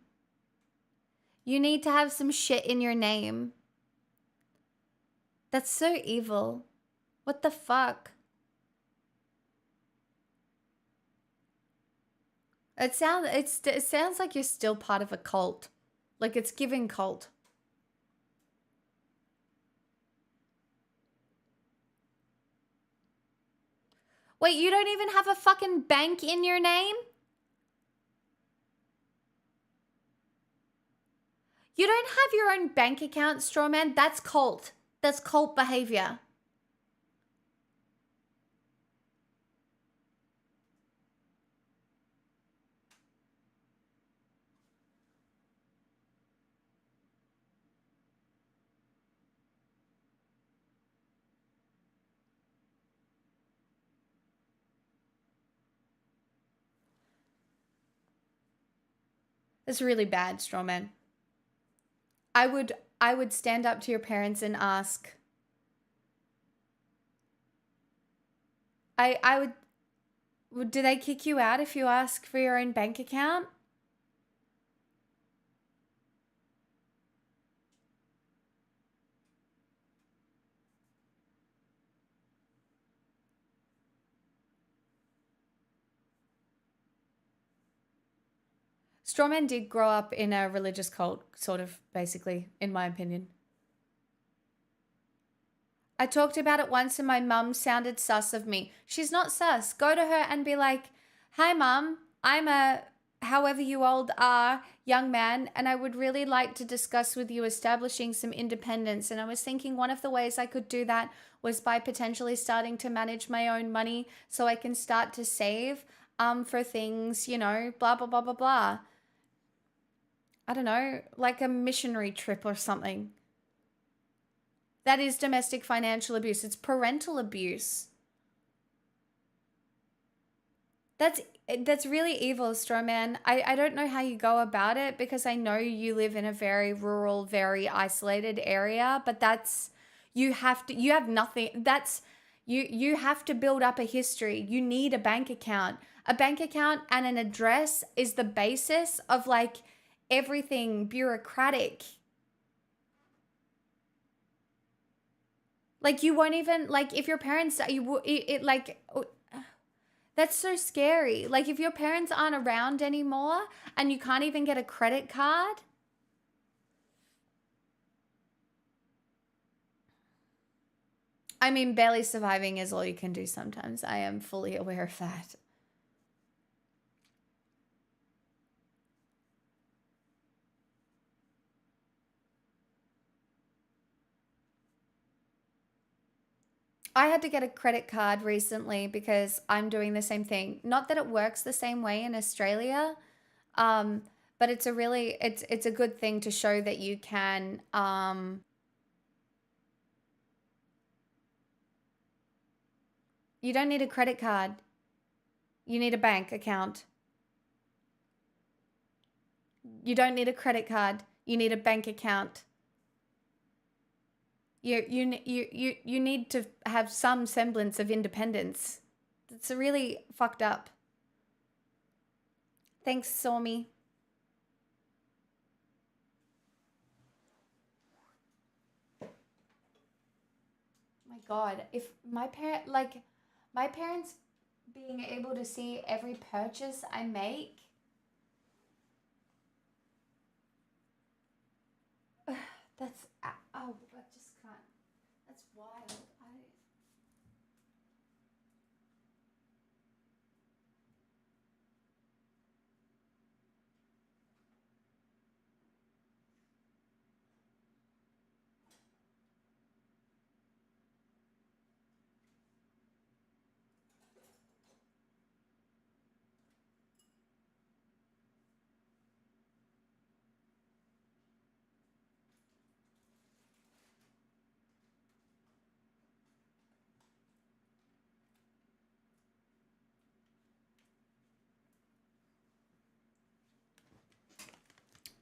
Speaker 1: You need to have some shit in your name. That's so evil. What the fuck? It sounds like you're still part of a cult. Like it's giving cult. Wait, you don't even have a fucking bank in your name? You don't have your own bank account, strawman? That's cult. That's cult behavior. That's really bad, strawman. I would stand up to your parents and ask. I would, do they kick you out if you ask for your own bank account? Strawman did grow up in a religious cult, sort of, basically, in my opinion. I talked about it once and my mum sounded sus of me. She's not sus. Go to her and be like, hi mum, I'm a however you old are young man and I would really like to discuss with you establishing some independence. And I was thinking one of the ways I could do that was by potentially starting to manage my own money so I can start to save for things, you know, blah, blah, blah, blah, blah. I don't know, like a missionary trip or something. That is domestic financial abuse. It's parental abuse. That's really evil, Strawman. I don't know how you go about it because I know you live in a very rural, very isolated area, but you have nothing. You have to build up a history. You need a bank account. A bank account and an address is the basis of like everything bureaucratic. Like you won't even like if your parents that's so scary. Like if your parents aren't around anymore and you can't even get a credit card. I mean, barely surviving is all you can do sometimes. I am fully aware of that. I had to get a credit card recently because I'm doing the same thing. Not that it works the same way in Australia, but it's a good thing to show that you can. You don't need a credit card. You need a bank account. You don't need a credit card. You need a bank account. You need to have some semblance of independence. It's really fucked up. Thanks, Somi. My God, if my parents being able to see every purchase I make, that's oh, I just can't. That's wild.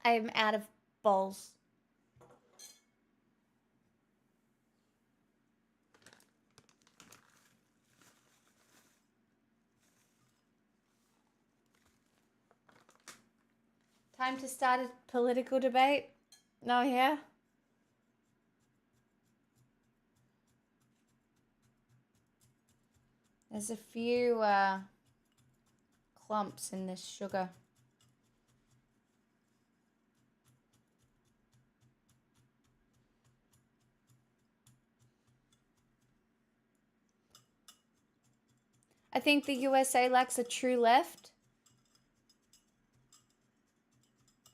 Speaker 1: I'm out of balls. Time to start a political debate? No, yeah? There's a few clumps in this sugar. I think the USA lacks a true left.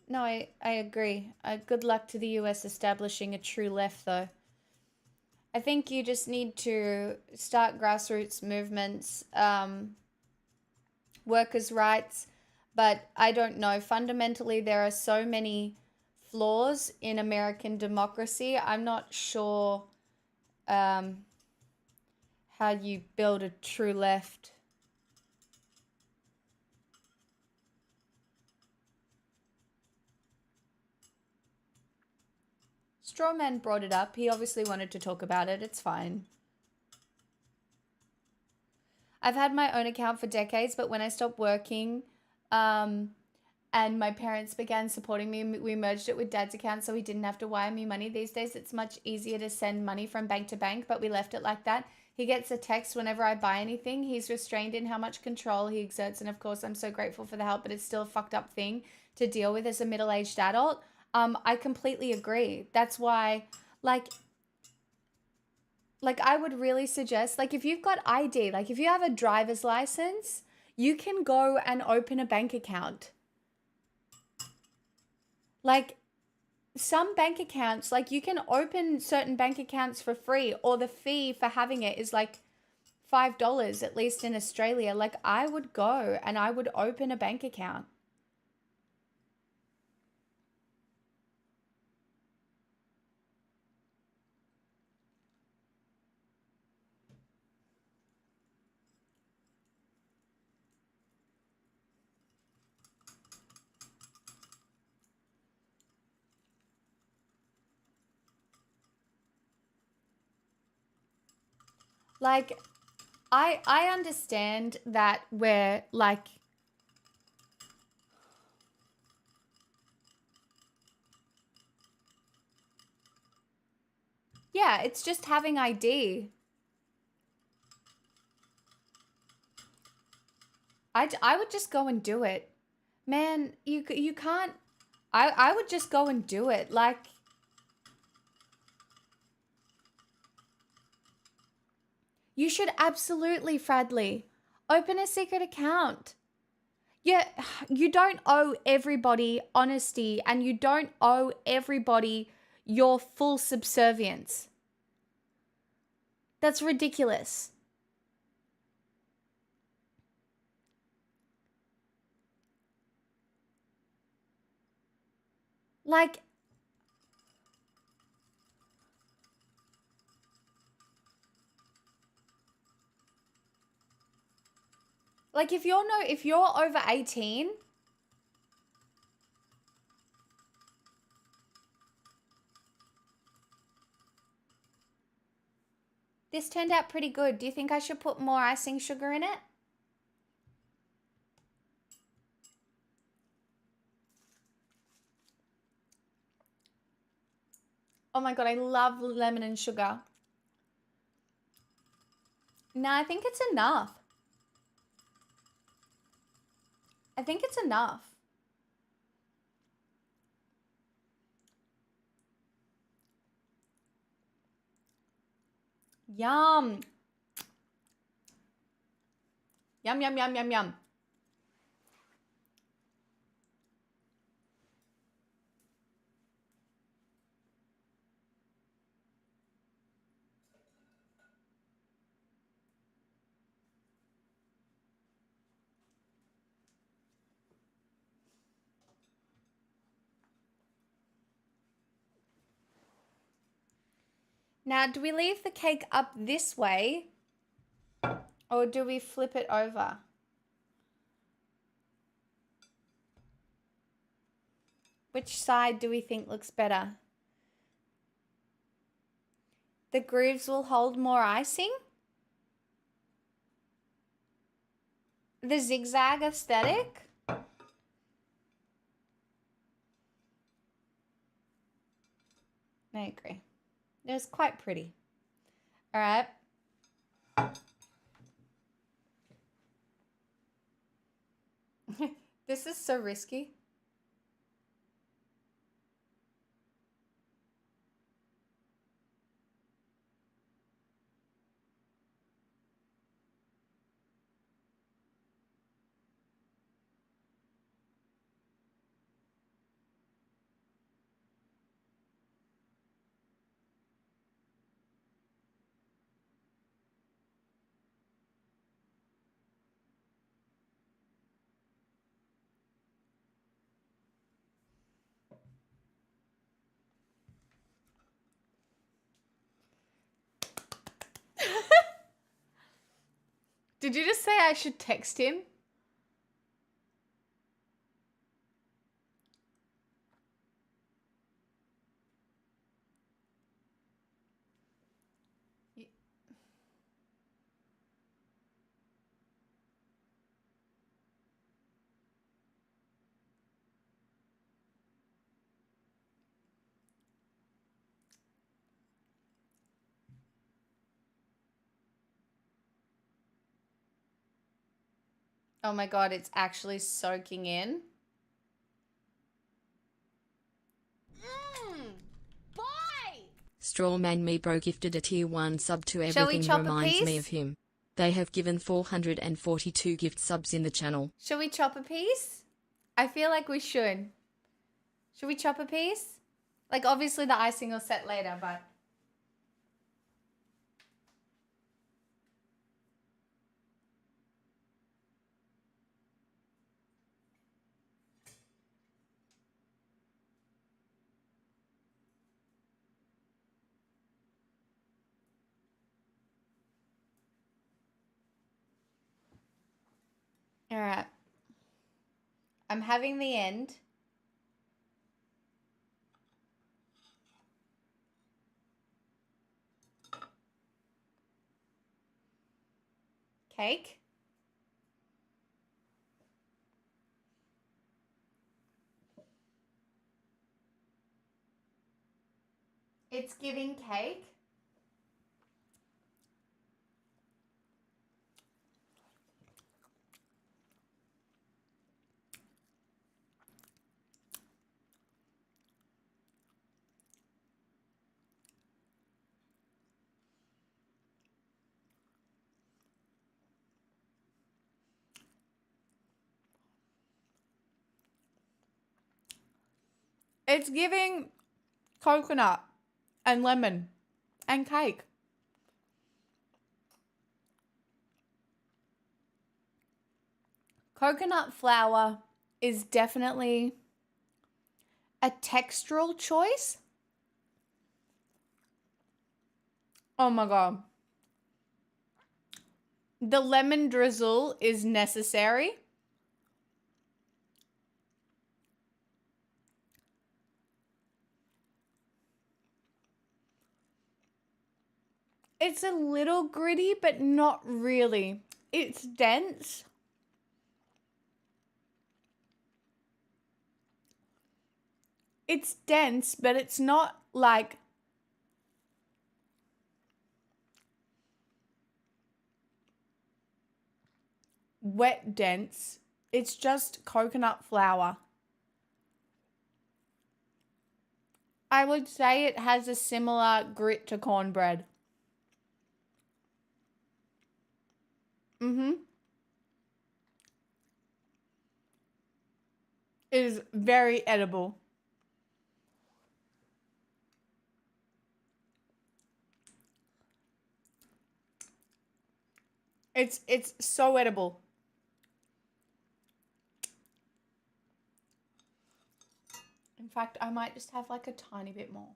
Speaker 1: No, I agree. Good luck to the US establishing a true left, though. I think you just need to start grassroots movements, workers' rights, but I don't know. Fundamentally, there are so many flaws in American democracy. I'm not sure how you build a true left. Strawman brought it up. He obviously wanted to talk about it. It's fine. I've had my own account for decades, but when I stopped working and my parents began supporting me, we merged it with Dad's account so he didn't have to wire me money. These days, it's much easier to send money from bank to bank, but we left it like that. He gets a text whenever I buy anything. He's restrained in how much control he exerts, and of course, I'm so grateful for the help, but it's still a fucked up thing to deal with as a middle-aged adult. I completely agree. That's why, like I would really suggest, like, if you've got ID, like if you have a driver's license, you can go and open a bank account. Like, some bank accounts, like you can open certain bank accounts for free, or the fee for having it is like $5, at least in Australia. Like, I would go and I would open a bank account. Like, I understand that we're like, yeah, it's just having ID. I would just go and do it. Man, you can't, I would just go and do it. Like, you should absolutely, Fradley, open a secret account. Yeah, you don't owe everybody honesty, and you don't owe everybody your full subservience. That's ridiculous. Like, if you're over 18, this turned out pretty good. Do you think I should put more icing sugar in it? Oh my God, I love lemon and sugar. No, I think it's enough. I think it's enough. Yum. Yum, yum, yum, yum, yum. Now, do we leave the cake up this way, or do we flip it over? Which side do we think looks better? The grooves will hold more icing? The zigzag aesthetic? I agree. It was quite pretty. All right. This is so risky. Did you just say I should text him? Oh my god, it's actually soaking in.
Speaker 3: Strawman Me Bro gifted a tier 1 sub to
Speaker 1: Shall we
Speaker 3: Everything
Speaker 1: chop a
Speaker 3: Reminds Me
Speaker 1: piece?
Speaker 3: of Him. They have given 442 gift subs in the channel.
Speaker 1: Should we chop a piece? I feel like we should. Should we chop a piece? Like, obviously the icing will set later, but... All right. I'm having the end. Cake. It's giving cake. It's giving coconut and lemon and cake. Coconut flour is definitely a textural choice. Oh my god. The lemon drizzle is necessary. It's a little gritty, but not really. It's dense. It's dense, but it's not like wet dense. It's just coconut flour. I would say it has a similar grit to cornbread. It is very edible. It's so edible. In fact, I might just have like a tiny bit more.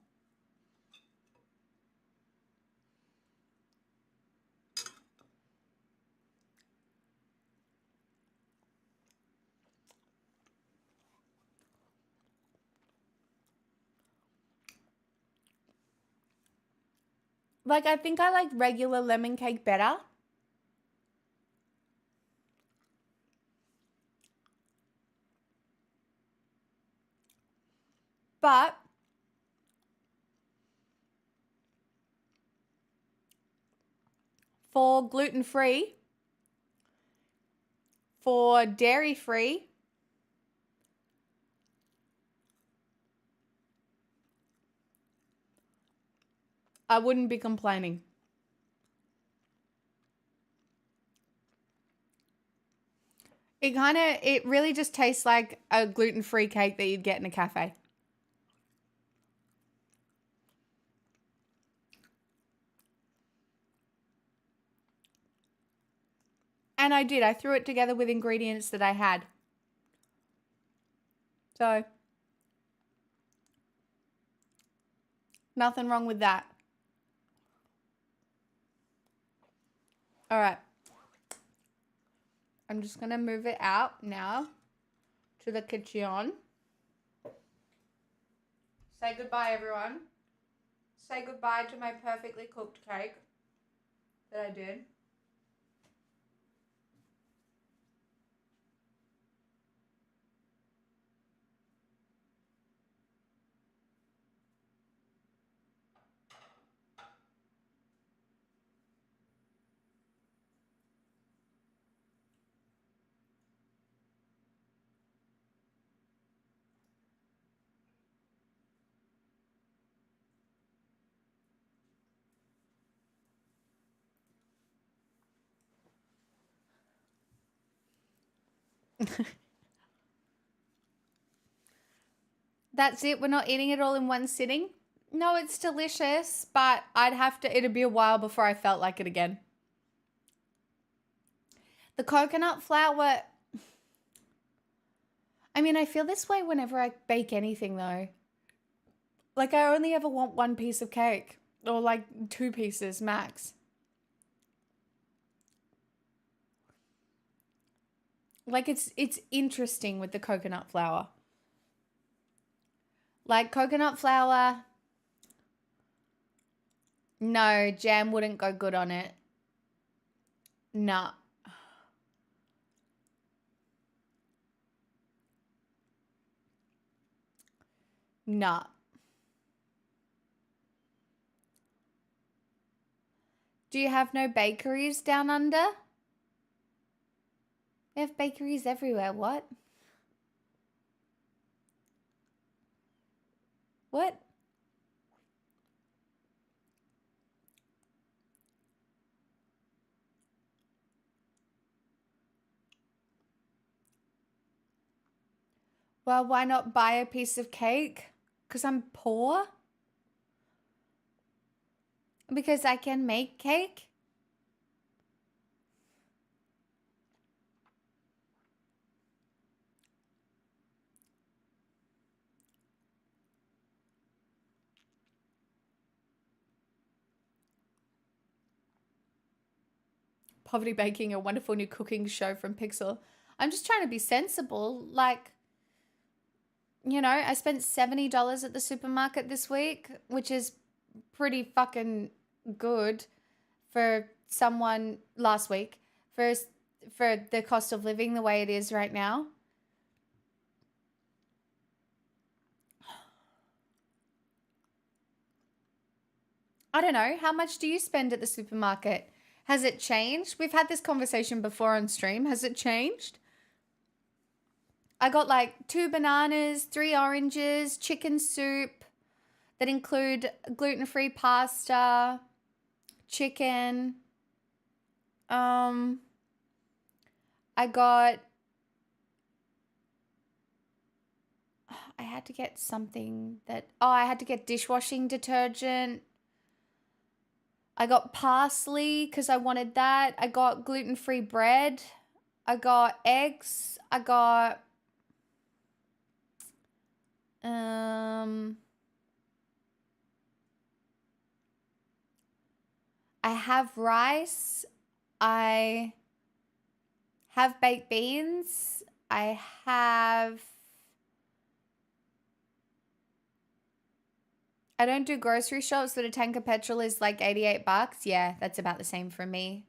Speaker 1: Like, I think I like regular lemon cake better. But for gluten-free, for dairy-free, I wouldn't be complaining. It really just tastes like a gluten-free cake that you'd get in a cafe. And I did. I threw it together with ingredients that I had. So, nothing wrong with that. All right. I'm just going to move it out now to the kitchen. Say goodbye, everyone. Say goodbye to my perfectly cooked cake that I did. That's it. We're not eating it all in one sitting. No, it's delicious, but it'd be a while before I felt like it again. The coconut flour, I mean, I feel this way whenever I bake anything though. Like I only ever want one piece of cake or like 2 pieces max. Like it's interesting with the coconut flour. Like coconut flour, no, jam wouldn't go good on it. Nah. Nah. Do you have no bakeries down under? We have bakeries everywhere. What? What? Well, why not buy a piece of cake? Because I'm poor? Because I can make cake? Poverty Baking, a wonderful new cooking show from Pixel. I'm just trying to be sensible. Like, you know, I spent $70 at the supermarket this week, which is pretty fucking good for someone last week for the cost of living the way it is right now. I don't know. How much do you spend at the supermarket? Has it changed? We've had this conversation before on stream. Has it changed? I got like 2 bananas, 3 oranges, chicken soup that include gluten-free pasta, chicken. I had to get something I had to get dishwashing detergent. I got parsley because I wanted that. I got gluten-free bread. I got eggs. I got I have rice. I have baked beans. I have I don't do grocery shops, but a tank of petrol is like 88 bucks. Yeah, that's about the same for me.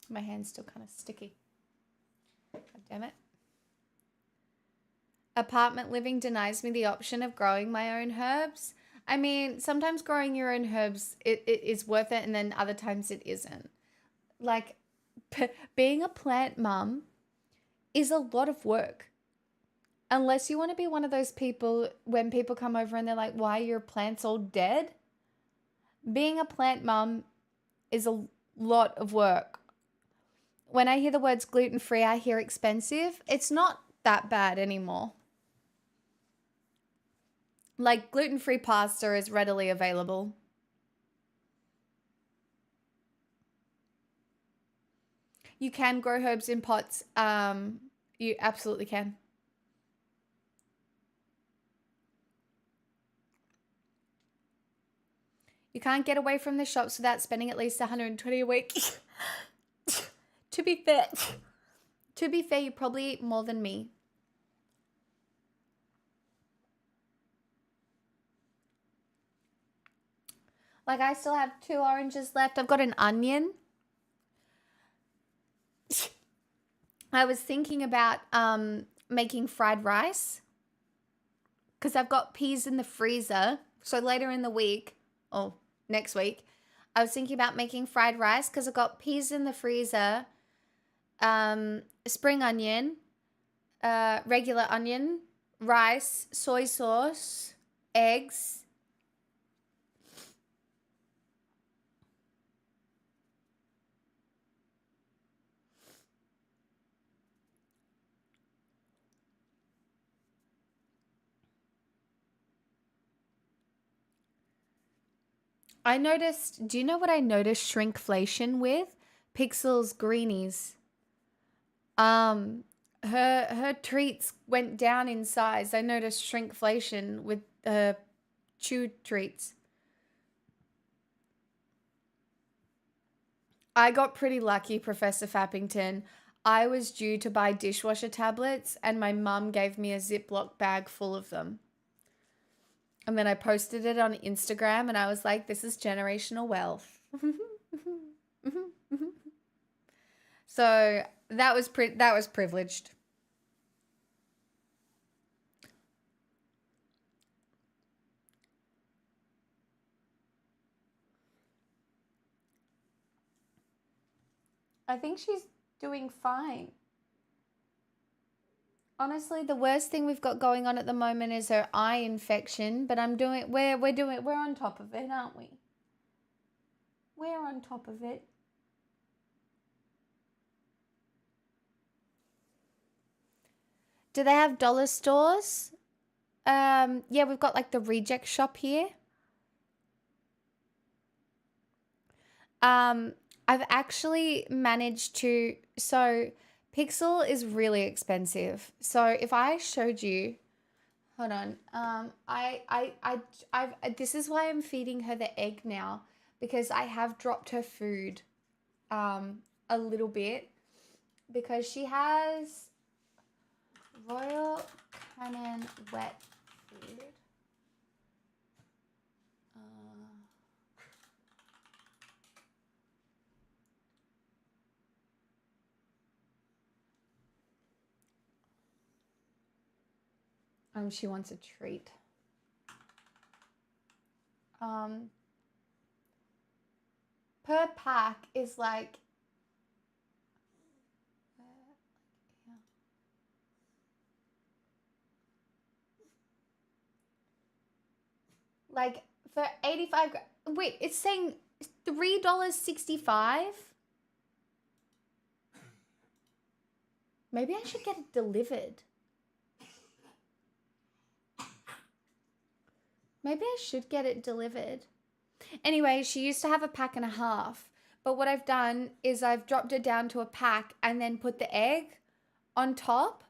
Speaker 1: My hand's still kind of sticky. God damn it. Apartment living denies me the option of growing my own herbs. I mean, sometimes growing your own herbs, it is worth it, and then other times it isn't. Like, being a plant mum is a lot of work. Unless you want to be one of those people, when people come over and they're like, why are your plants all dead? Being a plant mum is a lot of work. When I hear the words gluten-free, I hear expensive. It's not that bad anymore. Like, gluten-free pasta is readily available. You can grow herbs in pots. You absolutely can. You can't get away from the shops without spending at least 120 a week. To be fair, you probably eat more than me. Like, I still have 2 oranges left. I've got an onion. I was thinking about making fried rice because I've got peas in the freezer. So later in the week, or next week, I was thinking about making fried rice because I've got peas in the freezer, spring onion, regular onion, rice, soy sauce, eggs. I noticed, do you know what I noticed shrinkflation with? Pixel's greenies. Her treats went down in size. I noticed shrinkflation with chew treats. I got pretty lucky, Professor Fappington. I was due to buy dishwasher tablets and my mum gave me a Ziploc bag full of them. And then I posted it on Instagram and I was like, this is generational wealth. So that was privileged. I think she's doing fine. Honestly, the worst thing we've got going on at the moment is her eye infection, but we're on top of it, aren't we? We're on top of it. Do they have dollar stores? Yeah, we've got like the reject shop here. I've actually managed to, so Pixel is really expensive. So if I showed you, hold on, this is why I'm feeding her the egg now, because I have dropped her food, a little bit, because she has Royal Canin wet food. She wants a treat. Per pack is like, like for 85, wait, it's saying $3.65. Maybe I should get it delivered. Maybe I should get it delivered. Anyway, she used to have a pack and a half. But what I've done is I've dropped it down to a pack and then put the egg on top.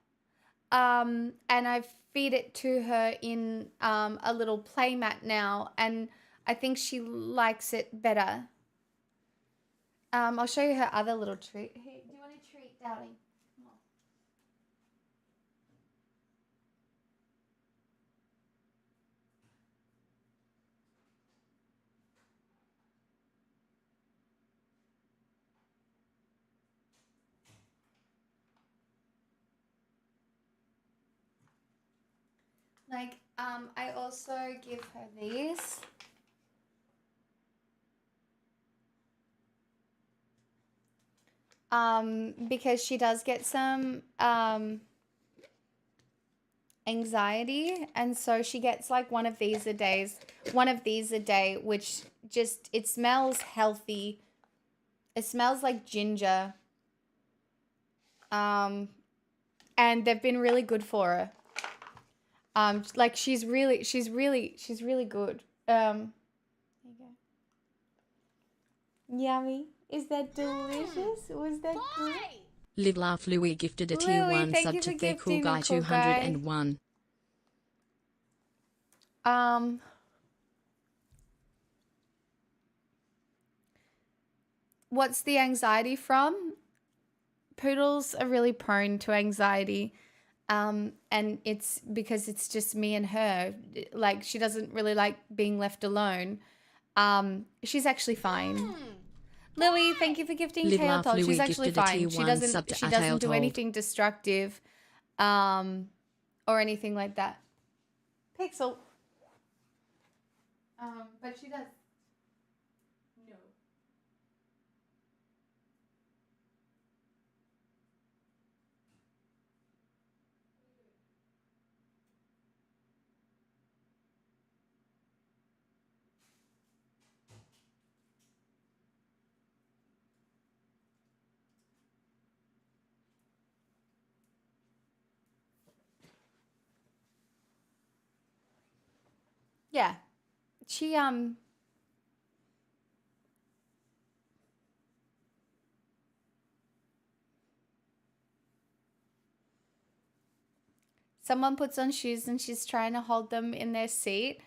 Speaker 1: And I feed it to her in a little play mat now. And I think she likes it better. I'll show you her other little treat. Hey, do you want a treat, darling? Come on. Like, I also give her these. Because she does get some anxiety, and so she gets like one of these a day, which just, it smells healthy. It smells like ginger. And they've been really good for her. Like she's really good. There you go. Yummy. Is that delicious? Was that good?
Speaker 3: Live Laugh Louis gifted a tier
Speaker 1: Louis,
Speaker 3: 1
Speaker 1: thank
Speaker 3: sub
Speaker 1: you
Speaker 3: to
Speaker 1: for
Speaker 3: their cool
Speaker 1: gifting
Speaker 3: guy
Speaker 1: the cool guy.
Speaker 3: 201.
Speaker 1: What's the anxiety from? Poodles are really prone to anxiety. And it's because it's just me and her. Like, she doesn't really like being left alone. She's actually fine. Louis, thank you for gifting
Speaker 3: Live
Speaker 1: Tail
Speaker 3: Laugh
Speaker 1: Told. She's
Speaker 3: Louis
Speaker 1: actually
Speaker 3: gifted a
Speaker 1: fine.
Speaker 3: tier
Speaker 1: She
Speaker 3: 1
Speaker 1: doesn't
Speaker 3: sub to
Speaker 1: she doesn't do
Speaker 3: Atail
Speaker 1: anything destructive or anything like that. Pixel. But she does. No. Yeah. She someone puts on shoes and she's trying to hold them in their seat.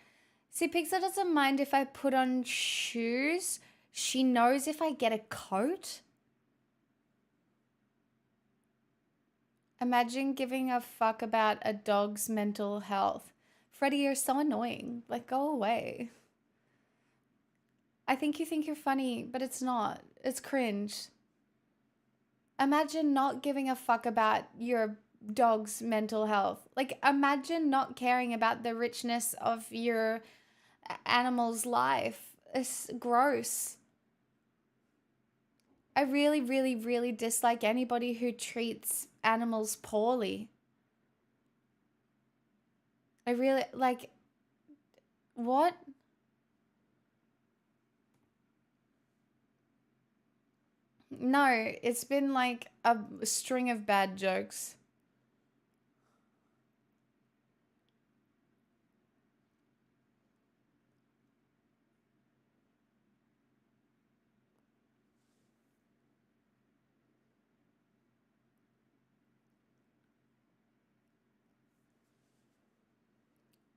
Speaker 1: See, Pixel doesn't mind if I put on shoes. She knows if I get a coat. Imagine giving a fuck about a dog's mental health. Freddie, you're so annoying. Like, go away. I think you think you're funny, but it's not. It's cringe. Imagine not giving a fuck about your dog's mental health. Like, imagine not caring about the richness of your animal's life. It's gross. I really, really, really dislike anybody who treats animals poorly. I really, like, what? No, it's been like a string of bad jokes.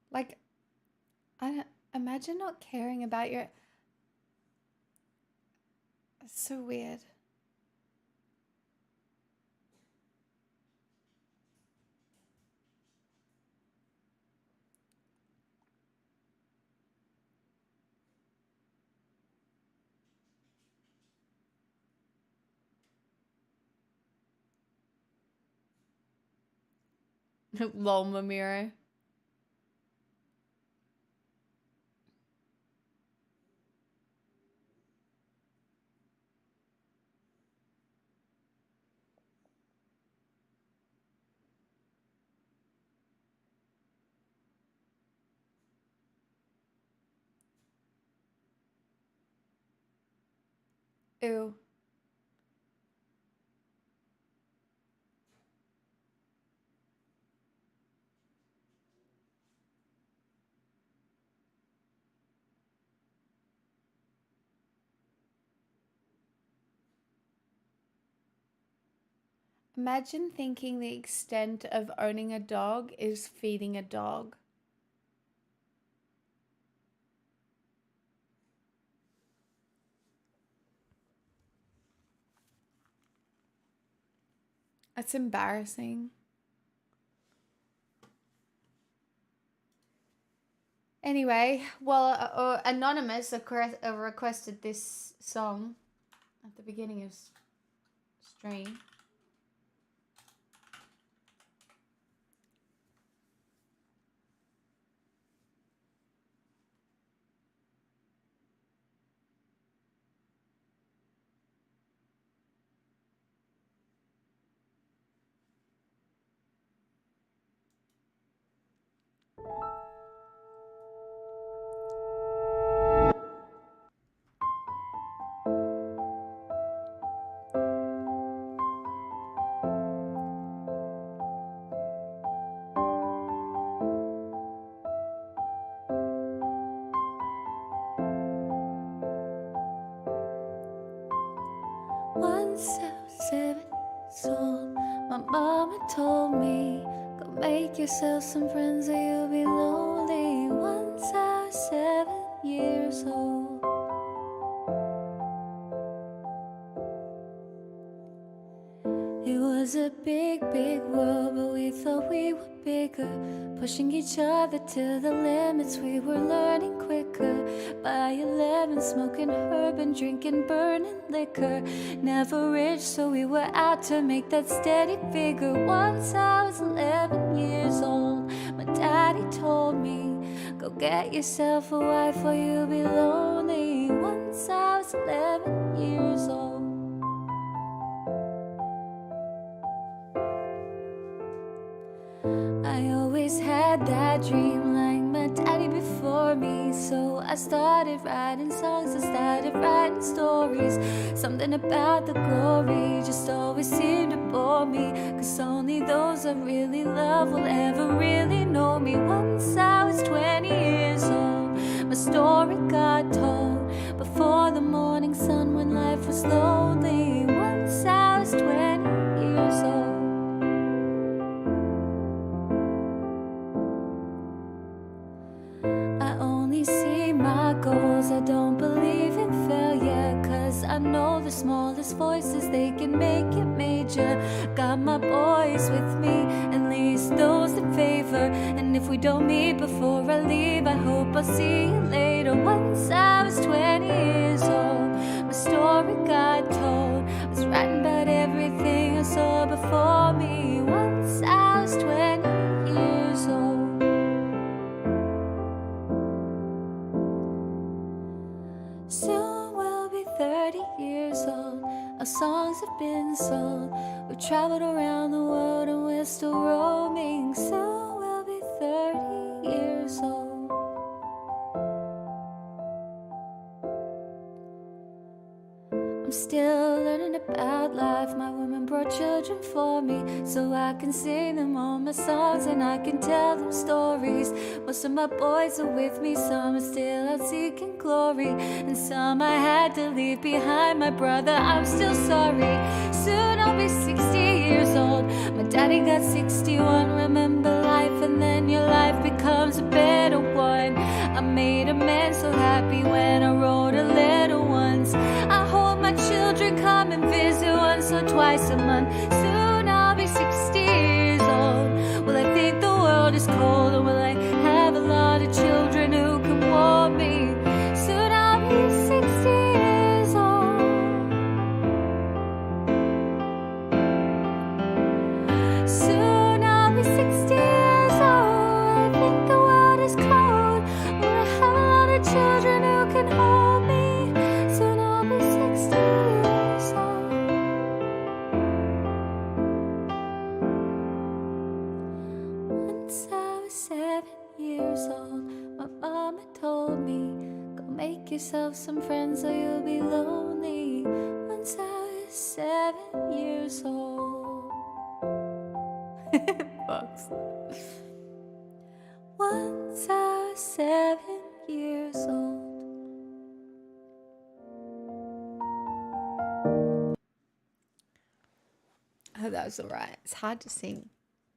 Speaker 1: Like, imagine not caring about your... It's so weird. Lol, Mamiro. Ew. Imagine thinking the extent of owning a dog is feeding a dog. That's embarrassing. Anyway, well, Anonymous requested this song at the beginning of stream. Once I was 7 years old, my mama told me, go make yourself some friends or you'll be lonely. Once I was 7 years old. It was a big, big world, but we thought we were bigger. Pushing each other to the limits, we were learning quicker. By 11, smoking herb and drinking burning liquor. Never rich, so we were out to make that steady figure. Once I was 11 years old, my daddy told me, go get yourself a wife or you'll be lonely. Once I was 11 years old. I always had that dream like my daddy before me. So I started writing songs, I started writing stories. Something about the glory just always seemed to bore me. Cause only those I really love will ever really know me. Once I was 20 years old, my story got told before the morning sun when life was lonely. Once I was 20 years old. I only see my goals, I don't believe in failure. Cause I know the smallest voices, they can make it major. Got my boys with me, at least those in favor. And if we don't meet before I leave, I hope I'll see you later. Once I was 20 years old, my story got told. I was writing about everything I saw before me. Once I was 20 years old. Soon we'll be 30 years old. Our songs have been sold. We've traveled around the world and we're still roaming. Soon we'll be 30 years old. I'm still learning about life. My woman brought children for me, so I can sing them all my songs and I can tell them stories. Most of my boys are with me, some are still out seeking glory, and some I had to leave behind. My brother, I'm still sorry. Soon I'll be 60 years old. My daddy got 61. Remember life and then your life becomes a better one. I made a man so happy when I wrote a letter once. I hope my children come and visit once or twice a month. Soon I'll be 60 years old. Will I think the world is cold, or will I have a lot of children who can warm me? Soon I'll be 60 years old. Soon I'll be 60 years old. I think the world is cold. Will I have a lot of children who can hold me? Soon I'll be 60 years old. Once I was 7 years old, my mama told me, go make yourself some friends or you'll be lonely. Once I was 7 years old. Bugs. Once I was 7 years old. I hope that was alright. It's hard to sing.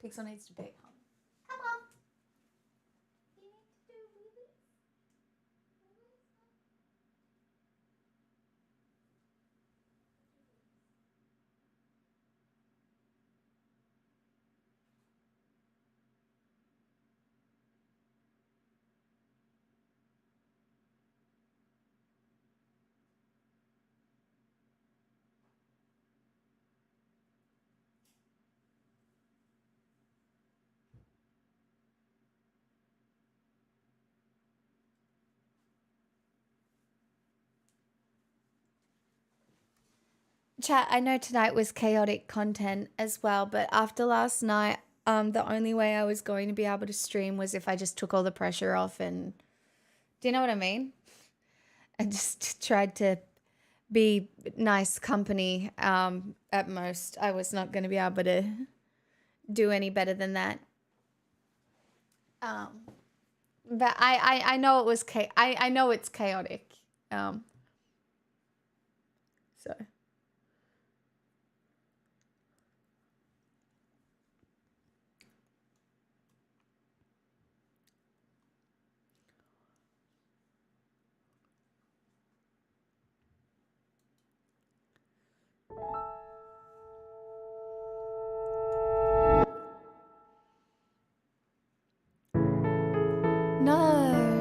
Speaker 1: Pixel needs to pick. Come on. Chat, I know tonight was chaotic content as well, but after last night, the only way I was going to be able to stream was if I just took all the pressure off and, do you know what I mean? I just tried to be nice company at most. I was not going to be able to do any better than that. But I know it was I know it's chaotic. So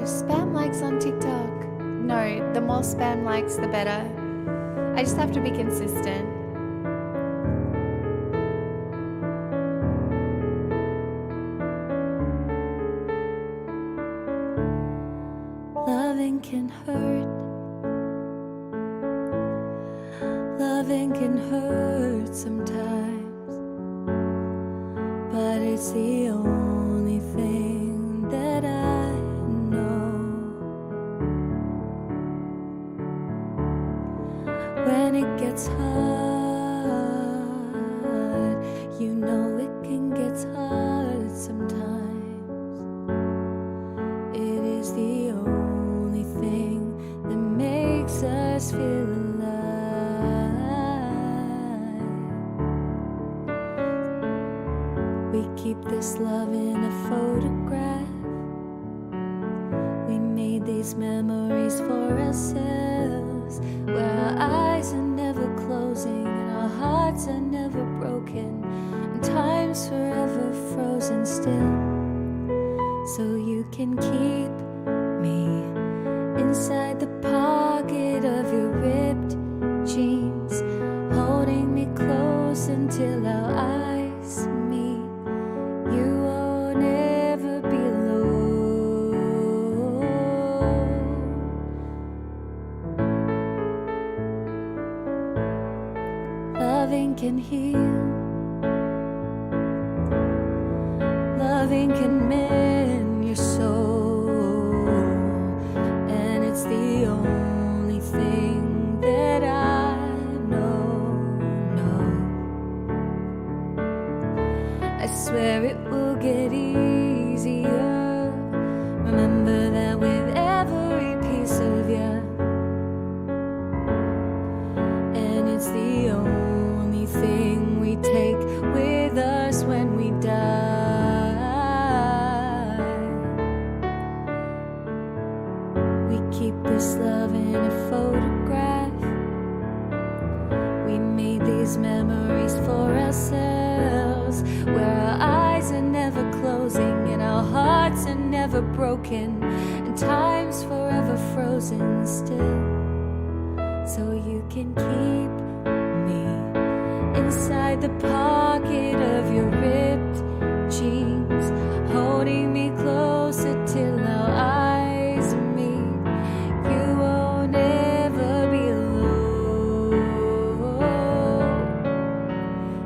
Speaker 1: Spam likes on TikTok. No, the more spam likes, the better. I just have to be consistent. Loving can hurt. Loving can hurt sometimes, but it's the only thing that I know. When it gets hard, you know it can get hard sometimes. It is the only thing that makes us feel alive. We keep this love in a photograph. We made these memories for ourselves, where our eyes are never closing and our hearts are never broken, and time's forever frozen still. So you can keep me inside the pocket of your ripped jeans, holding me close until our eyes meet. You won't ever be alone. Loving can heal. Loving can mend your soul, and it's the only thing that I know. I swear it will get easier. Remember that with every piece of you, and it's the only thing we take with us when we die. Keep this love in a photograph. We made these memories for ourselves, where our eyes are never closing and our hearts are never broken, and time's forever frozen still. So you can keep me inside the pocket of your ripped jeans, holding me closer till our eyes meet. You won't ever be alone.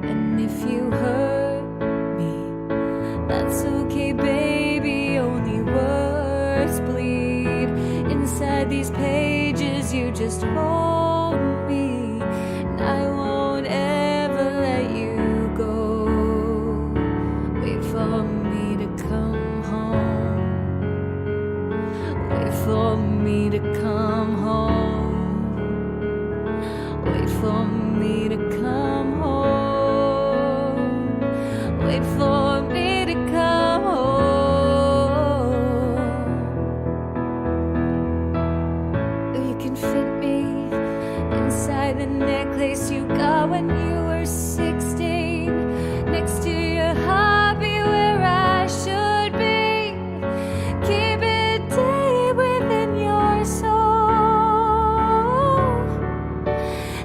Speaker 1: And if you hurt me, that's okay, baby. Only words bleed inside these pages. You just hold me, and I won't ever let you go. Wait for me to come home. Wait for me to come home. Wait for me to come home. Wait for me to come home. You can fit me inside the necklace you got when you were 16, next to your hobby where I should be. Keep it deep within your soul.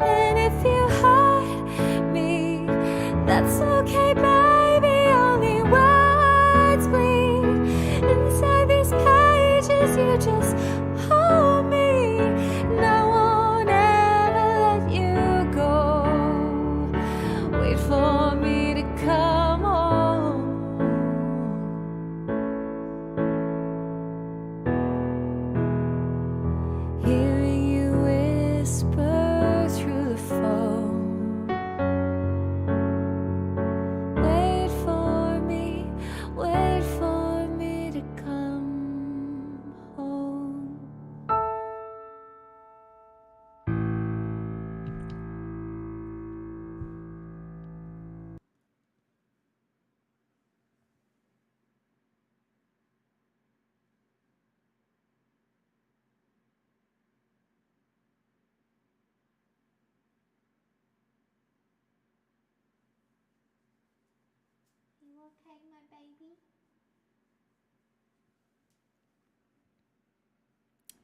Speaker 1: And if you hurt me, that's okay, baby. Only words bleed inside these pages. You just hold me, and I won't ever let you go. Wait for me to come home. Hearing you whisper through the phone. Wait for me to come home.
Speaker 5: You okay, my baby?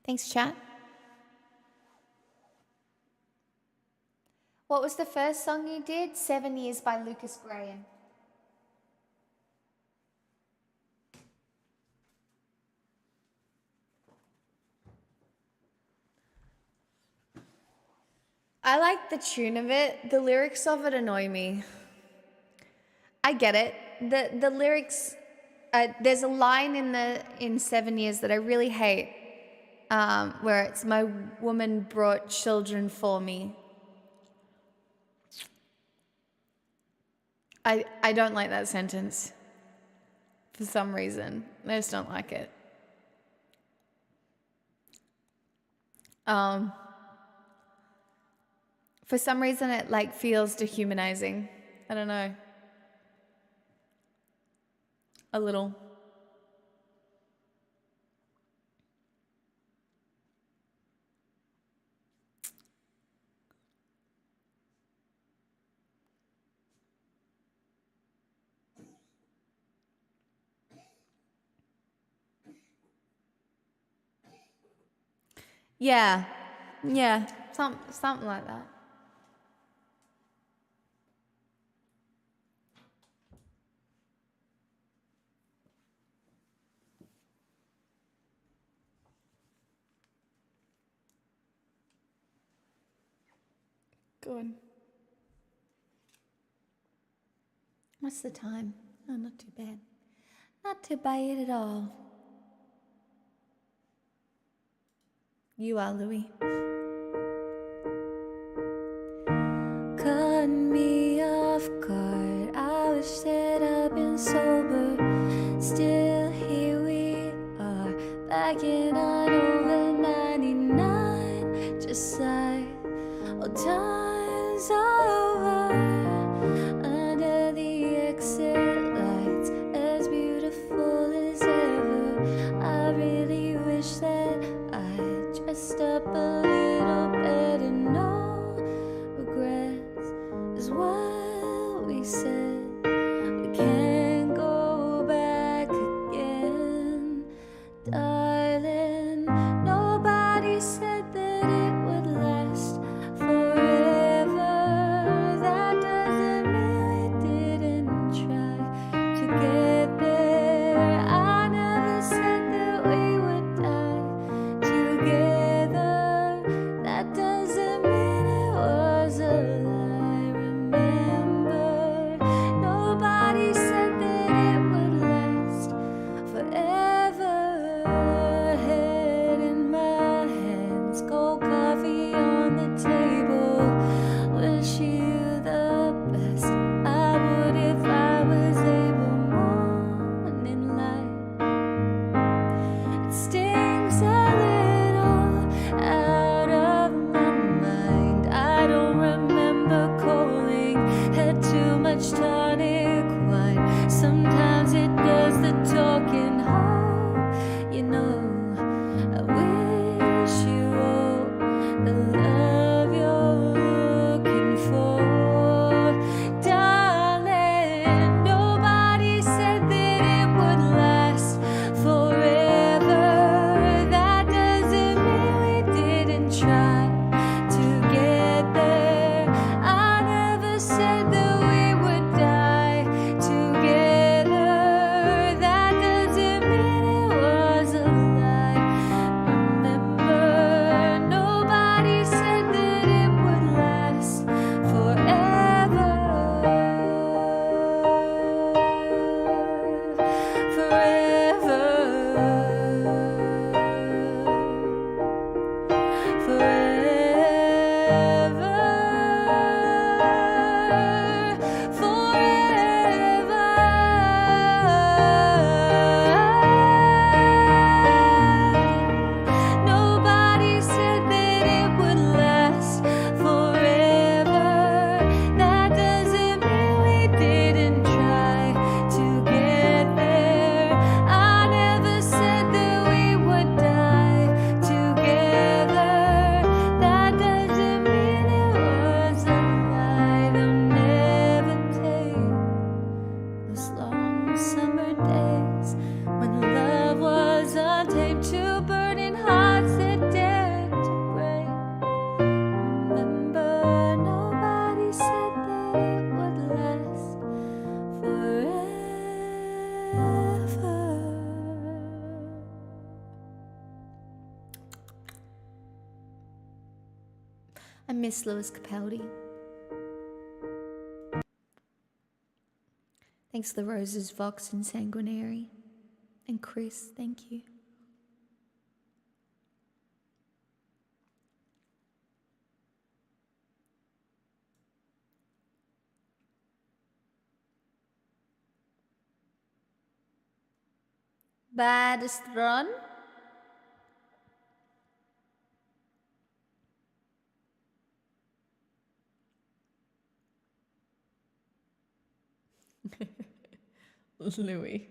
Speaker 1: Thanks, chat. What was the first song you did? 7 Years by Lucas Graham. I like the tune of it. The lyrics of it annoy me. I get it. The lyrics. There's a line in 7 Years that I really hate, where it's "My woman brought children for me." I don't like that sentence for some reason. I just don't like it. For some reason, it like feels dehumanizing. I don't know. A little. Yeah, something like that. Good. What's the time? Oh, not too bad. Not too bad at all. You are, Louis. Cut me off guard. I wish that I'd been sober. Still here we are, back in on over 99. Just like old times over. Under the exit lights, as beautiful as ever. I really wish that I dressed up a little better. No regrets is what we said. We can't go back again, darling. Nobody said that it would last forever. That doesn't mean we didn't try to get there. I never said that we would die together. I miss Lewis Capaldi. Thanks for the roses, Vox and Sanguinary. And Chris, thank you. Baddest run? Louis.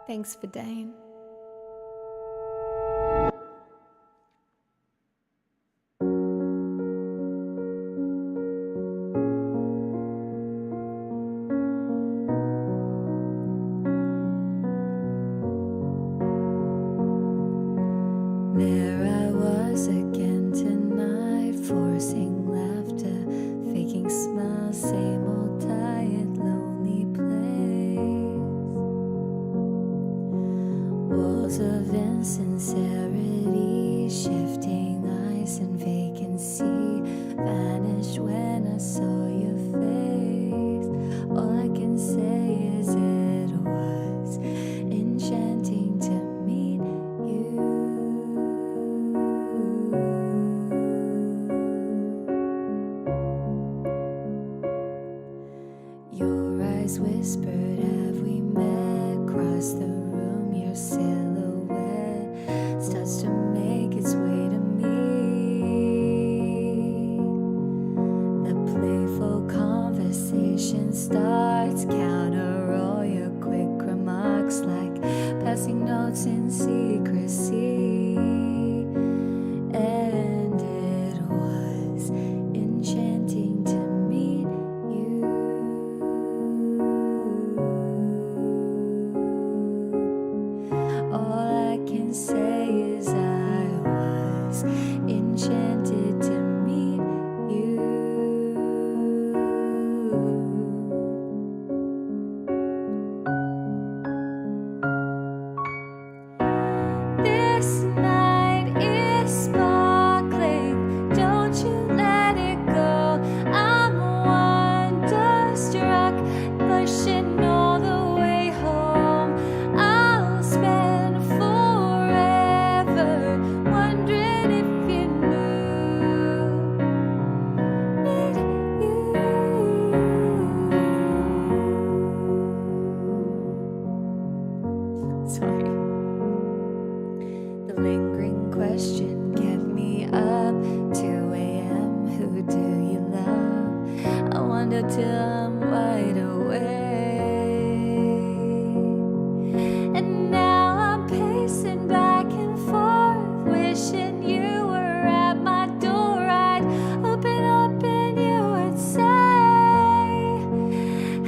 Speaker 1: Thanks for Dane. There I was again tonight, forcing laughter, faking smiles, same old tired, lonely place. Walls of insincerity, shifting ice and vacancy, vanished when I saw your face. All I can say is it was enchanting to meet you. Your eyes whispered, have we met? Across the room, your silhouette starts to make its way to me. The playful conversation starts, counter all your quick remarks like passing notes in secrecy. And it was enchanting to meet you. All I can say is I was enchanted to meet you. This night is sparkling, don't you let it go. I'm wonderstruck, pushing all the way home. I'll spend forever wondering if you knew that you. Sorry. The lingering question kept me up. 2 a.m. Who do you love? I wonder till I'm wide awake. And now I'm pacing back and forth, wishing you were at my door. I'd open up and you would say,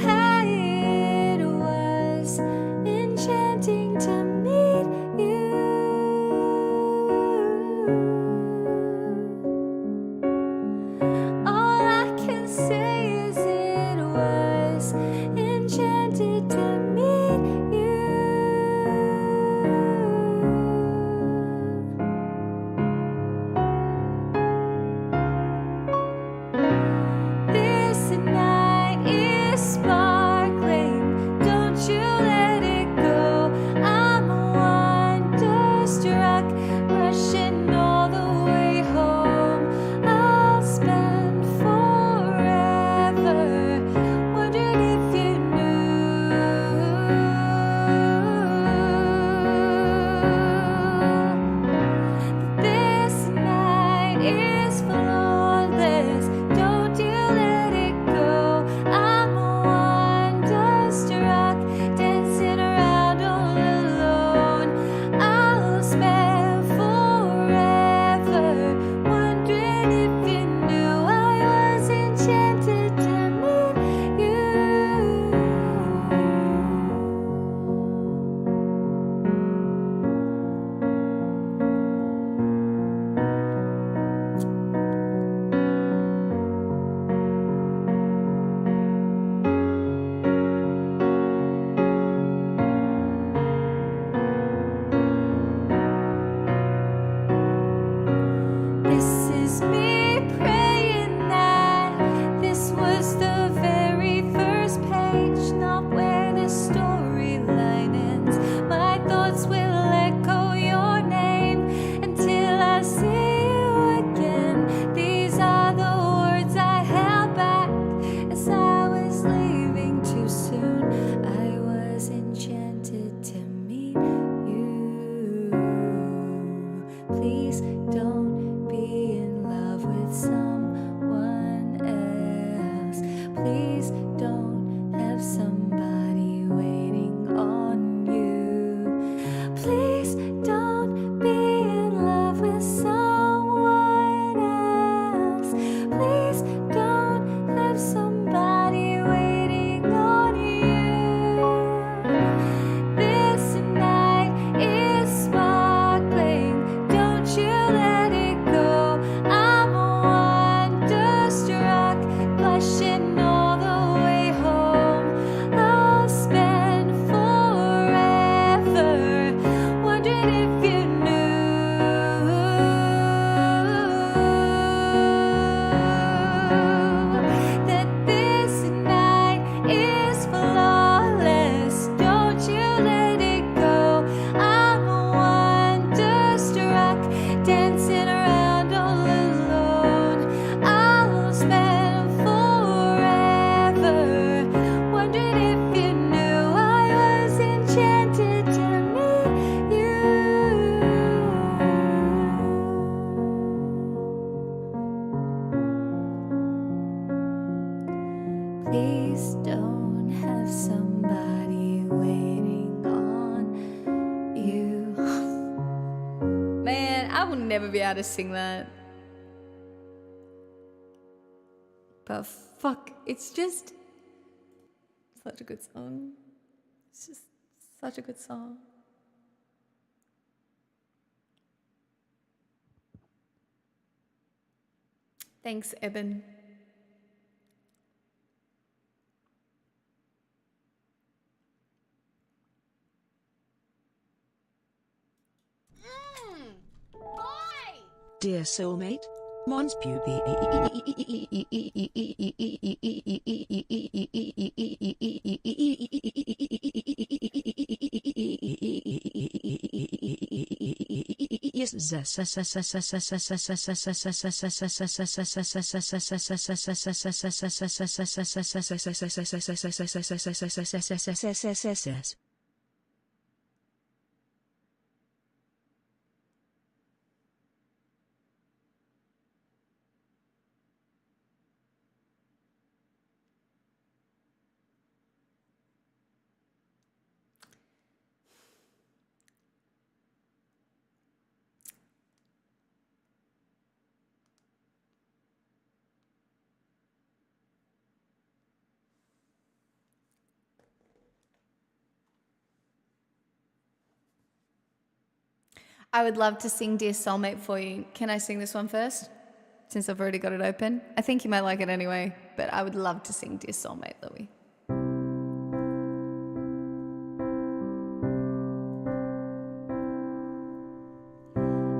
Speaker 1: hey, it was enchanting to meet you. All I can say is it was enchanted to meet you. will never be able to sing that. But fuck, it's just such a good song. It's just such a good song. Thanks, Eben.
Speaker 6: Dear soulmate, Mons pubi. Yes,
Speaker 1: I would love to sing Dear Soulmate for you. Can I sing this one first? Since I've already got it open. I think you might like it anyway, but I would love to sing Dear Soulmate, Louis.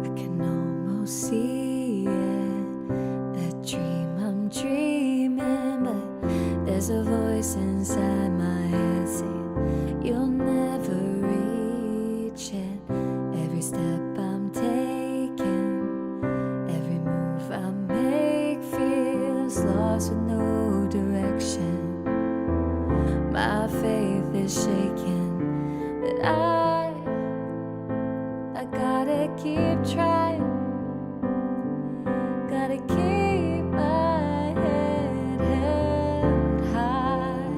Speaker 1: I can almost see it, that dream I'm dreaming, but there's a voice inside my head saying you'll never reach it. Every step I'm taking, every move I make feels lost with no direction. My faith is shaking, but I gotta keep trying. Gotta keep my head held high.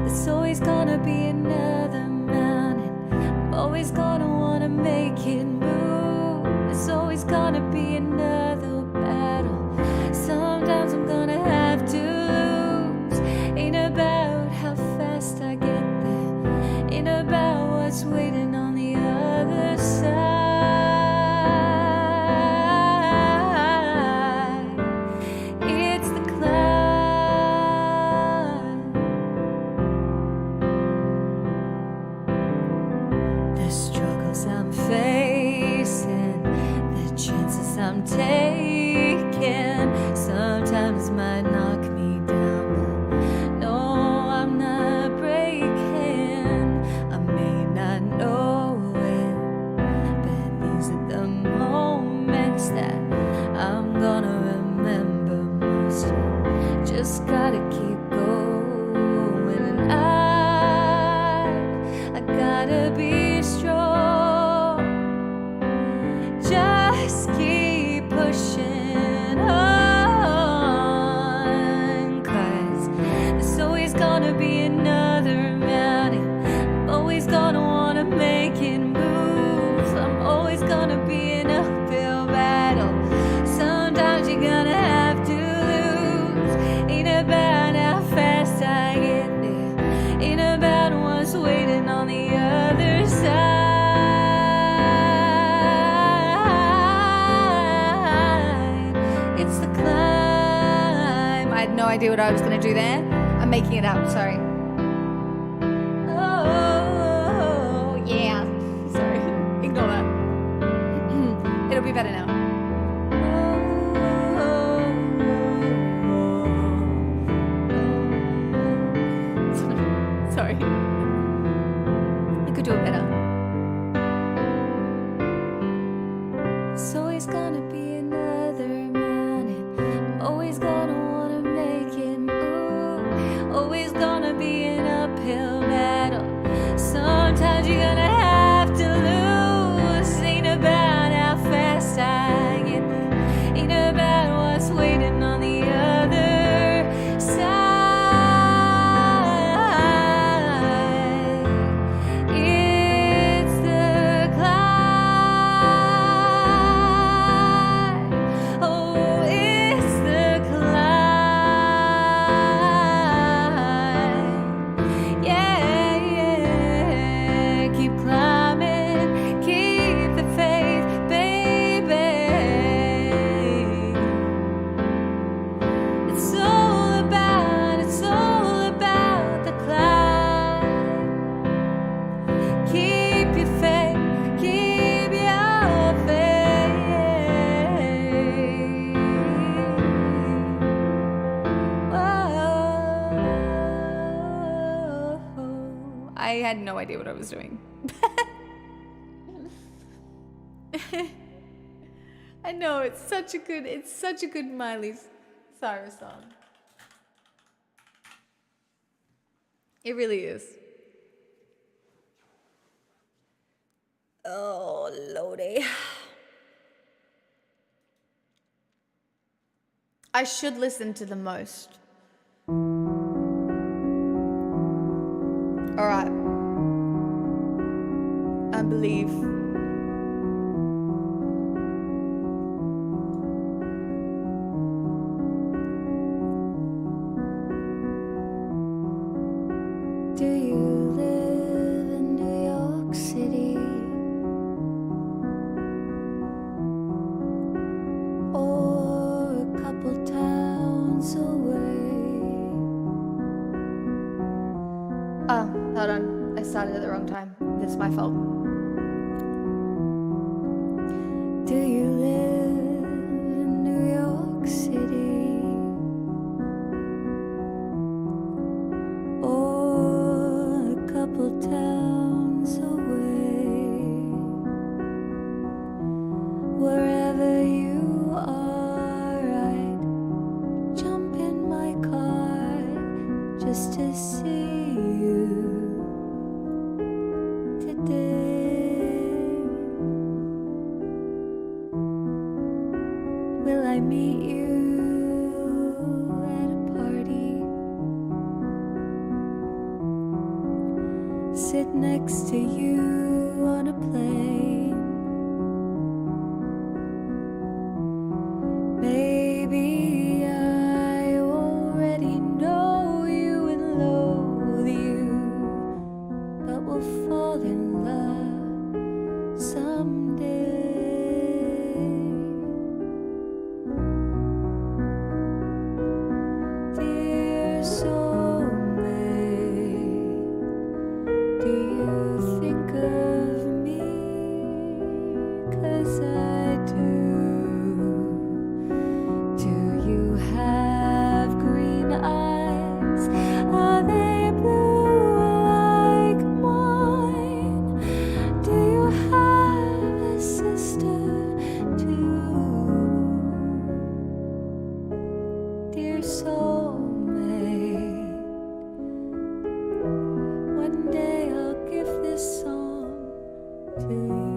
Speaker 1: There's always gonna be another mountain. I'm always gonna wanna make it move. There's always gonna be another battle. Sometimes I'm gonna have to lose. Ain't about how fast I get there. Ain't about what's waiting on the other side. It's the climb. The struggles I'm facing, the chances I'm taking, sometimes might knock me down, but no, I'm not breaking. I may not know it, but these are the moments that I'm gonna remember most. Just gotta keep going, and I gotta be strong. Just keep pushing on, 'cause there's always gonna be another mountain. I'm always gonna wanna make it move. I'm always gonna be an uphill battle. Sometimes you're gonna have to lose. Ain't about how fast I get there. Ain't about what's waiting on the other side. It's the climb. I had no idea what I was gonna do there. I'm making it up, sorry. Oh, yeah. Sorry, ignore that. It'll be better now. Sorry. I could do it better. It's always gonna be another mountain. I'm always gonna wanna make it move. Always gonna be an uphill battle. Sometimes you're gonna have to lose. Ain't about how fast I get there. Ain't about what's waiting on the other side. It's the climb. had no idea what I was doing. I know, it's such a good Miley Cyrus song. It really is. Oh, Lordy. I should listen to the most. All right. I believe. Do you live in New York City? Or a couple towns away? Oh, hold on. I started at the wrong time. That's my fault. Do you live in New York City? Or a couple towns away? Wherever you are, I'd jump in my car just to see you today. Will I meet you at a party? Sit next to you on a plane? Maybe I already know you and loathe you, but we'll fall in love someday. Dear soulmate, do you think of me? 'Cause I do. Do you have green eyes? Are they blue like mine? Do you have a sister too? Dear soulmate, one day I'll give this song to you.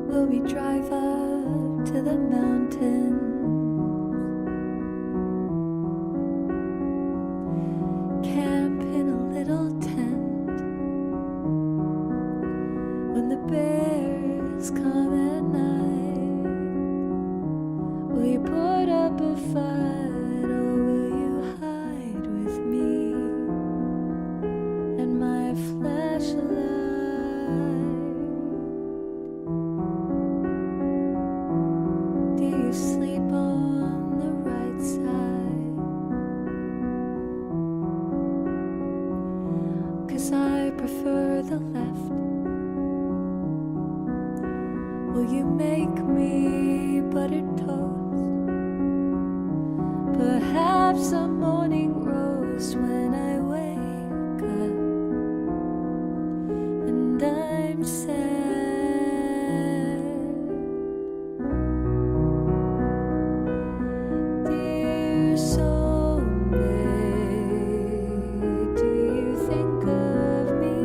Speaker 1: Will we drive up to the mountains? Camp in a little tent. When the bears come at night, will you put up a fight or will you hide with me and my flashlight? Do you sleep on the right side? 'Cause I prefer the left. Will you make me buttered toast? Perhaps a morning roast when I wake up and I'm sad. Dear soulmate, do you think of me?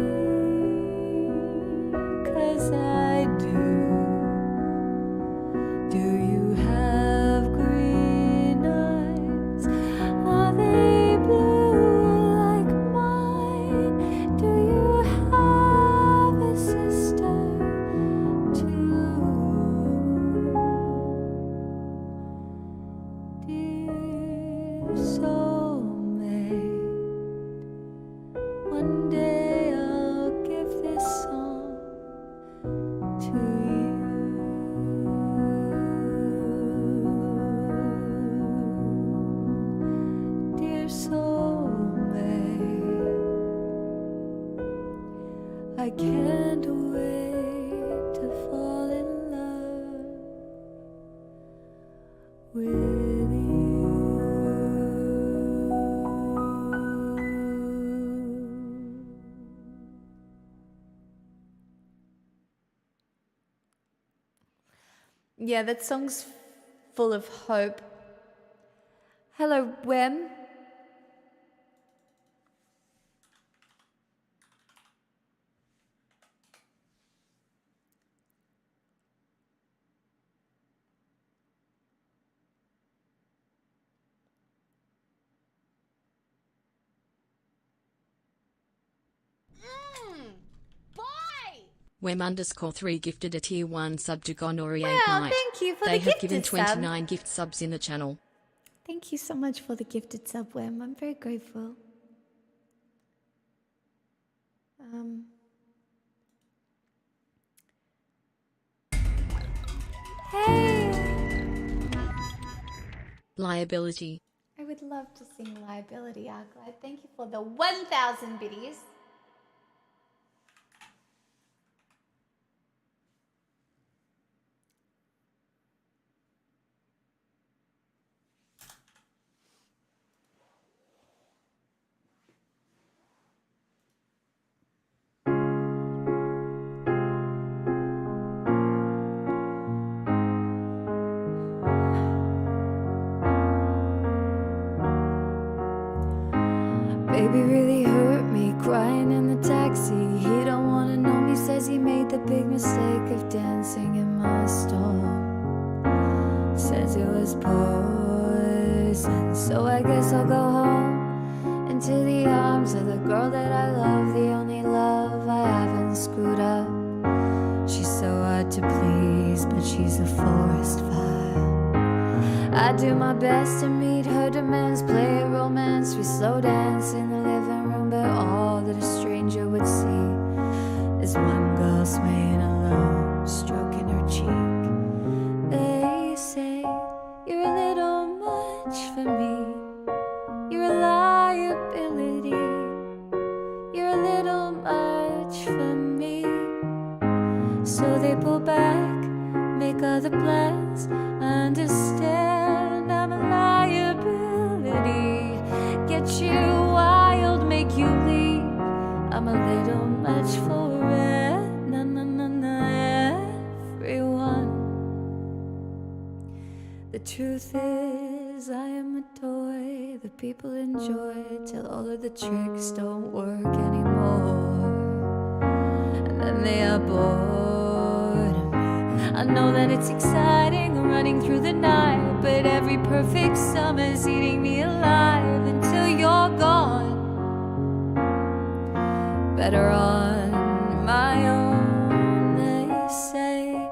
Speaker 1: 'Cause I do. Do you have green eyes? Are they blue like mine? Do you have a sister too? Dear soulmate, one day I'll give this song to you. Dear soulmate, I can't wait to fall in love with you. Yeah, that song's full of hope. Hello, Wem.
Speaker 3: Wem_3 gifted a tier 1 sub to Gonorrhea
Speaker 1: Well,
Speaker 3: Night.
Speaker 1: thank you for
Speaker 3: They
Speaker 1: the
Speaker 3: have given
Speaker 1: gifted sub.
Speaker 3: 29 gift subs in the channel.
Speaker 1: Thank you so much for the gifted sub, Wem. I'm very grateful. Hey!
Speaker 3: Liability.
Speaker 1: I would love to sing Liability, Arclight. Thank you for the 1,000 biddies. Baby really hurt me, crying in the taxi. He don't wanna know me, says he made the big mistake of dancing in my storm. Says it was poison, so I guess I'll go home into the arms of the girl that I love, the only love I haven't screwed up. She's so hard to please, but she's a forest fire. I do my best to meet her demands, play romance, we slow dance in the living room, but all that a stranger would see is one girl swaying alone, stroking her cheek. They say you're a little much for me, you're a liability, you're a little much for me. So they pull back, make other plans, understand I'm a liability. Get you wild, make you leave. I'm a little much for everyone. The truth is I am a toy the people enjoy till all of the tricks don't work anymore, and then they are bored of me. I know that it's exciting running through the night, but every perfect summer's eating me alive until you're gone. Better on my own. They say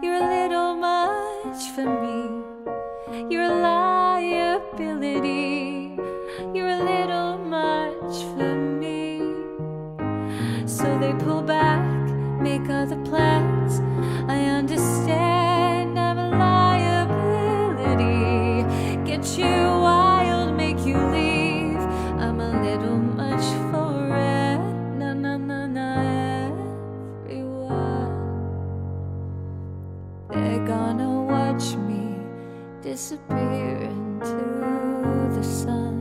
Speaker 1: you're a little much for me, you're a liability, you're a little much for me. So they pull back, make other plans. I understand I'm a liability. Get you wild, make you leave. I'm a little much for everyone. They're gonna watch me disappear into the sun.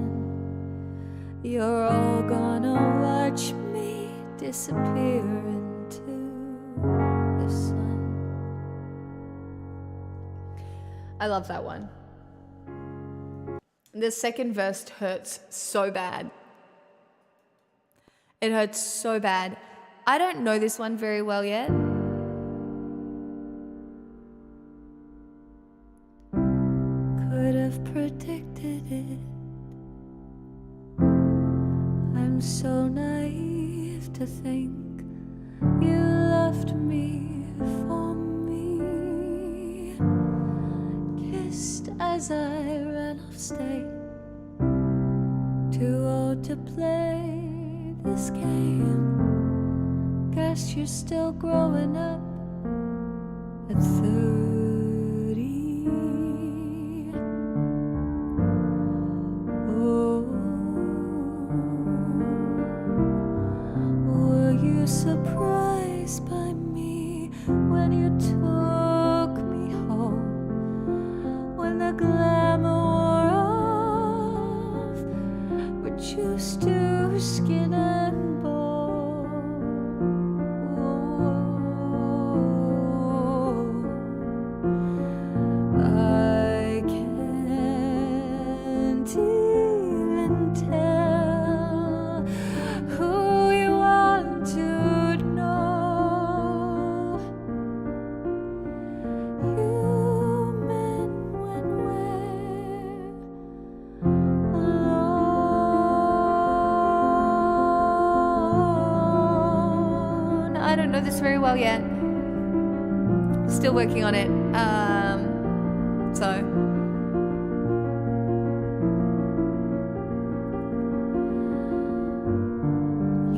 Speaker 1: You're all gonna watch me disappear into the sun. I love that one. The second verse hurts so bad. It hurts so bad. I don't know this one very well yet. Could have predicted it. I'm so naive to think you left me for me. Kissed as I ran off stage, too old to play this game. Guess you're still growing up at 30. Oh, were you surprised by me when you took me home? When the glass know this very well yet. Still working on it. So.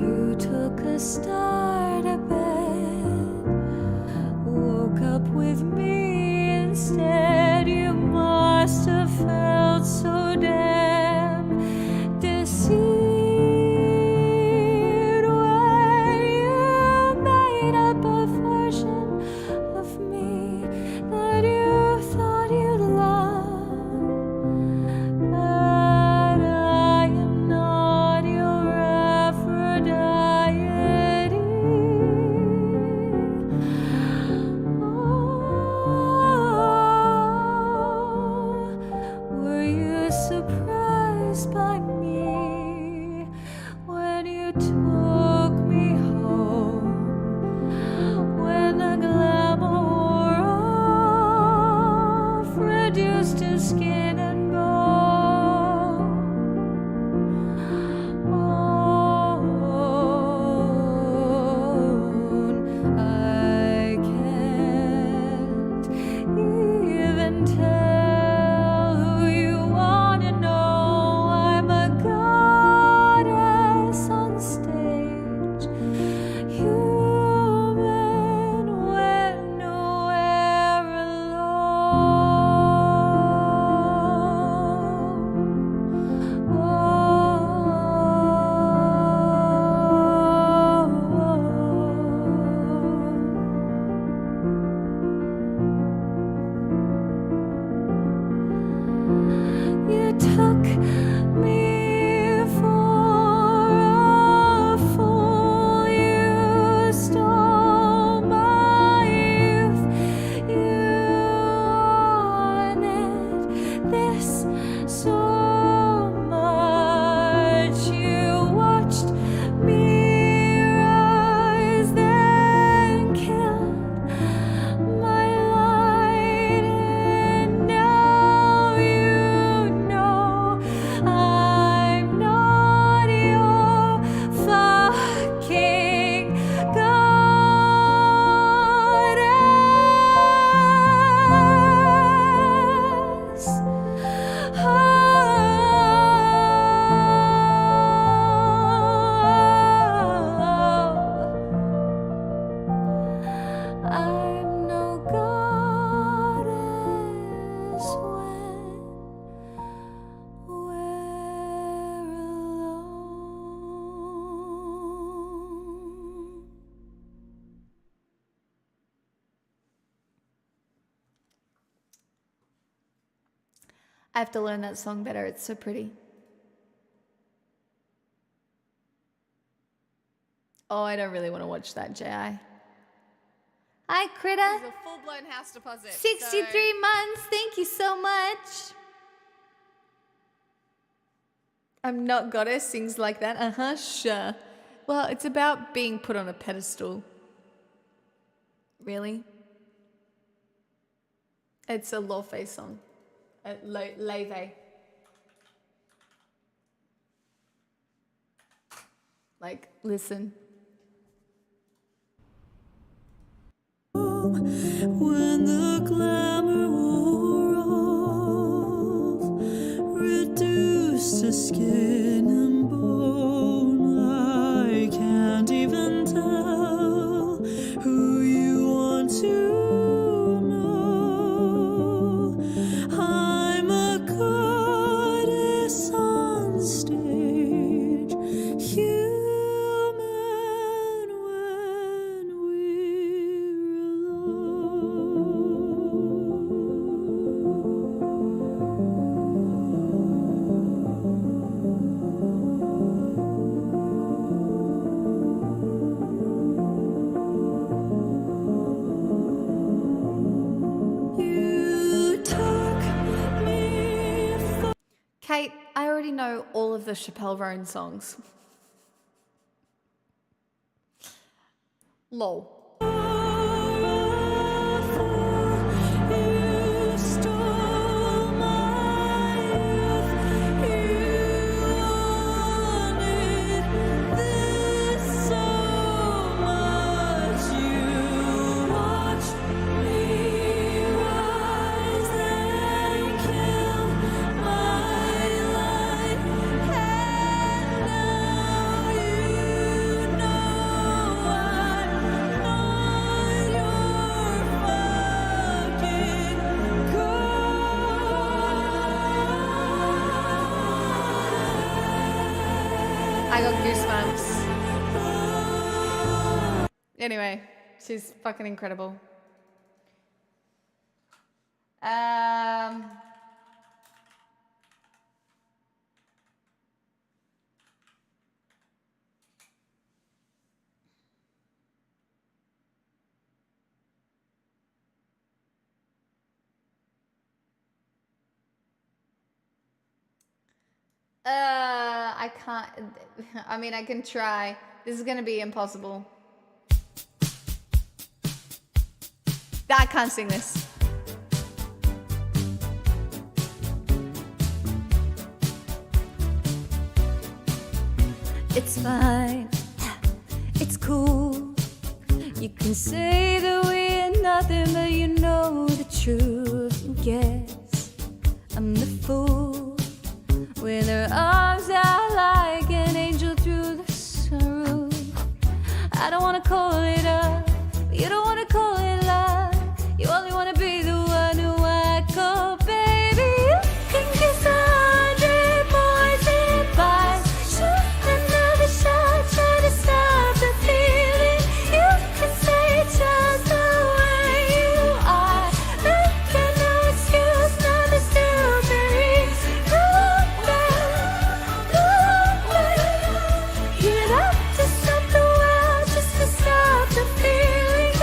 Speaker 1: You took a star to bed, woke up with me instead. You must have felt so damn deceived when you made up a version of me that you thought you'd love. But I am not your Aphrodite. Were you surprised by me when you took me home? When the glamour wore off, reduced to skin and bone. I can't even tell who you want to know. I'm a goddess on stage, human when nowhere alone. You took me for a fool. You stole my youth. You wanted this so much. You watched me rise, then killed my light, and now you know I'm not your fucking goddess. I'm no goddess when we're alone. I have to learn that song better. It's so pretty. Oh, I don't really want to watch that, J.I. Hi, Critter.
Speaker 5: This is a full-blown house deposit.
Speaker 1: 63 months. Thank you so much. I'm not goddess sings like that. Sure. Well, it's about being put on a pedestal. Really? It's a Lawface song. Leve. Like, listen.
Speaker 7: When the glamour wore off, reduced to skin and bone, I can't even tell who you want to know. I'm a goddess on stage, human when we're
Speaker 1: Kate, I already know all of the Chappelle Roan songs. Lol. I got goosebumps. Anyway, she's fucking incredible. I can't. I mean, I can try. This is gonna be impossible. I can't sing this. It's fine. It's cool. You can say that we're nothing, but you know the truth. And guess I'm the fool. With her arms out like an angel through the sunroof. I don't wanna call it up, but you don't wanna call it love. You only wanna be the one who I call baby. You can kiss 100 boys and buy. Shoot another shot, try to stop the feeling. You can say just the way you are. Making no excuse, not the stupid reason. You'd have to stop the world just to stop the feeling.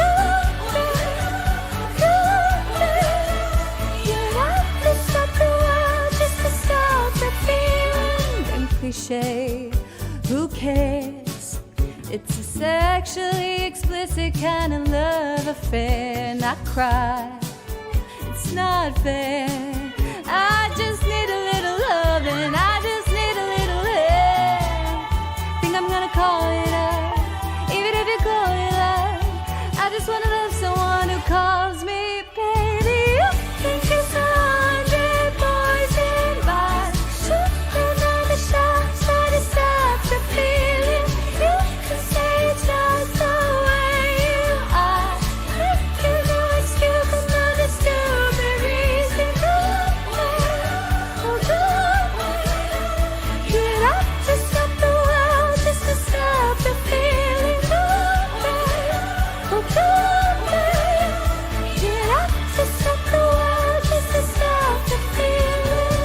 Speaker 1: You'd have to stop the world just to stop the feeling. And cliche, who cares? It's a sexually explicit kind of love affair. Not cry, it's not fair. I just need a little love and I just need a little help. Think I'm gonna call it up, even if you call it love. I just wanna love someone who calls me baby. You can kiss 100 boys and buy. Shoot another shot, try to stop the feeling. You can say just the way you are. Making no excuse, another stupid reason. You'd have to stop the world just to stop the feeling. You'd have to stop the world just to stop the feeling.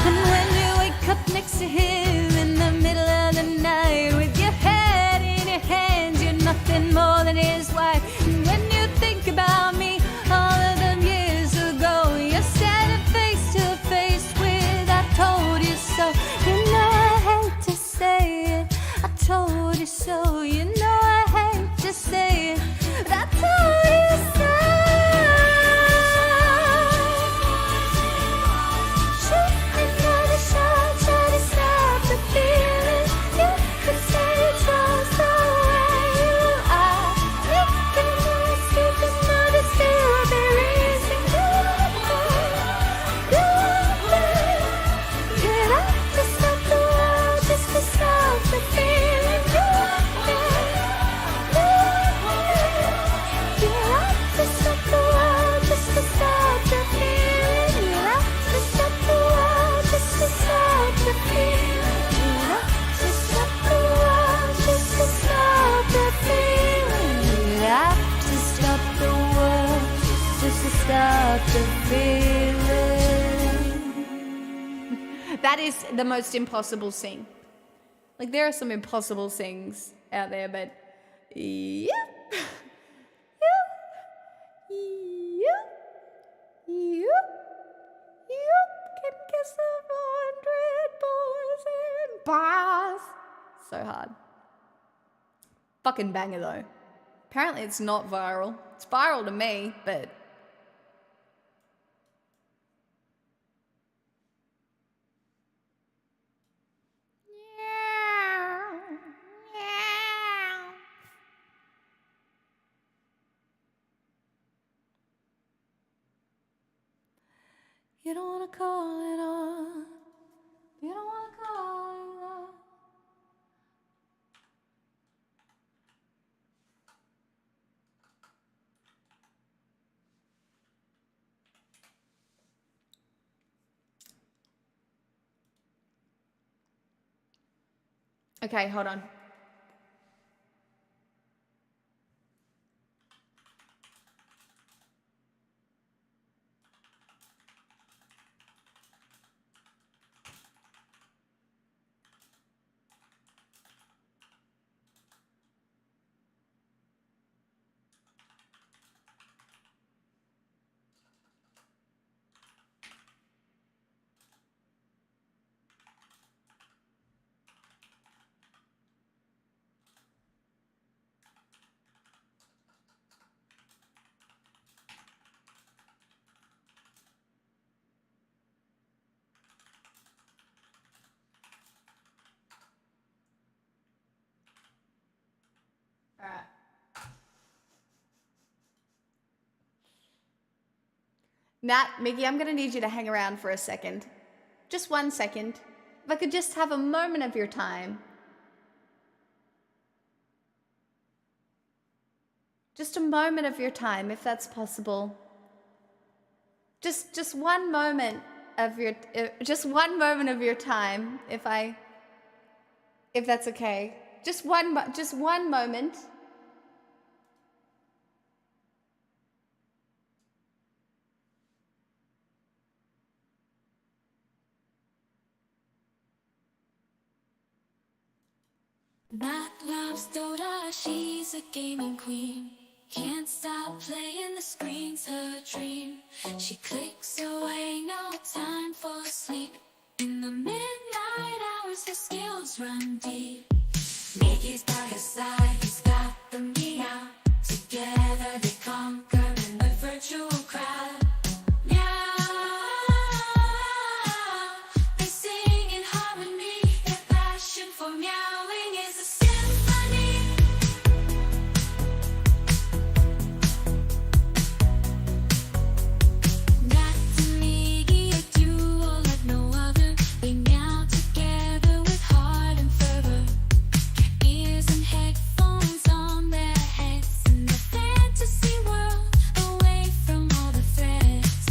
Speaker 1: And when you wake up next to him in the middle of the night with your head in your hands, you're nothing more than his wife. And when you think about me all of them years ago, you're standing face to face with I told you so. You know I hate to say it, I told you so. You know I hate to say it, but I told you so. Shoot another shot, try to stop the feeling. You could say just the way you are. Making no excuse, another stupid reason. You'd have to stop the world just to stop the feeling. You'd have to stop the world just to stop the feeling. You'd have to stop the world just to stop the feeling. You'd have to stop the world just to stop the feeling. You'd have to stop the world just to stop the feeling. That is the most impossible sing. Like, there are some impossible sings out there, but yeah. You can kiss 100 boys and bars. So hard. Fucking banger though. Apparently it's not viral. It's viral to me, but you don't wanna call it off. You don't wanna call it off. Okay, hold on. All right. Nat, Mickey, I'm going to need you to hang around for a second. Just 1 second. If I could just have a moment of your time. Just a moment of your time, if that's possible. Just 1 moment of your, just 1 moment of your time, if that's okay. Just one moment.
Speaker 7: Matt loves Dota, she's a gaming queen. Can't stop playing, the screen's her dream. She clicks away, no time for sleep. In the midnight hours, her skills run deep. Mickey's by her side, he's got the meow. Together they conquer in the virtual crowd. They sing in harmony, their passion for meowing is a symphony. Nat and Miggy, a duo like no other. They meow together with heart and fervor. Ears and headphones on their heads in the fantasy world, away from all the threats.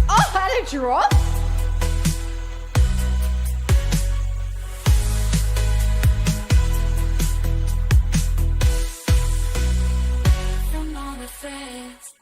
Speaker 1: Oh, how did it drop?
Speaker 7: From all the threats.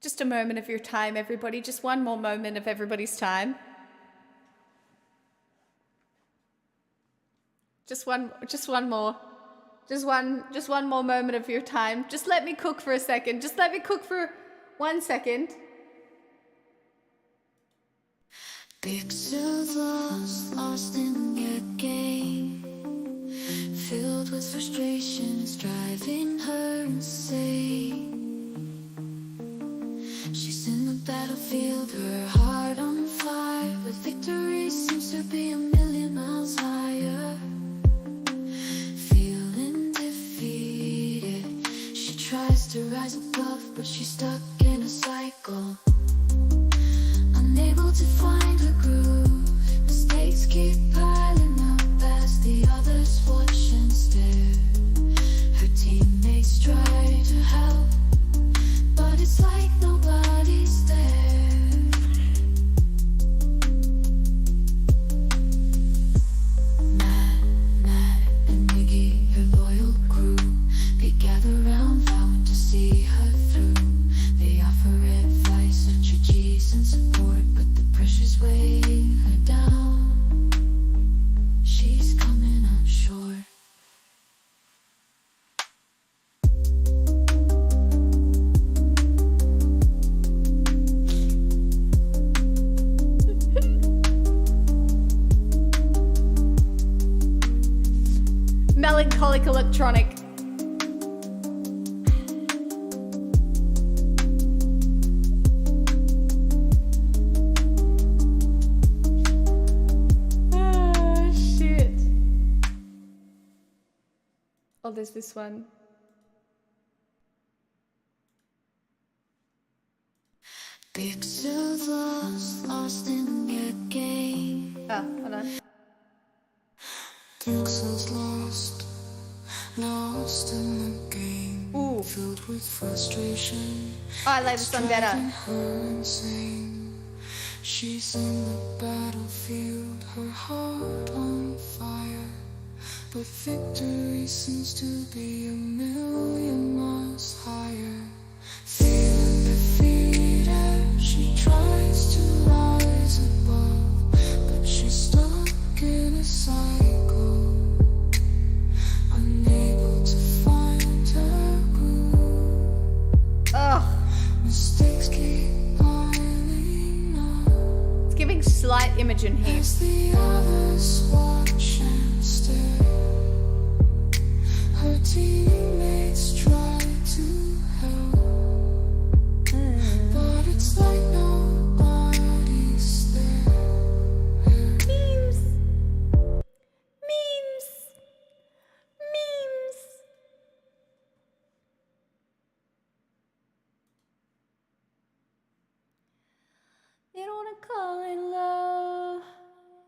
Speaker 1: Just a moment of your time, everybody. Just one more moment of everybody's time. Just one more. Just one more moment of your time. Just let me cook for a second. Just let me cook for 1 second.
Speaker 7: Pixels lost in your game. Filled with frustration, it's driving her insane. She's in the battlefield, her heart on fire. But victory seems to be a million miles higher. Feeling defeated, she tries to rise above, but she's stuck in a cycle.
Speaker 1: melancholic electronic. Oh, shit. Oh, there's this one.
Speaker 7: Pixels lost in your game.
Speaker 1: Oh, hold on.
Speaker 7: Pixels lost in the game.
Speaker 1: Ooh.
Speaker 7: Filled with frustration.
Speaker 1: Oh, I like this one better.
Speaker 7: driving her insane. She's in the battlefield, her heart on fire. But victory seems to be a million miles higher. Feeling defeated, she tries to rise above, but she's stuck in a cycle, unable to find her groove.
Speaker 1: Ugh.
Speaker 7: Mistakes keep piling up.
Speaker 1: It's giving slight Imogen here.
Speaker 7: As the others watch and stare, her teammates try to help, but it's like nobody's there.
Speaker 1: Memes. Memes. Memes. They don't wanna call it love.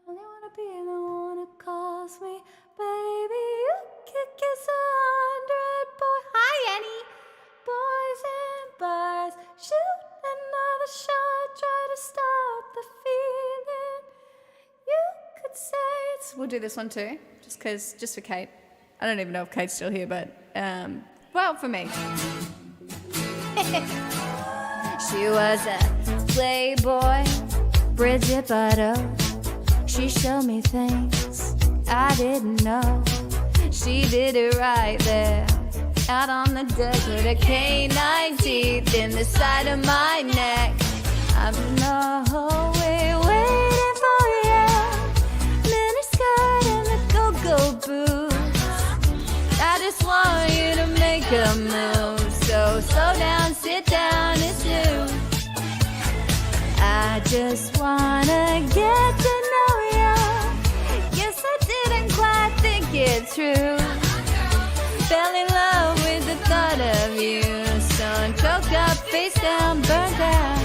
Speaker 1: They wanna be the one who calls me baby. You could kiss 100 boys. Hi, Annie. Boys and bars. Shoot another shot. Try to stop the feeling. You could say it's. We'll do this one too, just for Kate. I don't even know if Kate's still here, but well, for me. She was a playboy, Bridget Bardot. She showed me things I didn't know. She did it right there, out on the deck with a canine teeth in the side of my neck. I'm in the hallway waiting for you, miniskirt and the go-go boots. I just want you to make a move, so slow down, sit down, it's new. I just wanna get to know you. Guess I didn't quite think it through. Fell in love with the thought of you. So I'm choked up, face down, burnt out.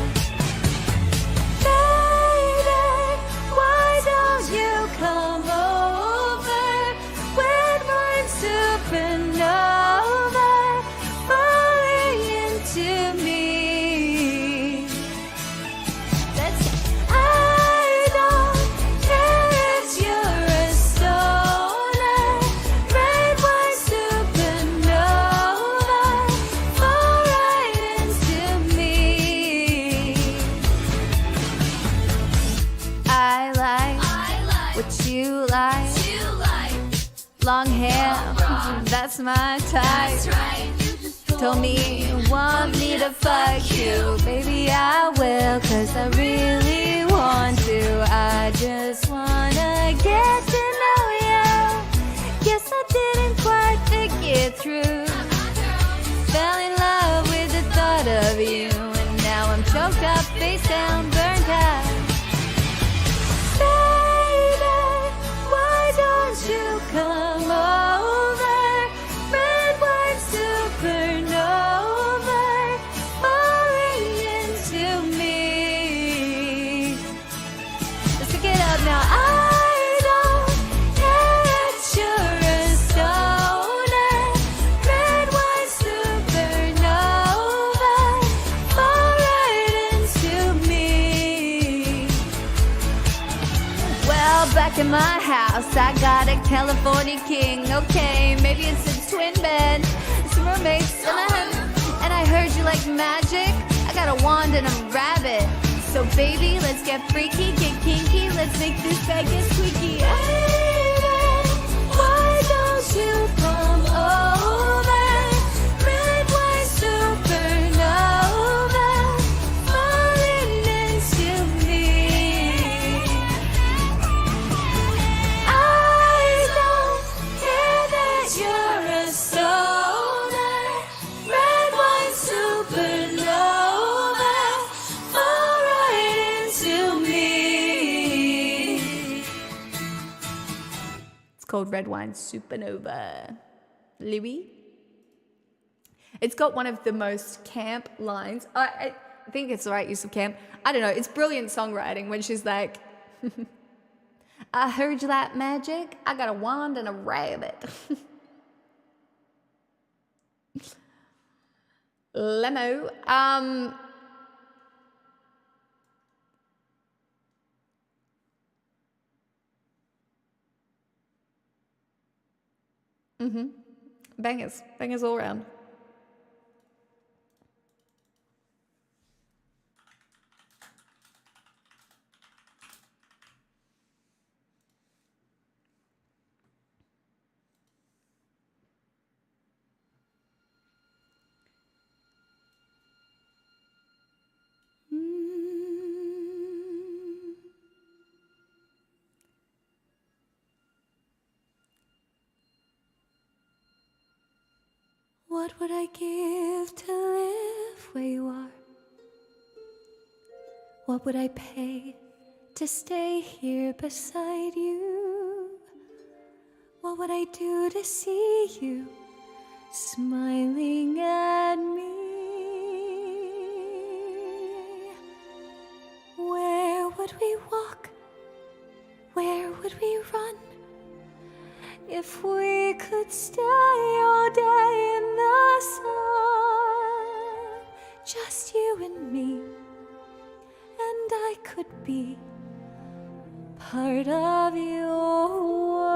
Speaker 1: Baby, why don't you come over? Red wine supernova, falling into me. I don't care if you're a stoner. Red wine supernova, fall right into me. I like what you like. Long hair, that's my type. Told me you want me to fuck you. Baby, I will, 'cause I really want to. I just wanna get to know you. Guess I didn't quite think it through. Fell in love with the thought of you, and now I'm choked up, face down, burnt out. Baby, why don't you come over? Red wine supernova, falling into me. Let's pick it up now. I don't care if you're a stoner. Red wine supernova, fall right into me. Well, back in my house, I got a California king. Okay, maybe it's a twin bed, some roommates, and I heard you like magic. I got a wand and a rabbit. So baby, let's get freaky, get kinky. Let's make this bed get squeaky. Baby, why don't you come over? Red wine supernova, falling into me. I don't care that called Red Wine Supernova. Louis? It's got one of the most camp lines. I think it's the right use of camp. I don't know. It's brilliant songwriting when she's like, I heard you like magic. I got a wand and a rabbit. Lemo. Bangers. Bangers all around. What would I give to live where you are? What would I pay to stay here beside you? What would I do to see you smiling at me? Where would we walk? Where would we run? If we could stay all day in the sun, just you and me, and I could be part of your world.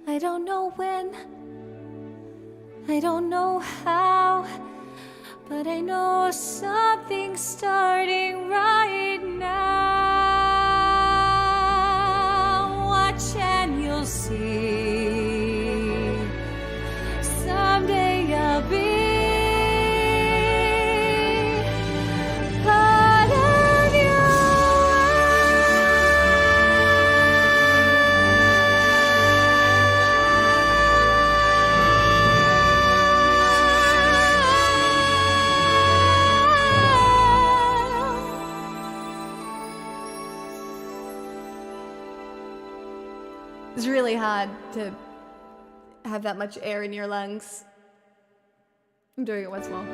Speaker 1: I don't know when, I don't know how, but I know something's starting right now. Watch and you'll see. Someday I'll be part of your It's really hard to have that much air in your lungs. I'm doing it once more.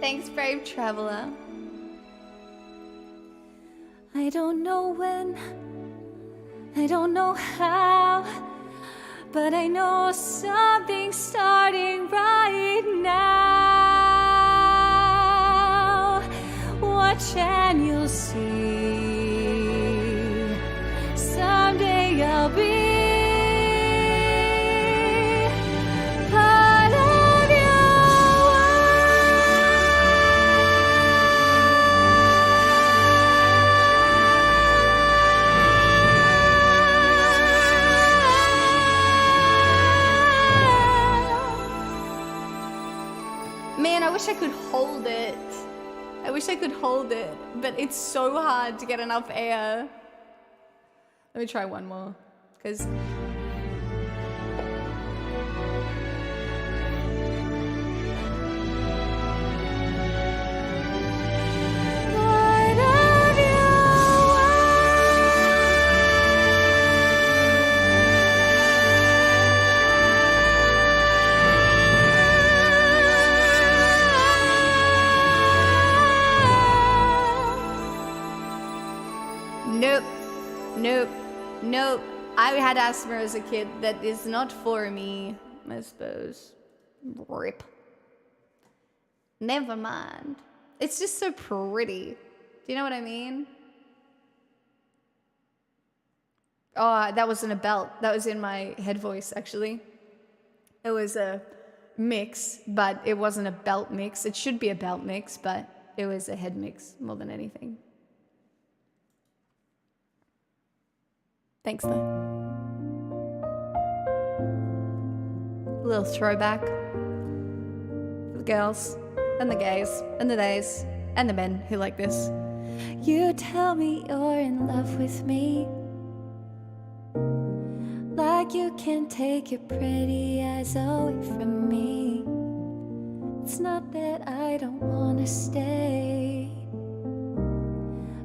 Speaker 1: Thanks, brave traveler. I don't know when, I don't know how, but I know something's starting right now. Watch and you'll see. Someday I'll be part of your world. Man, I wish I could hold it. I wish I could hold it, but it's so hard to get enough air. Let me try one more, because... Nope, nope, nope. I had asthma as a kid. That is not for me, I suppose. Rip. Never mind. It's just so pretty. Do you know what I mean? Oh, that wasn't a belt. That was in my head voice, actually. It was a mix, but it wasn't a belt mix. It should be a belt mix, but it was a head mix more than anything. Thanks, though. A little throwback for the girls and the gays and the days and the men who like this. You tell me you're in love with me, like you can't take your pretty eyes away from me. It's not that I don't wanna stay,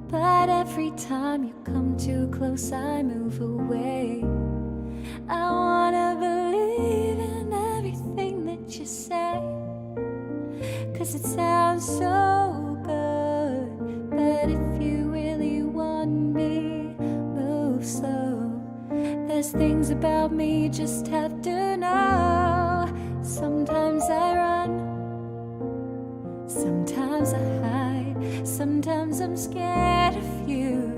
Speaker 1: but every time you come too close I move away. I wanna believe in everything that you say, 'cause it sounds so good. But if you really want me, move slow. There's things about me you just have to know. Sometimes I run, sometimes I hide, sometimes I'm scared of you,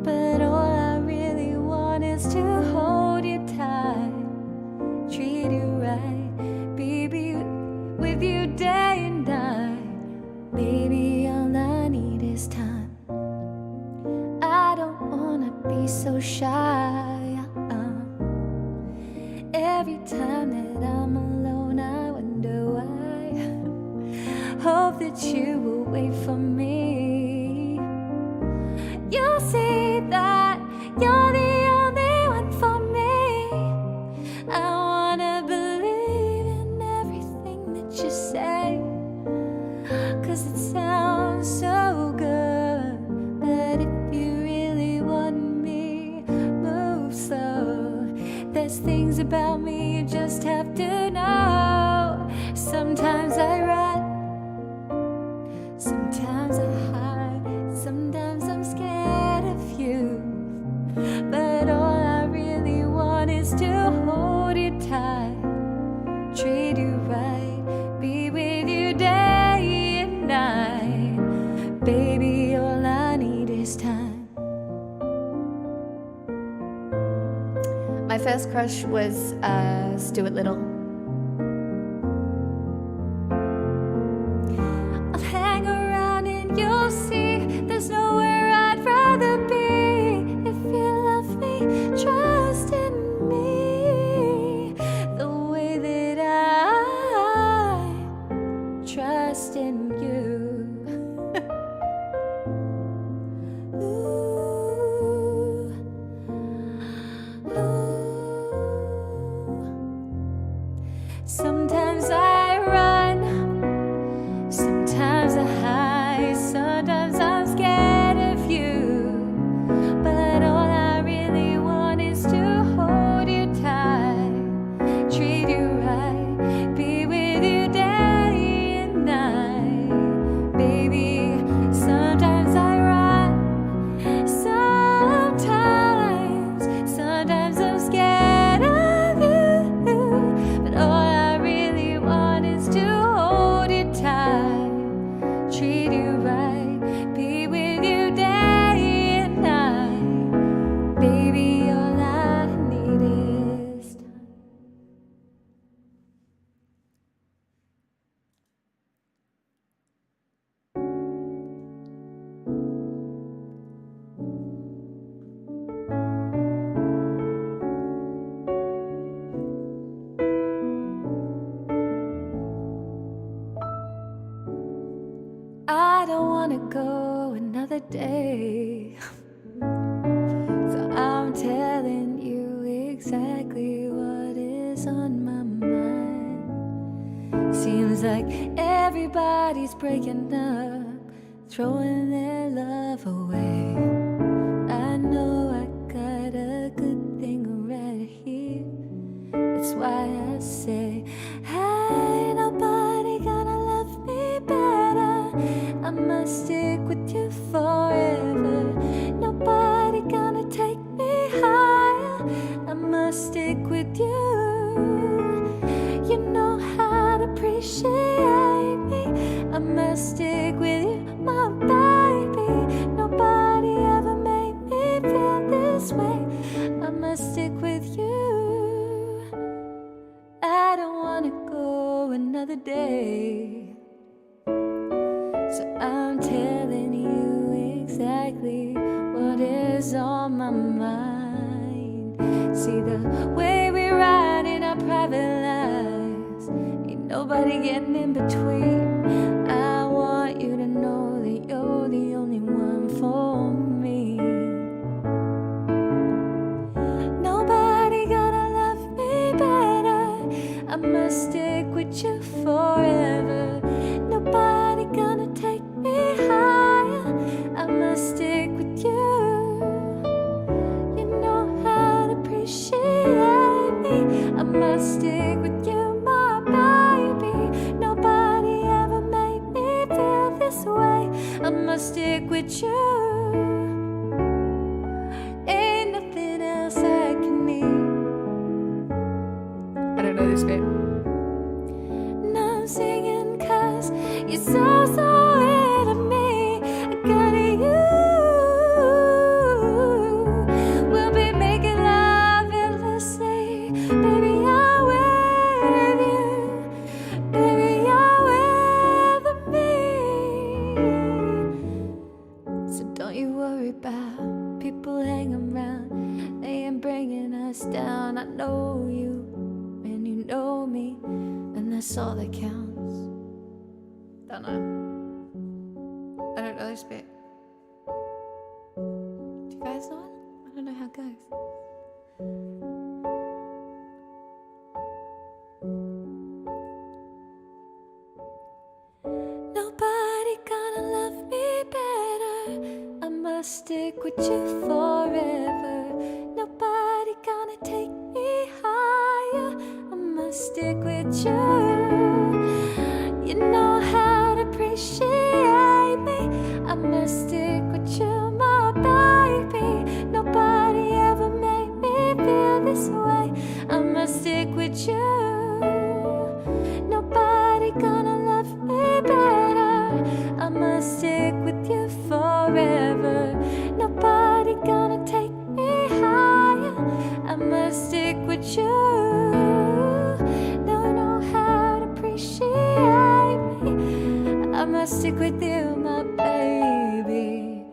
Speaker 1: but all I really want is to hold you tight, treat you right, baby, with you day and night. Baby, all I need is time. I don't wanna be so shy. Every time that I'm alone, I wonder why. Hope that you will wait for me. You'll see that you're the only one for me. I wanna believe in everything that you say, 'cause it sounds so good. But if you really want me, move slow. There's things about me you just have to know. Sometimes I run, sometimes I hide, sometimes I'm scared of you, but all I really want is to hold you tight, treat you right, be with you day and night. Baby, all I need is time. My first crush was Stuart Little. I'll hang around and you'll see there's nowhere I'd rather be. If you love me, trust in me the way that I trust in you. Sometimes I run, sometimes I hide, sometimes I'm scared of you, but all I really want is to hold you tight, treat you right, be with you day and night. Baby, sometimes I run, sometimes I'm scared of you, but all I really want is to hold you tight, treat you right, be with you day and night. Baby, all I need is time. I don't wanna go another day, so I'm telling you exactly what is on my mind. Seems like everybody's breaking up, throwing their love away. I know I got a good thing right here. That's why I say, hey, nobody gonna love me better. I must stick with you forever. Nobody gonna take me higher. I must stick with you. You know how to appreciate me. I must stick with you, my baby. I'm telling you exactly what is on my mind. See the way we ride in our private lives, ain't nobody getting in between. I want you to know that you're the only one for me. Nobody gonna love me better. I must stick with you forever. Nobody gonna take me higher. I must stick with you. You know how to appreciate me. I must stick with you, my baby. Nobody ever made me feel this way. I must stick with you. Ain't nothing else I can need. I don't know this bit. Now I'm singing 'cause you're so into me. I got you. We'll be making love endlessly. Baby, I'm with you. Baby, you're with me. So don't you worry about people hanging around. They ain't bringing us down. I know you and you know me, and that's all that counts. Don't know. I don't know this bit. Do you guys know it? I don't know how it goes. Nobody gonna love me better. I must stick with you forever. Nobody gonna take me higher. I must stick with you. You know how to appreciate me. I must stick with you, my baby. Nobody ever made me feel this way. I must stick with you. Nobody gonna love me better. I must stick with you forever. Nobody gonna take me higher. I must stick with you. Don't know how to appreciate me. I must stick with you, my baby.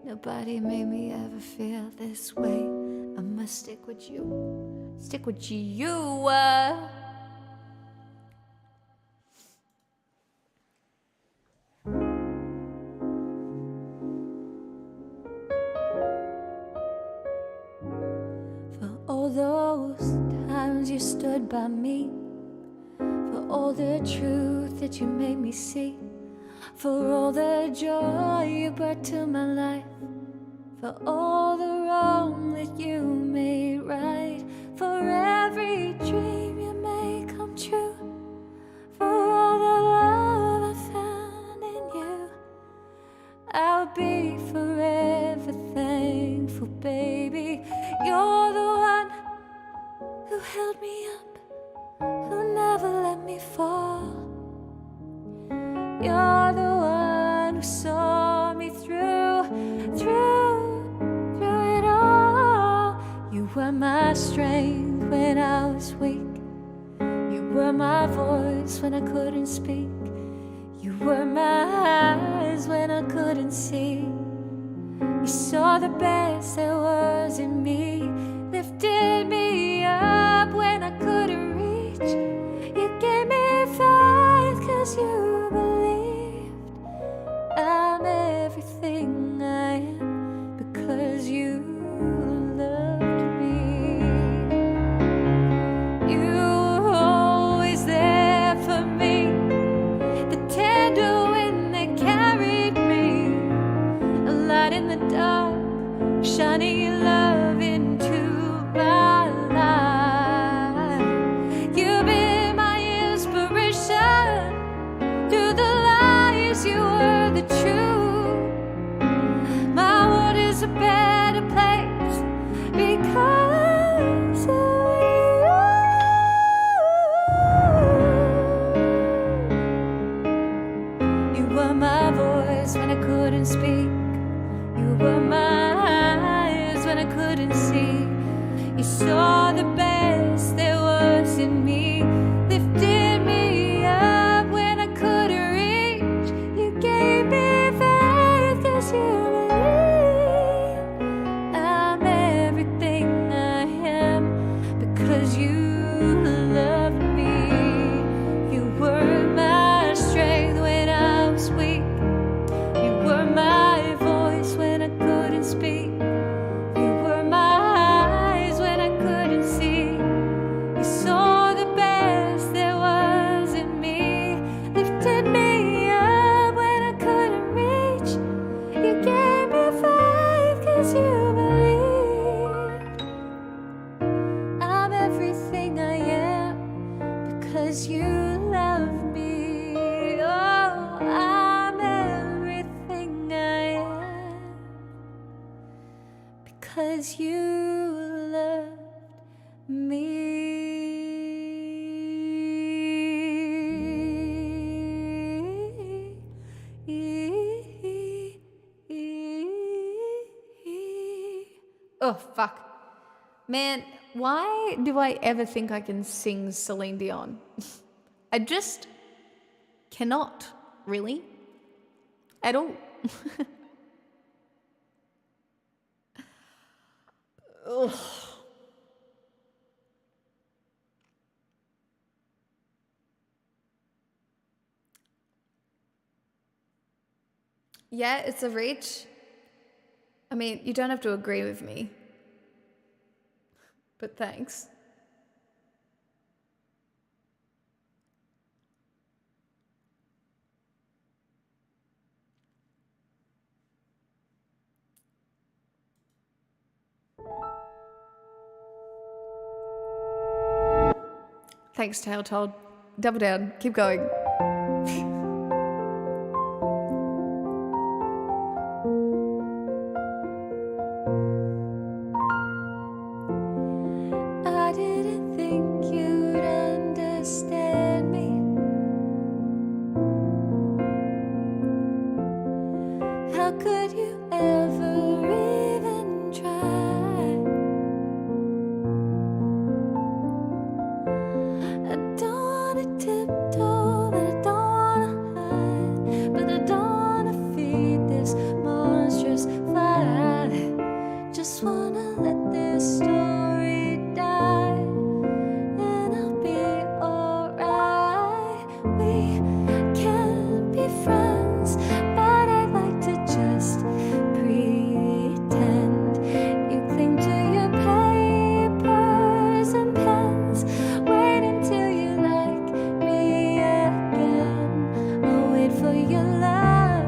Speaker 1: Nobody made me ever feel this way. I must stick with you. Stick with you. For all those times you stood by me, for all the truth that you made me see, for all the joy you brought to my life, for all the wrong that you made right, for every dream you made come true, for all the love I found in you. I'll be forever thankful, baby. You're the one who held me up, who never let me fall. You're the one who saw me through it all. You were my strength when I was weak. You were my voice when I couldn't speak. You were my eyes when I couldn't see. You saw the best there was in me, lifted me up when I couldn't reach. You gave me faith 'cause you believed I'm everything I am because you loved me. You were always there for me, the tender wind that carried me, a light in the dark, shining your love into my life. You've been my inspiration, through the lies you were the truth. My world is a better place because of you. You were my voice when I couldn't speak. You were my eyes when I couldn't see. You saw the best there was in me, lifted me up when I couldn't reach. You gave me 'cause you loved me. Oh, fuck. Man, why do I ever think I can sing Celine Dion? I just cannot, really. At all. Ugh. Yeah, it's a reach. I mean, you don't have to agree with me. But thanks. Thanks, Tale Told. Double down. Keep going. I didn't think you'd understand me. How could you ever even try? I don't wanna tiptoe, but I don't wanna hide. But I don't wanna feed this monstrous fire. Just wanna let this story die, and I'll be alright. We can't be friends, but I'd like to just pretend. You cling to your papers and pens. Wait until you like me again. I'll wait for your love,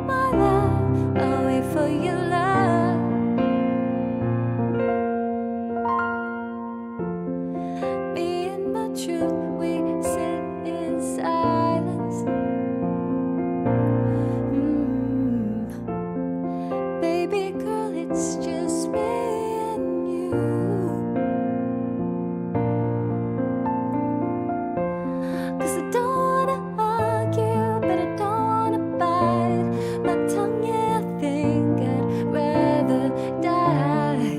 Speaker 1: my love. I'll wait for your love. Me and my truth, we sit in silence. Baby girl, it's just me and you. 'Cause I don't wanna argue, but I don't wanna bite my tongue. Yeah, I think I'd rather die.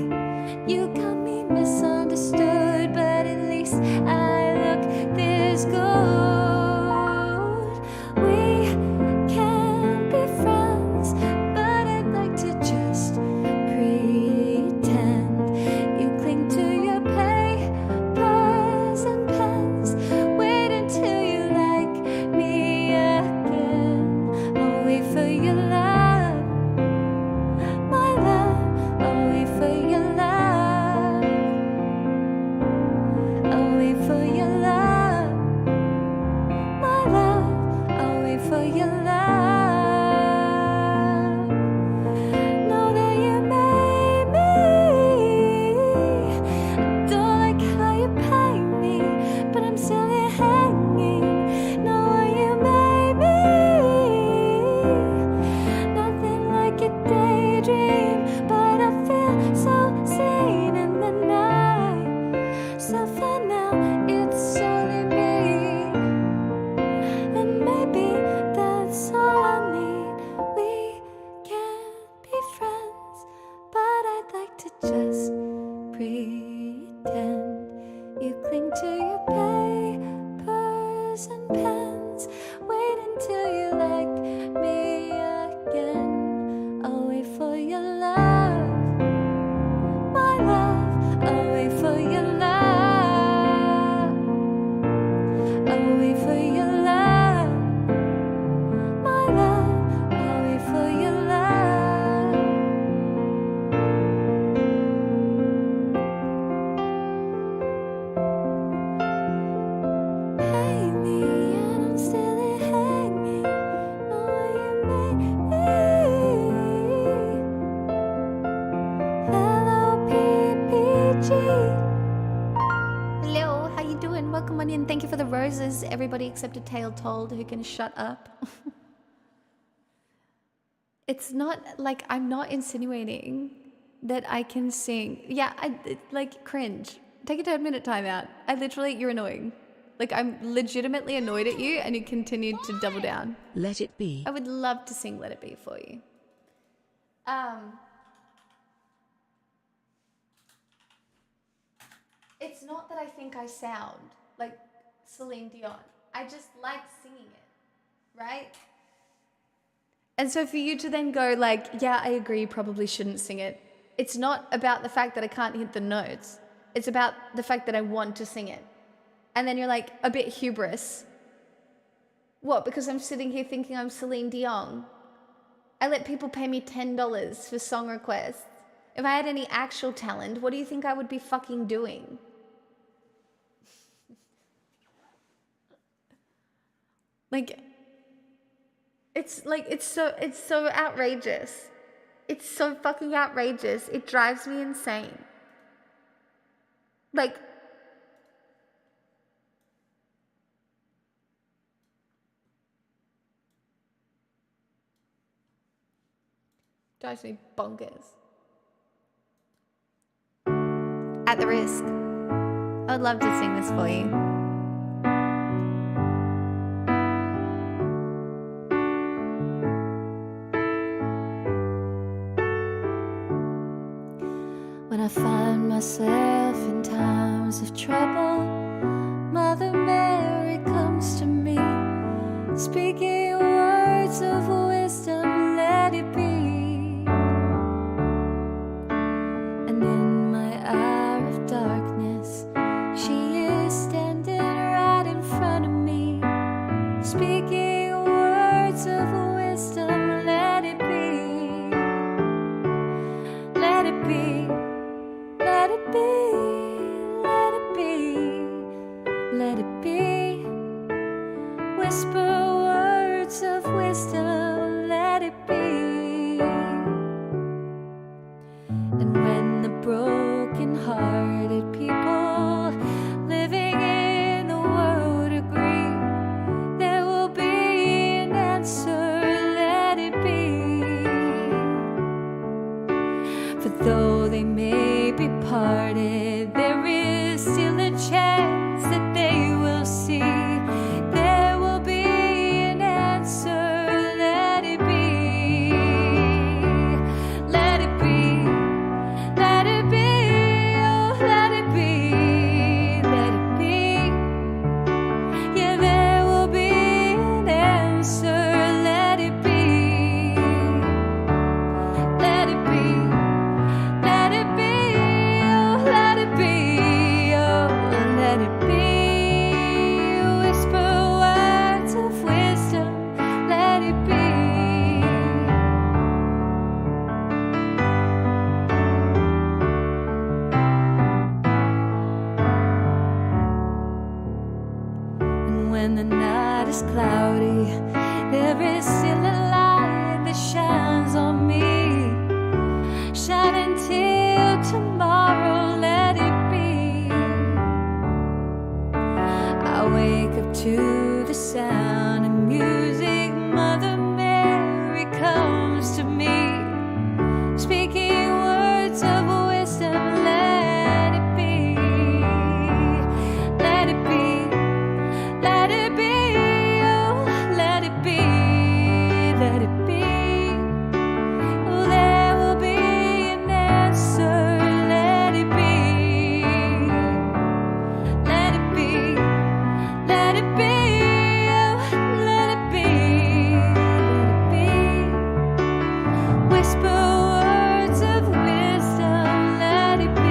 Speaker 1: You got me misunderstood, but at least I look this good. We can't be friends, but I'd like to just pretend. You cling to your papers and pens. Wait until you like me again. I'll wait for your love, my love. I'll wait for your love. I'll wait for your love, my love. I'll wait for your love. Know that you made me. I don't like how you pay me, but I'm still here hanging. Know what you made me. Nothing like a daydream, but I feel so seen in the night. So for now, it's only me, and maybe that's all I need. We can't be friends, but I'd like to just pretend. You cling to your papers and pens. Wait until you like me again. I'll wait for your love, my love. I'll wait for your love. I'll wait for your love, my love. I'll wait for your love. Pay me and I'm still here hanging. Know what you made me. Hello, PPG. Hello, how you doing? Welcome on in. Thank you for the roses. Everybody except a Tale Told who can shut up. It's not like I'm not insinuating that I can sing. Yeah, like cringe. Take a 10-minute timeout. You're annoying. Like, I'm legitimately annoyed at you and you continue to double down.
Speaker 6: Let It Be.
Speaker 1: I would love to sing Let It Be for you. It's not that I think I sound like Celine Dion. I just like singing it, right? And so for you to then go like, yeah, I agree, you probably shouldn't sing it. It's not about the fact that I can't hit the notes. It's about the fact that I want to sing it. And then you're like a bit hubris. What, because I'm sitting here thinking I'm Celine Dion? I let people pay me $10 for song requests. If I had any actual talent, what do you think I would be fucking doing? It's so outrageous. It's so fucking outrageous. It drives me insane. Like, drives me bonkers. At the risk, I would love to sing this for you. When I find myself in times of trouble, Mother Mary comes to me, speaking words of wisdom, let it be. And in my hour of darkness, she is standing right in front of me, speaking words of wisdom, let it be. Let it be. Let it be, let it be, let it be. Whisper words of wisdom, let it be. And when the broken-hearted people living in the world agree, there will be an answer, let it be. For though they may be parted, there is still a chance that they will see. There will be an answer, let it be. Let it be, let it be, oh, let it be, let it be. Yeah, there will be an answer, let it be. Let it be. Let it be, oh, let it be, oh, let it be. Whisper words of wisdom, let it be. And when the night is cloudy, there is still a light that shines on me. Shine until tomorrow, let it be. I wake up to the sound of music. Mother Mary comes to me, speaking words of wisdom, let it be. Let it be, let it be, oh, let it be, let it be. Oh, there will be an answer, let it be. Let it be, let it be, oh, let it be, let it be. Whisper words of wisdom, let it be.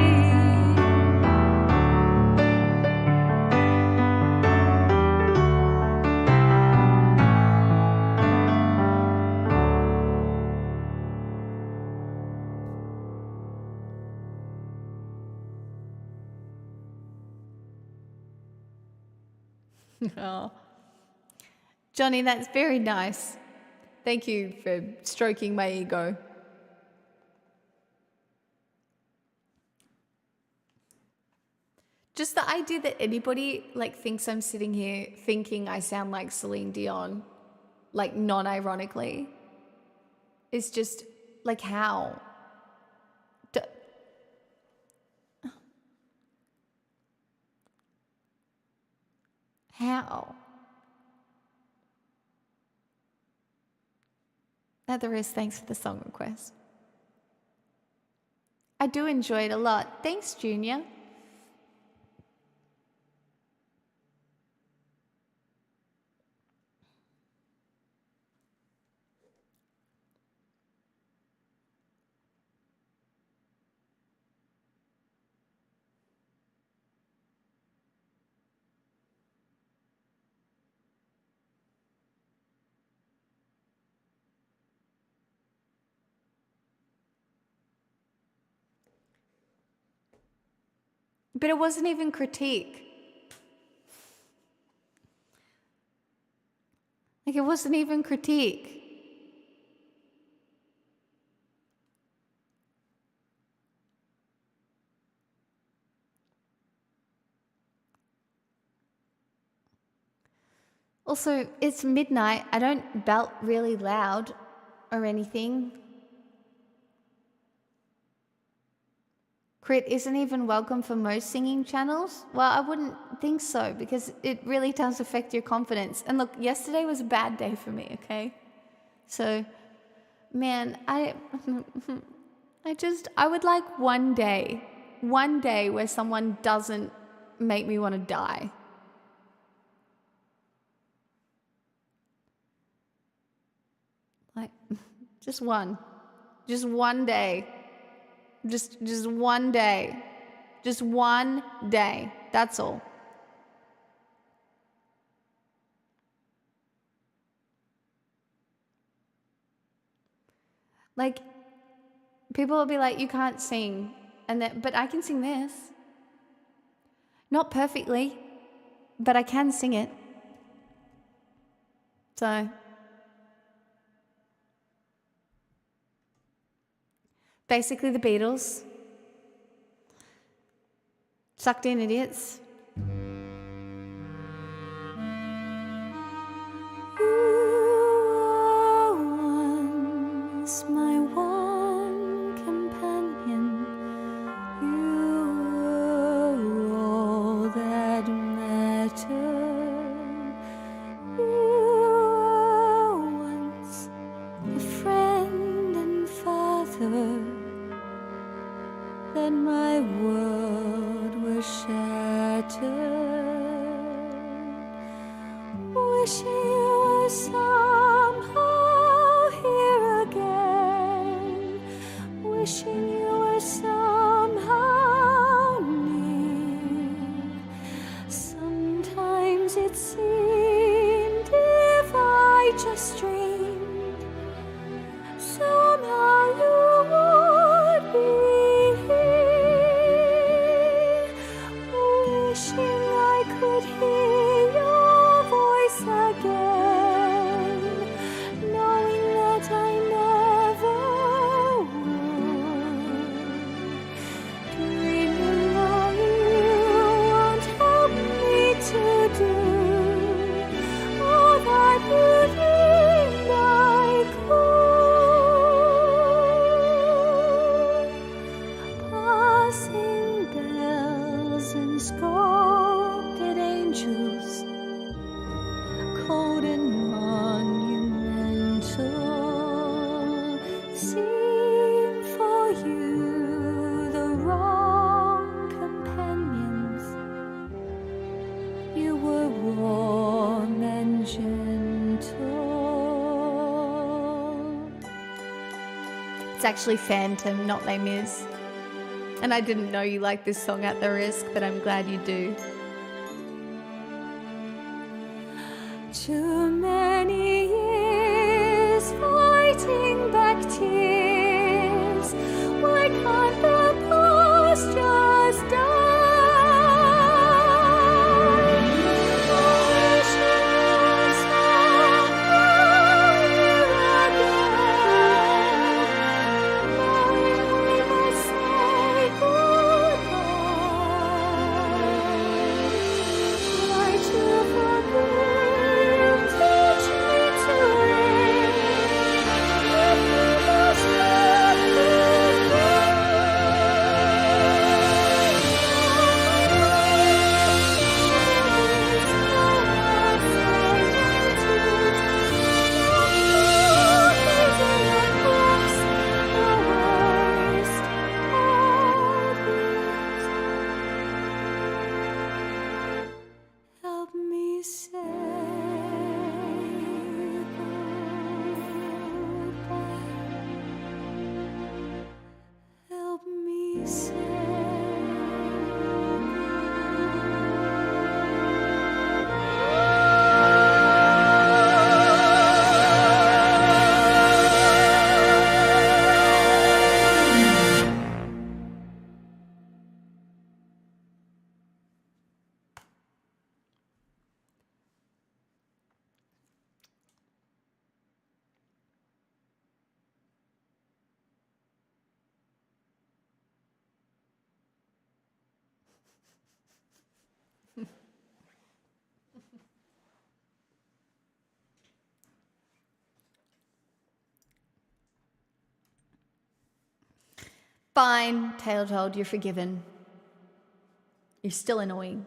Speaker 1: Oh. Johnny, that's very nice. Thank you for stroking my ego. Just the idea that anybody like thinks I'm sitting here thinking I sound like Celine Dion, like non-ironically, is just like how? How? At the risk, thanks for the song request. I do enjoy it a lot. Thanks, Junior. But it wasn't even critique. Like, it wasn't even critique. Also, it's midnight. I don't belt really loud or anything. Crit isn't even welcome for most singing channels? Well, I wouldn't think so, because it really does affect your confidence. And look, yesterday was a bad day for me, okay? So, man, I would like one day where someone doesn't make me want to die. Like, just one day. Just one day. Just one day. That's all. Like, people will be like, you can't sing. But I can sing this. Not perfectly, but I can sing it. So, basically the Beatles. Sucked in idiots. Was my one companion. You were all that mattered. You were once a friend and father. Then my world was shattered. Wishing you were somehow here again. Wishing you were somehow near. Sometimes it seemed if I just dreamed, somehow you would be here. Wishing I could hear your voice again, knowing that I never would. Dreaming all you won't help me to do, all that you dreamed I could. Passing bells and sculpted angels, cold and monumental, seem for you the wrong companions. You were warm and gentle. It's actually Phantom, not Les Mis. And I didn't know you liked this song At the Risk, but I'm glad you do. Too many years fighting back tears. Why can't the past just die? Wishing you were somehow here again, knowing we must say goodbye. Try to forgive, teach me to live. Fine, Tale Told, you're forgiven. You're still annoying.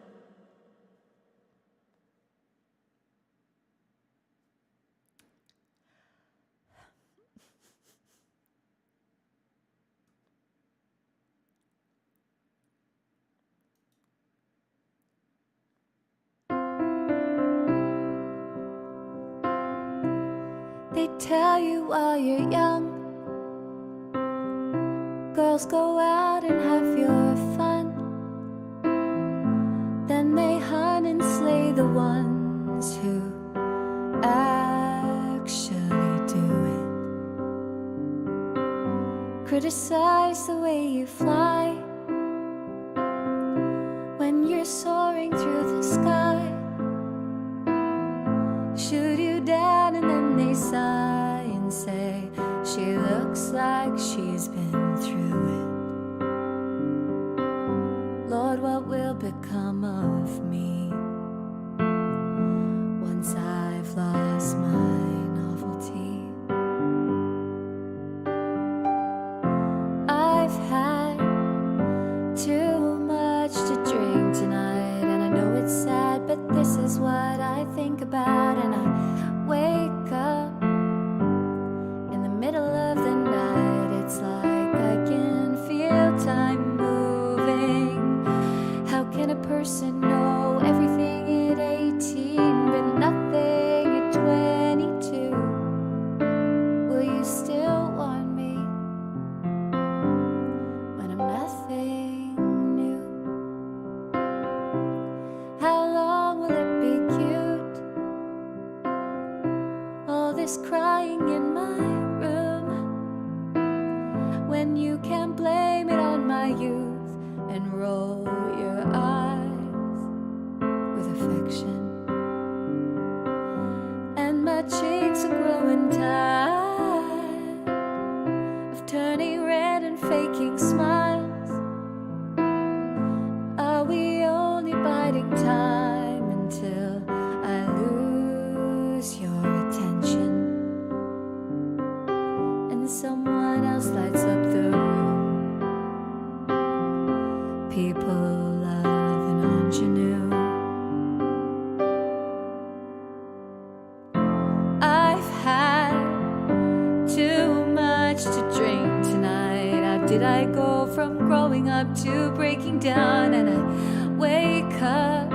Speaker 1: They tell you while you're young, girls go out and have your fun. Then they hunt and slay the ones who actually do it. Criticize the way you fly when you're soaring through the sky. Shoot you down and then they sigh and say, she looks like she's been through it. Lord, what will become of me once I've lost my novelty? I've had too much to drink tonight, and I know it's sad, but this is what I think about. And I wake up in the middle of the night. It's like I can feel time moving. How can a person know everything at 18 but nothing at 22? Will you still want me when I'm nothing new? How long will it be cute? All this crying in my room, when you can blame it on my youth and roll your eyes with affection. And my cheeks are growing tired of turning red and faking smiles. Are we only biding time until I lose your attention and someone else lights up the room? People love an ingenue. I've had too much to drink tonight. How did I go from growing up to breaking down? And I wake up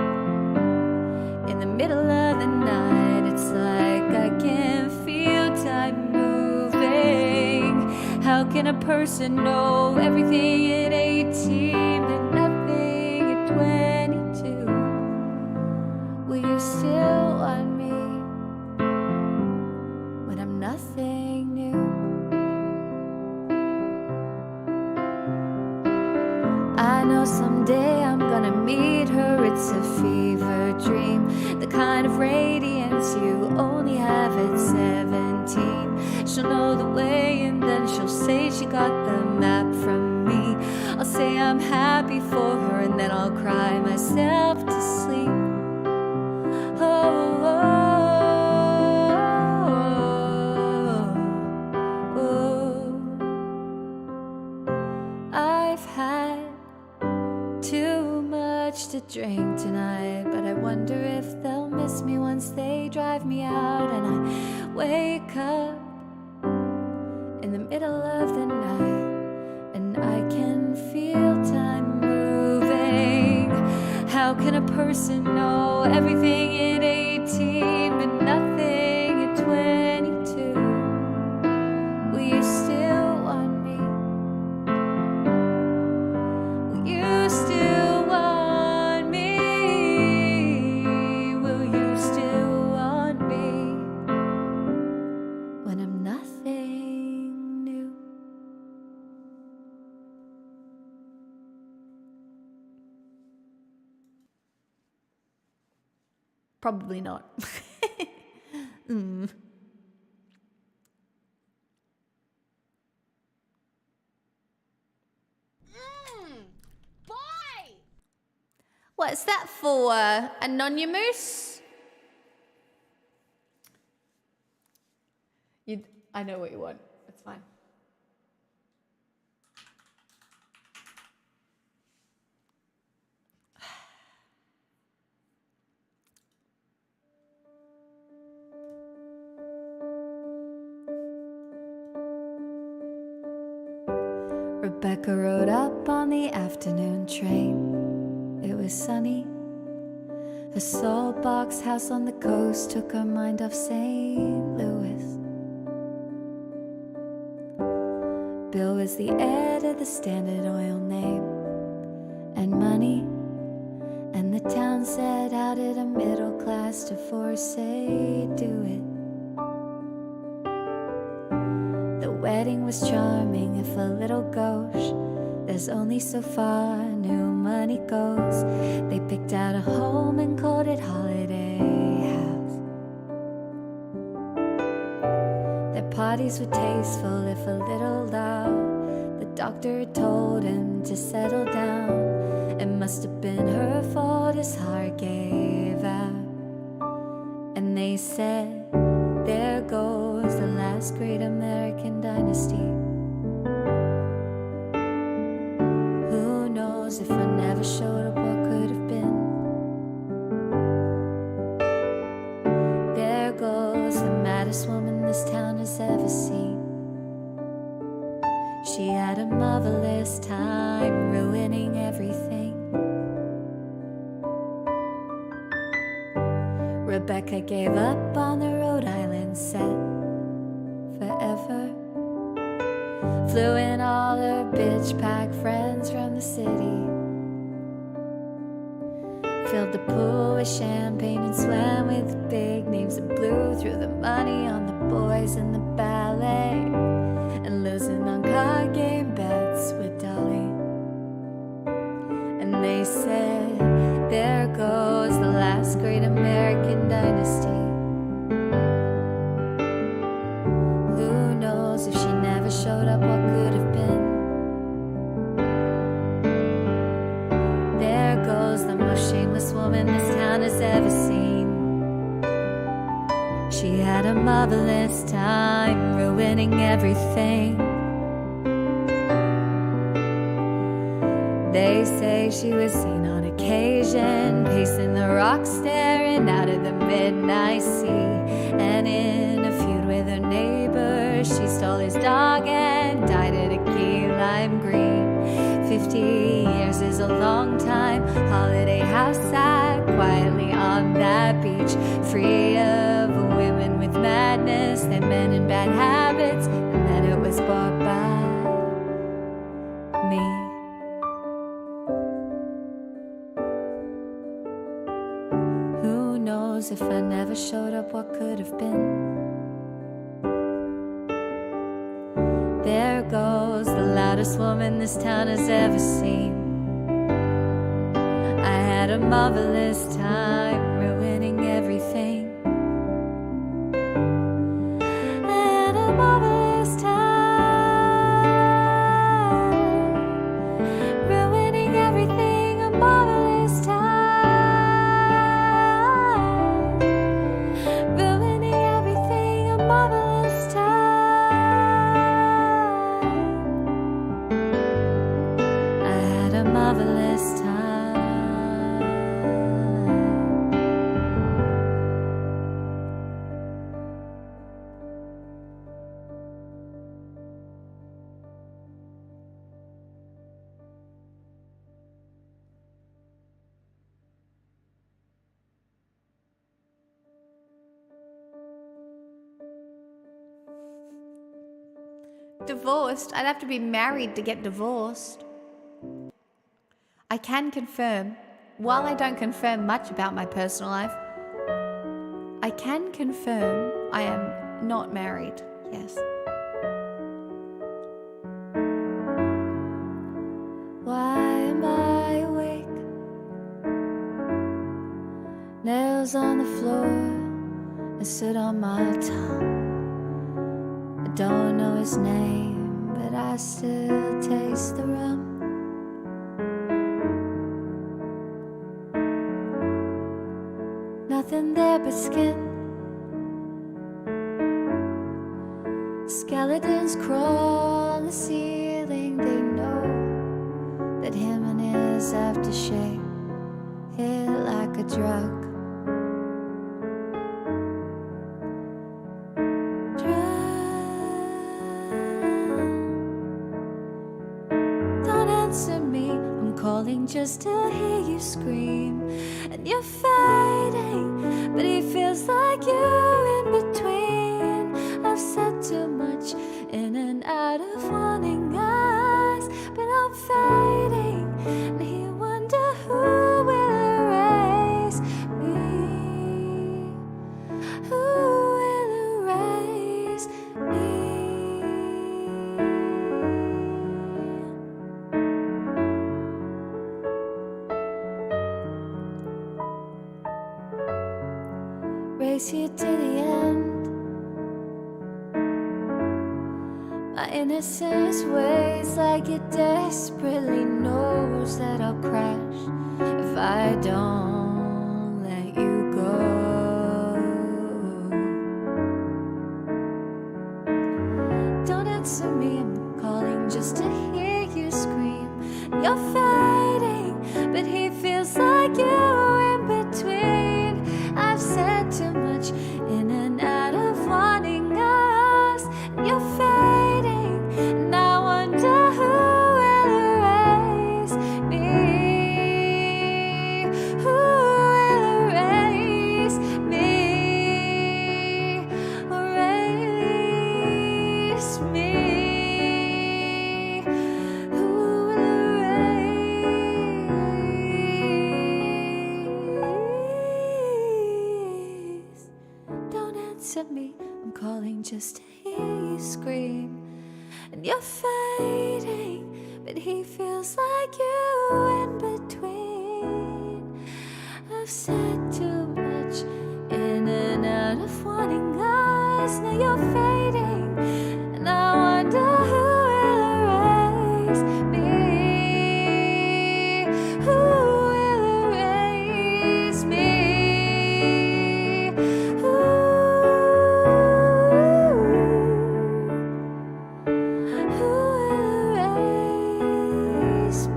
Speaker 1: in the middle of the night. It's like I can feel time moving. How can a person know everything at 18 but nothing at 22? Will you still want me when I'm nothing new? I know someday I'm gonna meet her. It's a fever dream, the kind of radiance you only have at 17. She'll know the way and then she'll say she got the map from me. I'll say I'm happy for her and then I'll cry myself to sleep. Oh, oh, oh, oh. I've had too much to drink tonight, but I wonder if they'll miss me once they drive me out. And I wake up in the middle of the night, and I can feel time moving. How can a person know everything at 18 but nothing at 22? Will you still want me Probably not. Mm.
Speaker 5: Boy!
Speaker 1: What's that for? Anonymous? I know what you want. It's fine. Rebecca rode up on the afternoon train. It was sunny. Her salt box house on the coast took her mind off St. Louis. Bill was the heir to the Standard Oil name and money, and the town said, how did a middle class divorcee do it? The wedding was charming, if a little gauche. There's only so far new money goes. They picked out a home and called it Holiday House. Their parties were tasteful, if a little loud. The doctor had told him to settle down. It must have been her fault his heart gave out. And they said, there goes the last great American dynasty. Who knows if I never showed up, what could have been? There goes the maddest woman this town has ever seen. She had a marvelous time ruining everything. Rebecca gave up on the Rhode Island set forever. Flew in all her bitch pack friends from the city. Filled the pool with champagne and swam with the big names and blew through the money on the boys and the ballet. And losing on card game bets with Dolly. And they said, there goes the last great American dynasty. Who knows if she never showed up, what could have been? There goes the most shameless woman this town has ever seen. She had a marvelous time ruining everything. They say she was seen on occasion pacing the rocks, staring out at the midnight sea. And in a feud with her neighbor, she stole his dog and died at a key lime green. 50 years is a long time. Holiday House sat quietly on that beach, free of women with madness and men in bad habits. And then it was bought by me. Who knows if I never showed up, what could have been? There goes the loudest woman this town has ever seen. I had a marvelous time ruining everything. I had a marvelous time ruining everything. A marvelous time ruining everything. A marvelous time. Marvelous time. Divorced? I'd have to be married to get divorced. I can confirm, while I don't confirm much about my personal life, I can confirm I am not married, yes. Why am I awake? Nails falls on the floor, I sit on my tongue. I don't know his name, but I still taste the rum. Nothing there but skin. Skeletons crawl on the ceiling. They know that him and his aftershave hit like a drug. Don't answer me, I'm calling just to hear you scream. And you're fighting, but he feels like you're in between. I've said too much in and out of warning eyes, but I'm fighting, and he wonder who will erase me. Who will erase me? Race you to the end. My innocence weighs like it desperately knows that I'll crash if I don't let you go. Don't answer me, I'm calling just to hear you scream. You're fighting, but he feels like you in between. I've said too much in and out of wanting us. You're fighting, and I wonder who will erase me. Who will erase me? Erase me. Who will erase? Don't answer me, I'm calling just to hear you scream. And you're fighting, but he feels like you in between. I've said too much in and out of wanting us. Now you're fading, and I wonder who will erase me. Who will erase me? Who will erase me?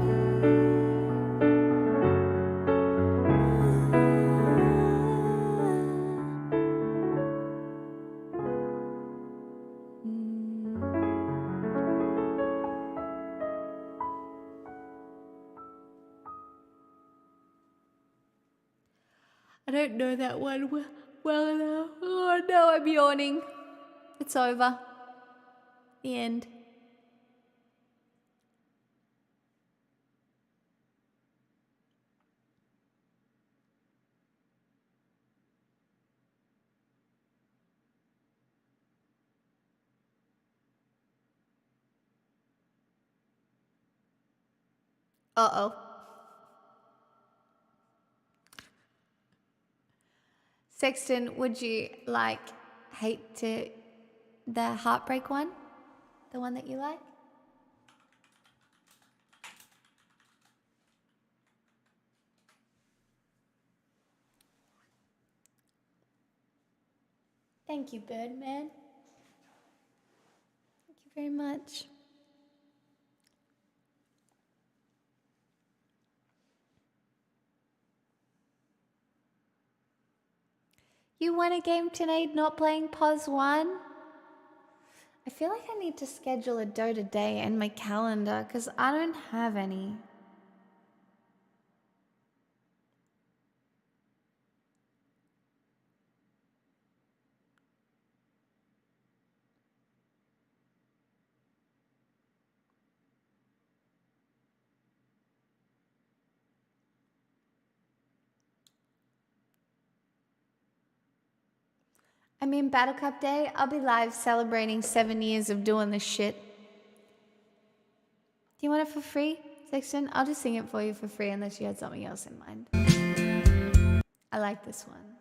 Speaker 1: I don't know that one well enough. Oh no, I'm yawning. It's over. The end. Uh-oh. Sexton, would you hate to the heartbreak one? The one that you like? Thank you, Birdman. Thank you very much. You won a game tonight not playing Pause 1? I feel like I need to schedule a Dota day in my calendar because I don't have any. I mean, Battle Cup Day, I'll be live celebrating 7 years of doing this shit. Do you want it for free, Sexton? I'll just sing it for you for free unless you had something else in mind. I like this one.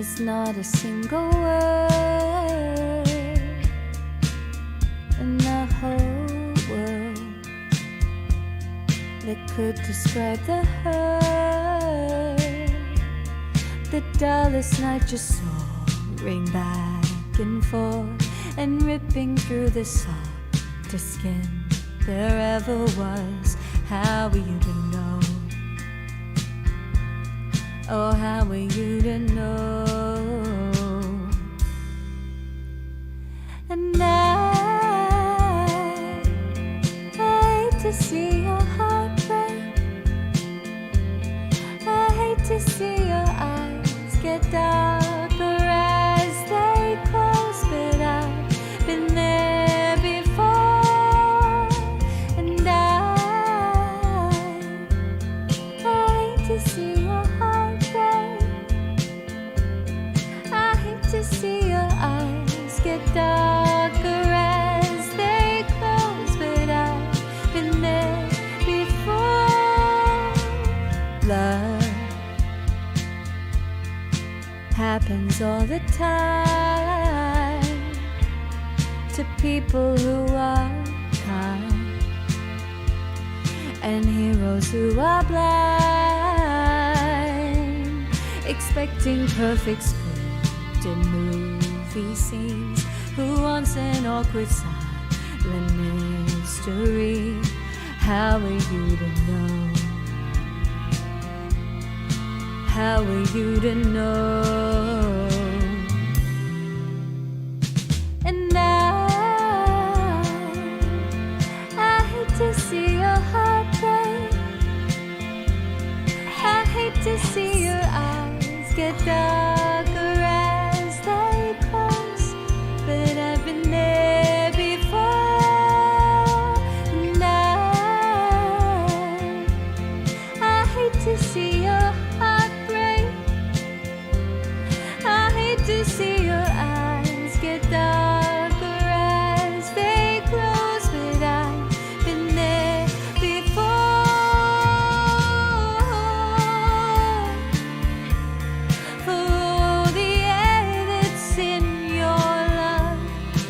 Speaker 1: There's not a single word in the whole world that could describe the hurt. The dullest night just soaring back and forth and ripping through the softest skin there ever was. How were you to know? Oh, how were you to know? And I hate to see your heart break. I hate to see your eyes get darker as they close, but I've been there before. And I hate to see your heart break. I hate to see your eyes get darker as they close, but I've been there before. Love happens all the time to people who are kind and heroes who are blind, expecting perfect scripted movie scenes. Who wants an awkward silent mystery? How are you to know? How are you to know? And I hate to see your heart break. I hate to see your eyes get darker as they close, but I've been there before. And I hate to see your heart break. I hate to see your eyes get darker as they close, but I've been there before. For all the air that's in your lungs,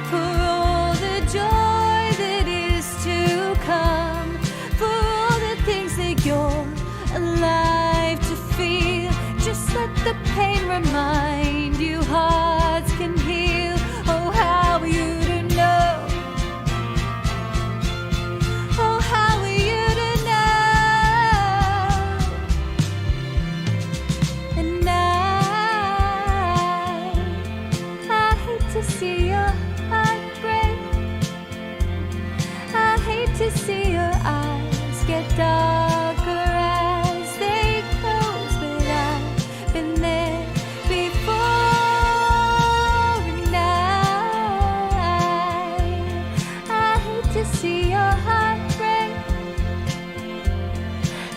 Speaker 1: for all the joy that is to come, for all the things that you're alive to feel. Just let the pain remind you hearts can heal. Oh, how are you to know? Oh, how are you to know? And I hate to see your heart break. I hate to see your eyes get darker as they close, but I've been there before. And I hate to see your heart break.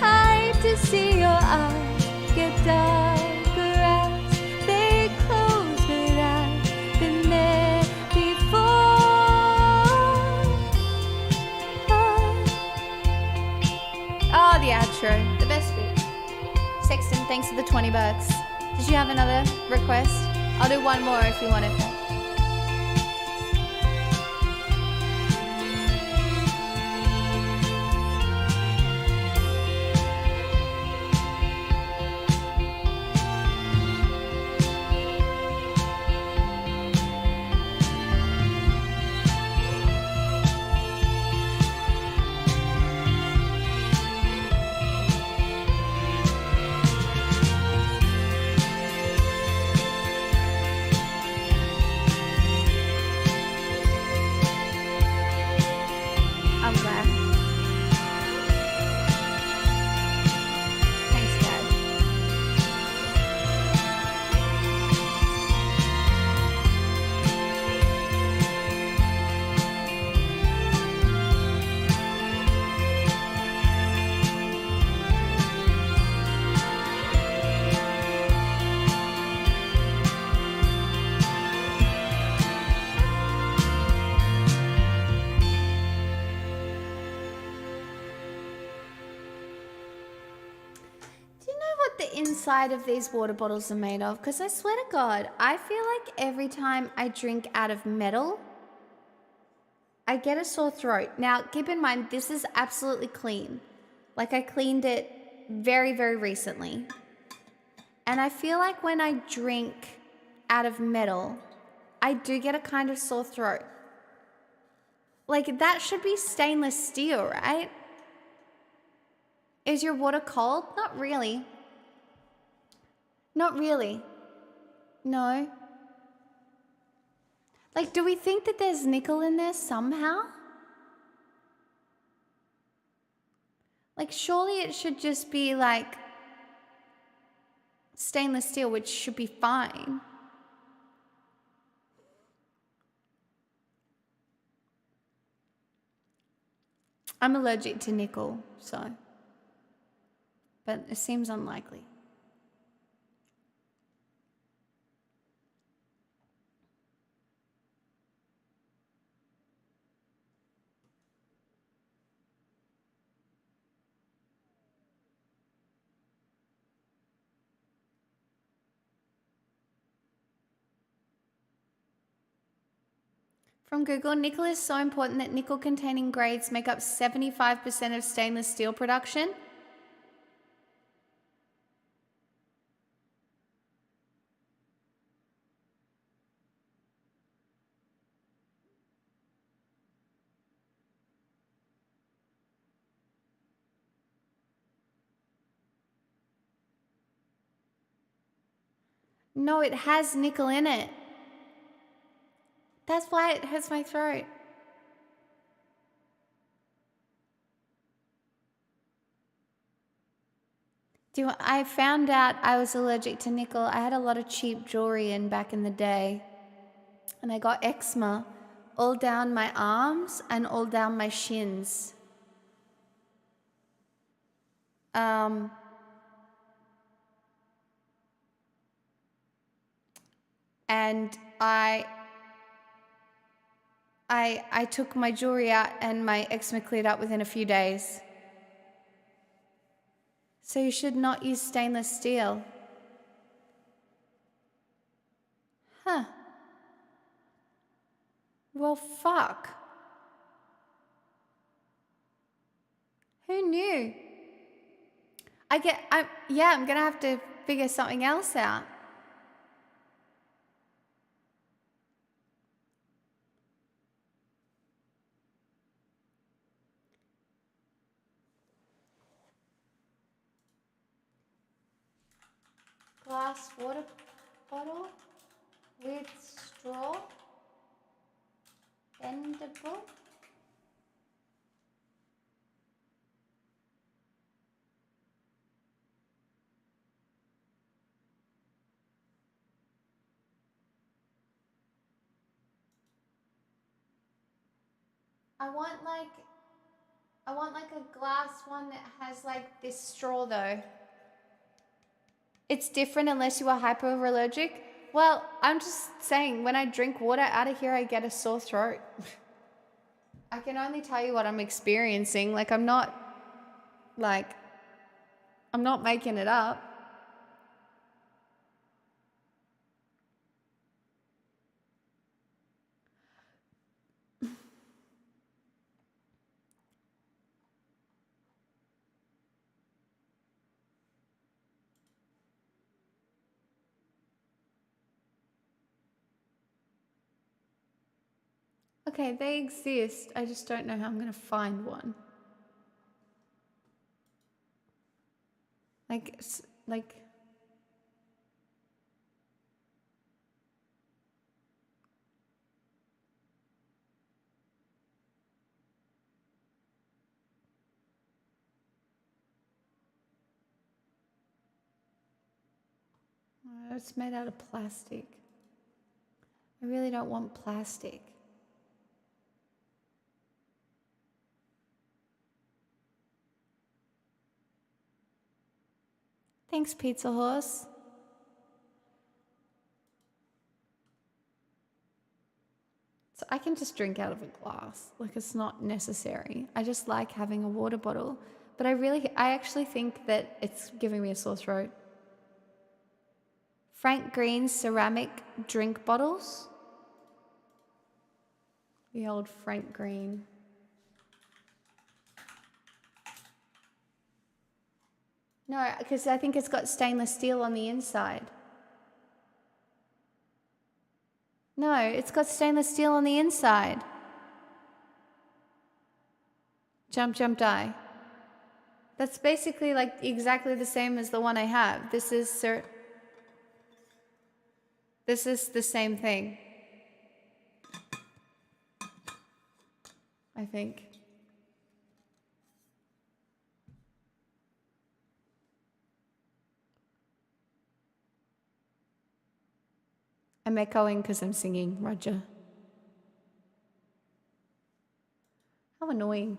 Speaker 1: I hate to see your eyes get darker as they close, but I've been there before. Oh, the outro, the best bit. Sexton, thanks for the $20. Did you have another request? I'll do one more if you want it. inside of these water bottles are made of, because I swear to God, I feel like every time I drink out of metal, I get a sore throat. Now, keep in mind, this is absolutely clean. Like, I cleaned it very, very recently. And I feel like when I drink out of metal, I do get a kind of sore throat. Like, that should be stainless steel, right? Is your water cold? Not really. Not really. No. Like, do we think that there's nickel in there somehow? Like, surely it should just be like stainless steel, which should be fine. I'm allergic to nickel, so. But it seems unlikely. From Google, nickel is so important that nickel-containing grades make up 75% of stainless steel production. No, it has nickel in it. That's why it hurts my throat. I found out I was allergic to nickel. I had a lot of cheap jewelry in back in the day. And I got eczema all down my arms and all down my shins. And I took my jewelry out and my eczema cleared up within a few days. So you should not use stainless steel. Huh. Well, fuck. Who knew? I'm gonna have to figure something else out. Glass water bottle with straw, bendable. I want like a glass one that has like this straw though. It's different unless you are hypoallergic. Well, I'm just saying, when I drink water out of here, I get a sore throat. I can only tell you what I'm experiencing. Like, I'm not making it up. Okay, they exist. I just don't know how I'm gonna find one. Like, it's made out of plastic. I really don't want plastic. Thanks, Pizza Horse. So I can just drink out of a glass. Like, it's not necessary. I just like having a water bottle. But I actually think that it's giving me a sore throat. Frank Green's ceramic drink bottles. The old Frank Green. No, because I think it's got stainless steel on the inside. No, it's got stainless steel on the inside. Jump, jump, die. That's basically like exactly the same as the one I have. This is the same thing. I think. I'm echoing because I'm singing, Roger. How annoying.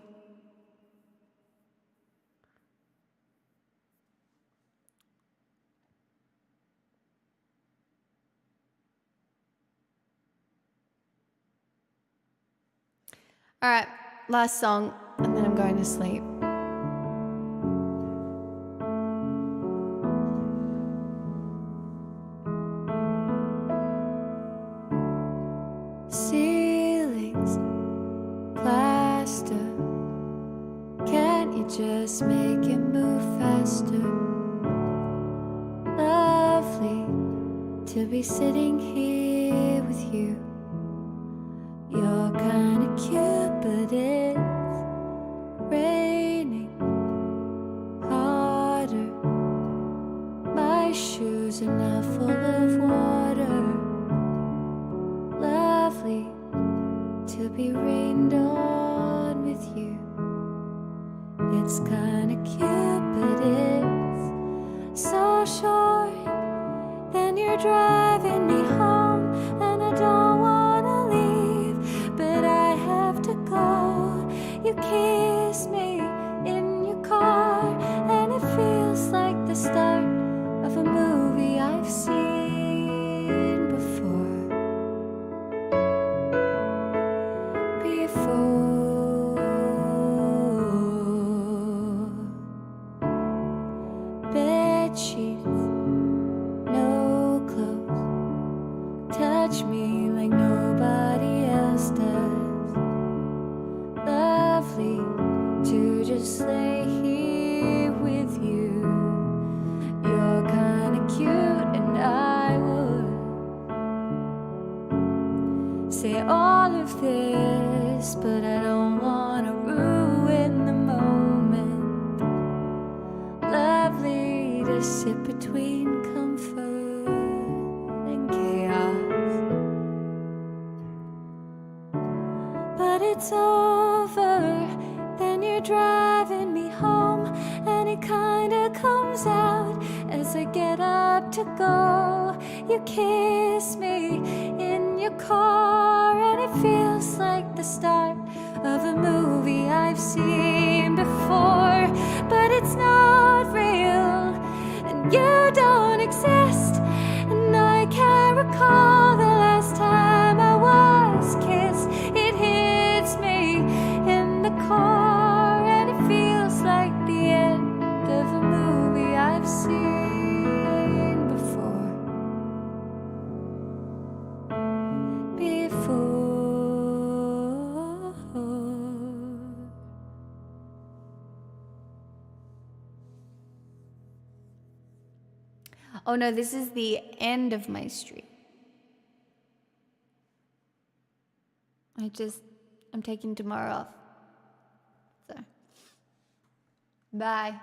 Speaker 1: All right, last song, and then I'm going to sleep. Ceilings, plaster. Can't you just make it move faster? Lovely to be sitting here with you. You're kinda cute, but it's raining harder. My shoes are now full of water. Lovely to be rained on with you. It's kinda cute, but it's so short. Then you're driving me home, and I don't wanna leave, but I have to go. You kiss me in your car, and it feels like the start of a movie I've seen before. Bed sheets, no clothes. Touch me like nobody else does. Lovely to just lay here with you. You're kinda cute, and I would say all of this, but I don't wanna ruin the moment. Lovely to sit between comfort and chaos. But it's over, then you're driving me home, and it kinda comes out as I get up to go. You kiss me in your car, and it feels like the start of a movie I've seen before. But it's not real, and you don't exist, and I can't recall the last time I was kissed. It hits me in the car, and it feels like the end of a movie I've seen before. Oh no, this is the end of my stream. I'm taking tomorrow off. So, bye.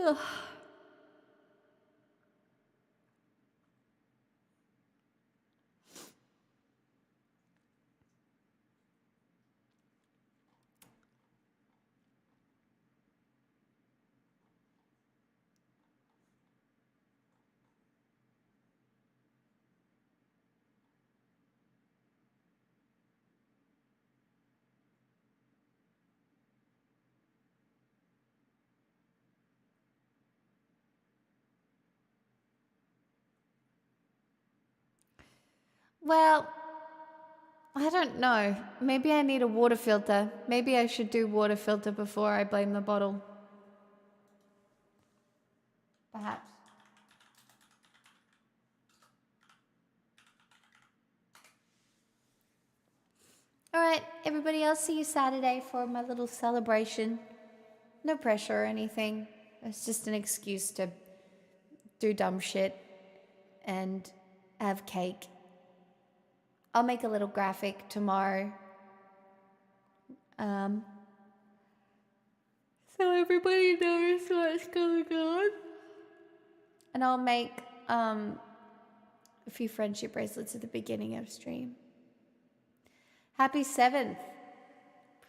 Speaker 1: Ugh. Well, I don't know. Maybe I need a water filter. Maybe I should do water filter before I blame the bottle. Perhaps. All right, everybody else, see you Saturday for my little celebration. No pressure or anything. It's just an excuse to do dumb shit and have cake. I'll make a little graphic tomorrow. So everybody knows what's going on. And I'll make a few friendship bracelets at the beginning of stream. Happy 7th.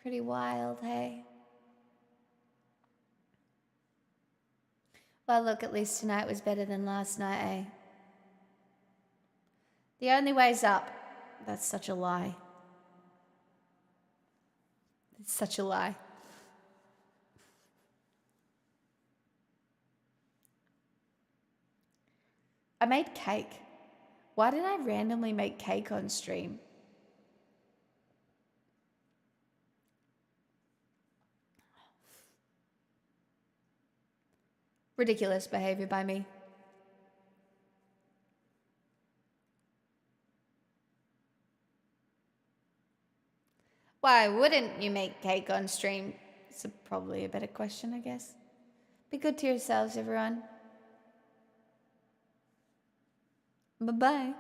Speaker 1: Pretty wild, hey? Well, look, at least tonight was better than last night, eh? The only way's up. That's such a lie. It's such a lie. I made cake. Why did I randomly make cake on stream? Ridiculous behavior by me. Why wouldn't you make cake on stream? It's probably a better question, I guess. Be good to yourselves, everyone. Bye-bye.